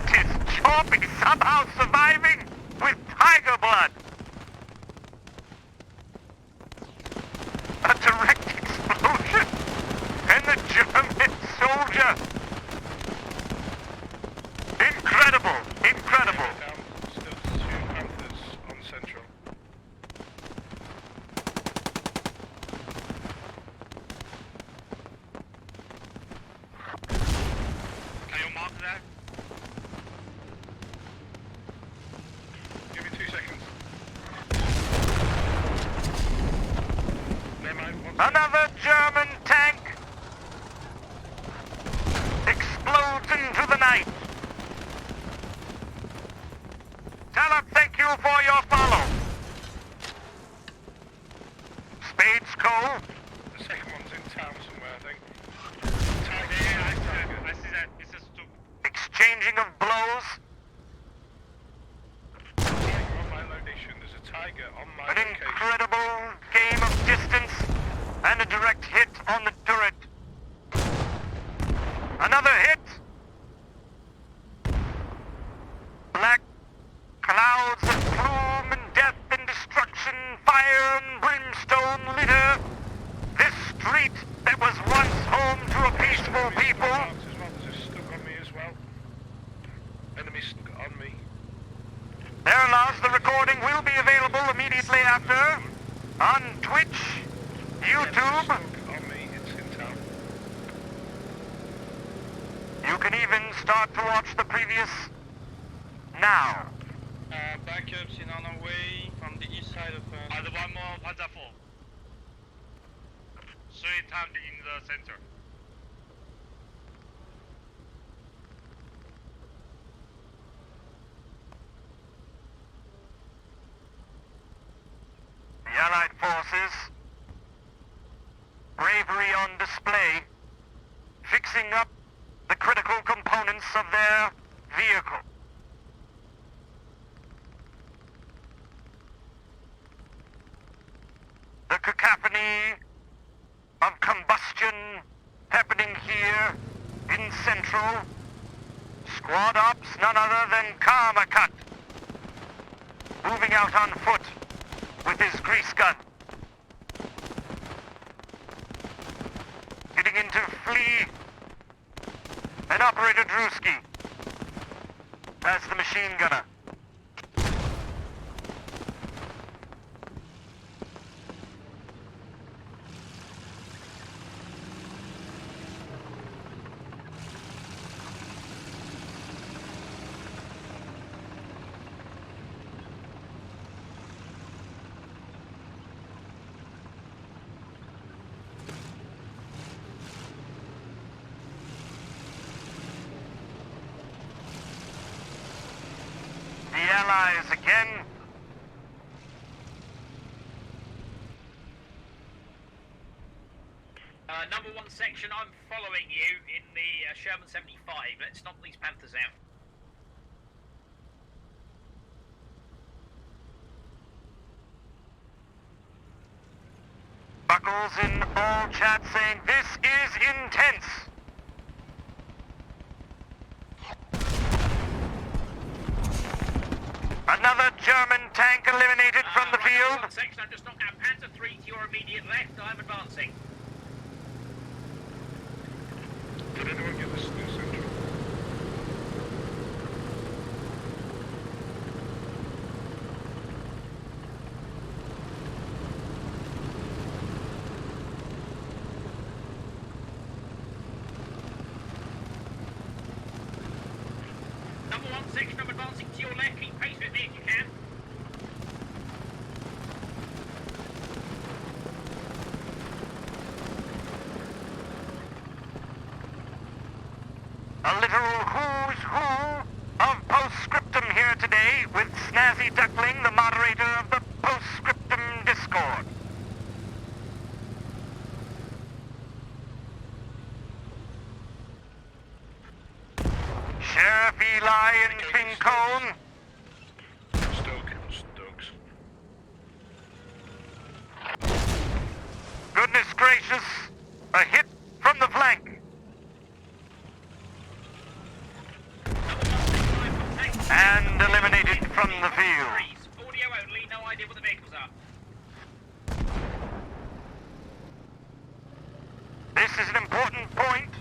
Is Choppy somehow surviving with tiger blood? A direct explosion, and the German soldier. Incredible, incredible. Down. Still 2 Panthers on central. Can you mark that? Give me 2 seconds. Never mind. Another German tank explodes into the night. Tell him thank you for your follow. Spades Cove. The second one's in town somewhere, I think. Yeah, I see that. It's just two. Exchanging of blows. Tiger on my location. There's a tiger on my An location. incredible game of distance and a direct hit on the turret. Another hit. Black clouds of plume and death and destruction, fire and brimstone litter this street that was once home to a peaceful people. There's a stuck on me as well. Enemy stuck on me. There, Lars, the recording will be available immediately after on Twitch, YouTube. Stuck on me. It's in town. You can even start to watch the previous now. Backups in on our way from the east side of... the one more Panzer IV. 3 times in the center. The Allied forces, bravery on display, fixing up the critical components of their vehicle. The cacophony of combustion happening here in Central. Squad ops, none other than Karmacut, moving out on foot with his grease gun. Getting into Flea and Operator Drewski as the machine gunner. allies again. Number 1 section, I'm following you in the Sherman 75. Let's knock these Panthers out. Buckles in all chat saying this is intense. Another German tank eliminated from the field. One section, I've just knocked out Panther 3 to your immediate left. I'm advancing. Did anyone get this new central? Number 1 section, I'm advancing to your left. Keep pace with me if you can. A literal who's who of postscriptum here today with Snazzy Duckling, the moderator of the postscriptum Discord. Sheriff Eli and King Cone. Stokes. Goodness gracious, a hit from the flank. And eliminated from the field. Audio only, no idea what the vehicles are. This is an important point.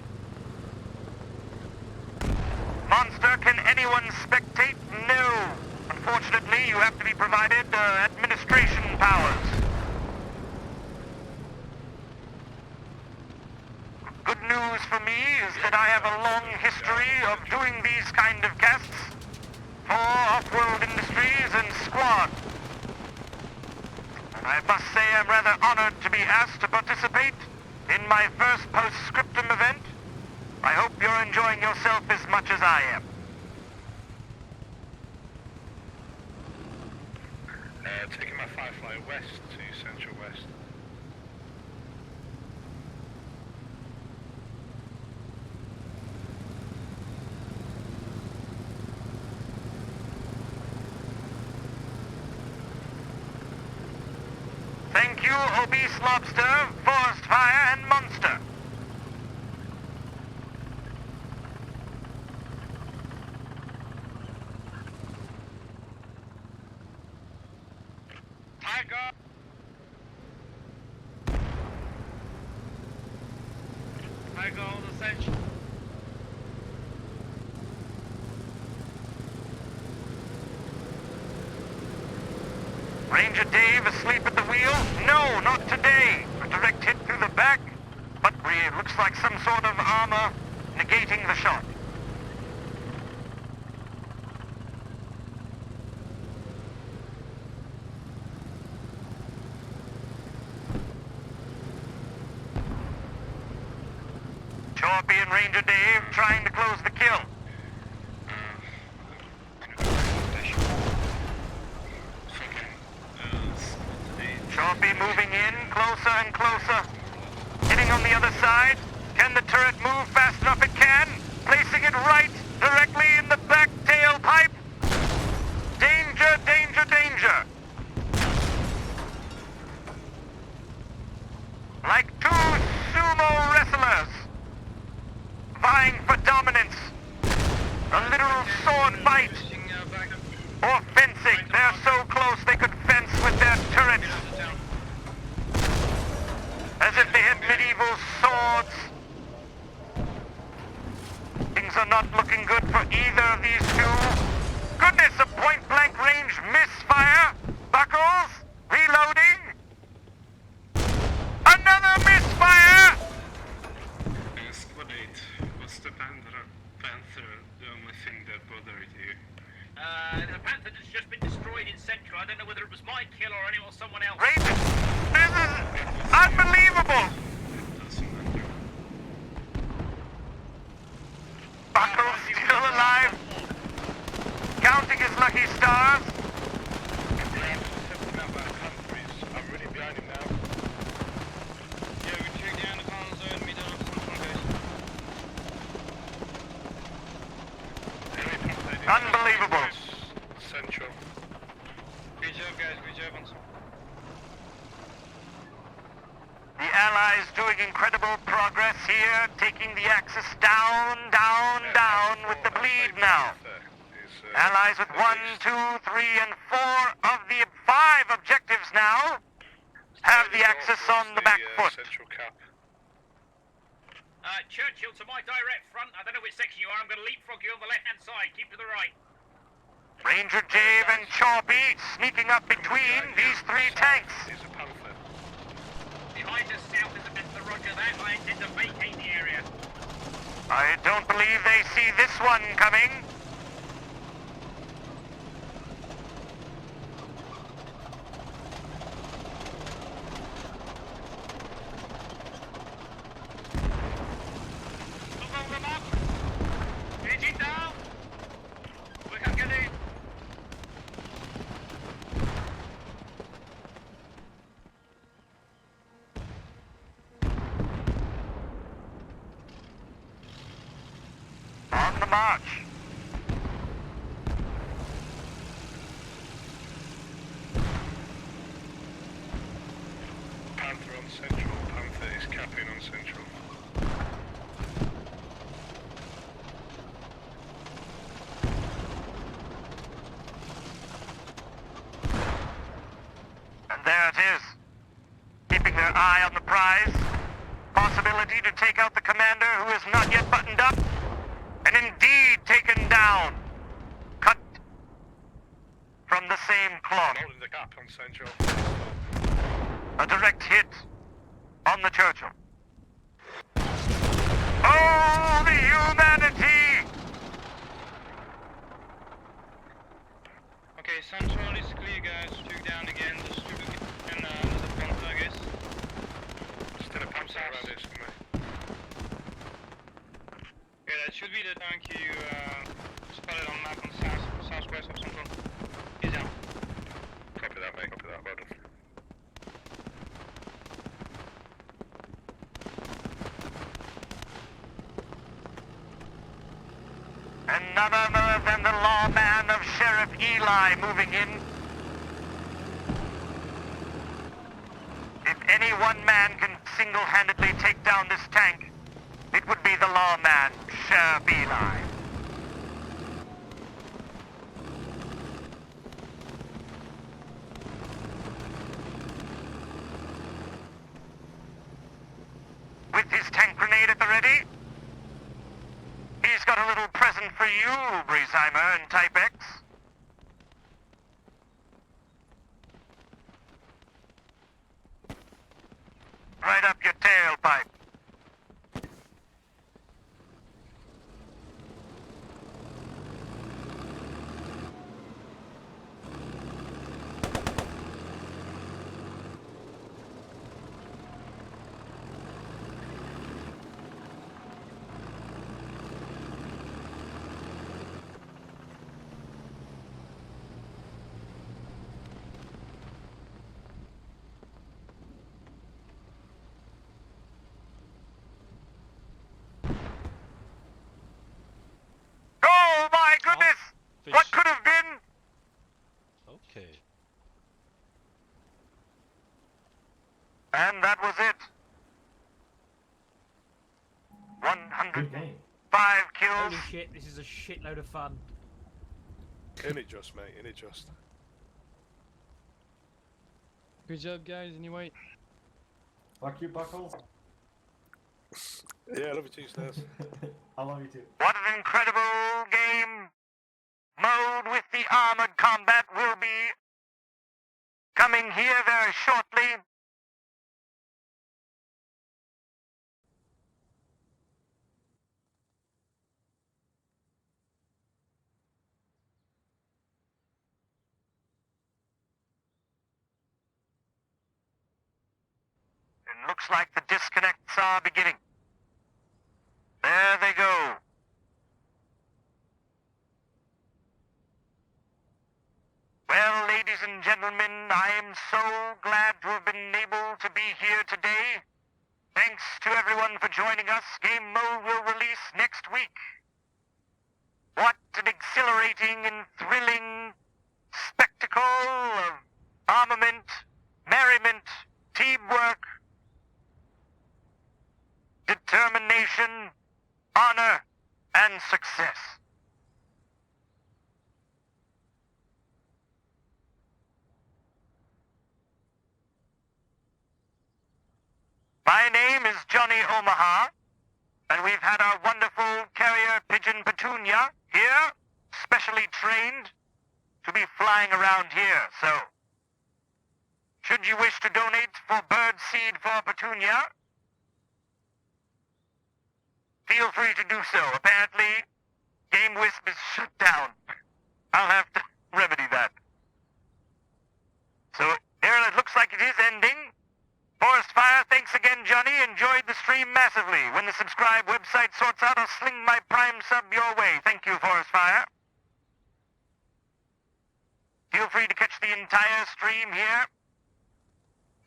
Monster, can anyone spectate? No. Unfortunately, you have to be provided administration powers. Good news for me is that I have a long history of doing these kind of casts for Off-World Industries and Squad. And I must say I'm rather honored to be asked to participate in my first postscriptum event. I hope you're enjoying yourself as much as I am. Taking my Firefly west to Central West. Thank you, Obese Lobster, Forest Fire, and Monster. Tiger on the section. Ranger Dave asleep at the wheel? No, not today. A direct hit through the back, but it looks like some sort of armor negating the shot. Choppy and Ranger Dave trying to close the kill. Choppy moving in, closer and closer. Hitting on the other side. Can the turret move fast enough? It can. Placing it right, directly in the back tailpipe. Danger, danger, danger. Like two sumo wrestlers. Vying for dominance. A literal sword fight. Or fencing. They're so close they could fence with their turrets. As if they had medieval swords. Things are not looking good for either of these two. Goodness, a point-blank range misfire. Buckles, reloading. Another misfire! Squad 8, what's the Panther the only thing that bothered you? The Panther has just been destroyed in Central. I don't know whether it was my kill or anyone or someone else. Ranger, this is unbelievable! Buckles still alive. Counting his lucky stars. stars. I'm really behind him now. Yeah, we took down the common zone, middle of central base. Unbelievable. Central. Good job, guys, good job on some. The Allies doing incredible progress here, taking the Axis down, down, down with the bleed now. Allies with 1, 2, 3, and 4 of the 5 objectives now have the Axis on the back foot. Central cap. Churchill, to my direct front. I don't know which section you are. I'm going to leapfrog you on the left-hand side. Keep to the right. Ranger Jave and Choppy sneaking up between these 3 tanks. He's a panther. Behind us south is a bit of roger that. I intend to vacate the area. I don't believe they see this one coming. Engine down. We can get in. On the march. Panther on central. Panther is capping on central. And there it is. Keeping their eye on the prize. Possibility to take out the commander who is not yet buttoned up. And indeed taken down. Cut from the same cloth. Holding the gap on central. A direct hit on the Churchill. Oh, the humanity! Okay, central is clear, guys. Took down again. Just took and another panther, I guess. Still a panther around here somewhere. Yeah, that should be the tank you spotted on map on southwest of central. He's down. Copy that, mate. Copy that. Well done. And none other than the lawman of Sheriff Eli moving in. If any one man can single-handedly take down this tank, it would be the lawman, Sheriff Eli. With his tank grenade at the ready, he's got a little present for you, Breezheimer and Type X. Right up your tailpipe. Oh my goodness! What could have been? Okay. And that was it. Good game. 105 kills. Holy shit, this is a shitload of fun. In it just, mate. In it just. Good job, guys, anyway. Fuck you, Buckle. Yeah, I love you too, Stairs. I love you too. What an incredible game. Mode with the armored combat will be coming here very shortly. It looks like the disconnects are beginning. There they go. ladies and gentlemen, I am so glad to have been able to be here today. Thanks to everyone for joining us. Game Mode will release next week. What an exhilarating and thrilling spectacle of armament, merriment, teamwork, determination, honor, and success. My name is Johnny Omaha, and we've had our wonderful carrier pigeon Petunia here, specially trained to be flying around here, so should you wish to donate for bird seed for Petunia, feel free to do so. Apparently, Game Wisp is shut down. I'll have to remedy that. So, here it looks like it is ending. Forest Fire, thanks again, Johnny. Enjoyed the stream massively. When the subscribe website sorts out, I'll sling my Prime sub your way. Thank you, Forest Fire. Feel free to catch the entire stream here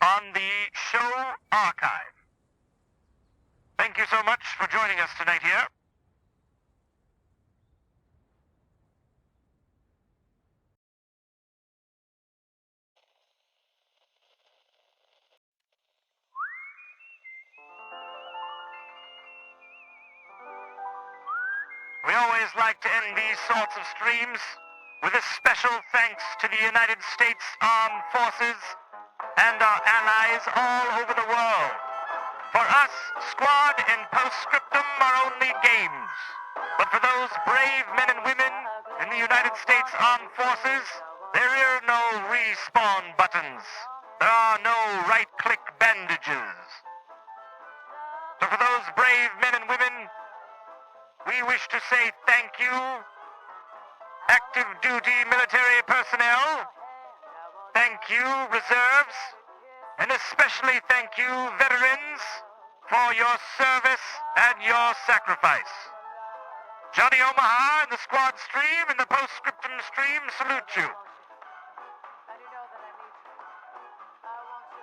on the show archive. Thank you so much for joining us tonight here. We always like to end these sorts of streams with a special thanks to the United States Armed Forces and our allies all over the world. For us, Squad and Postscriptum are only games. But for those brave men and women in the United States Armed Forces, there are no respawn buttons. There are no right-click bandages. So for those brave men and women, we wish to say thank you, active duty military personnel, thank you, reserves, and especially thank you, veterans, for your service and your sacrifice. Johnny Omaha and the Squad stream and the Postscriptum stream salute you.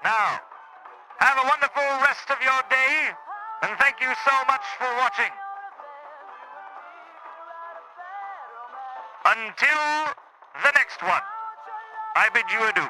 Now, have a wonderful rest of your day, and thank you so much for watching. Until the next one, I bid you adieu.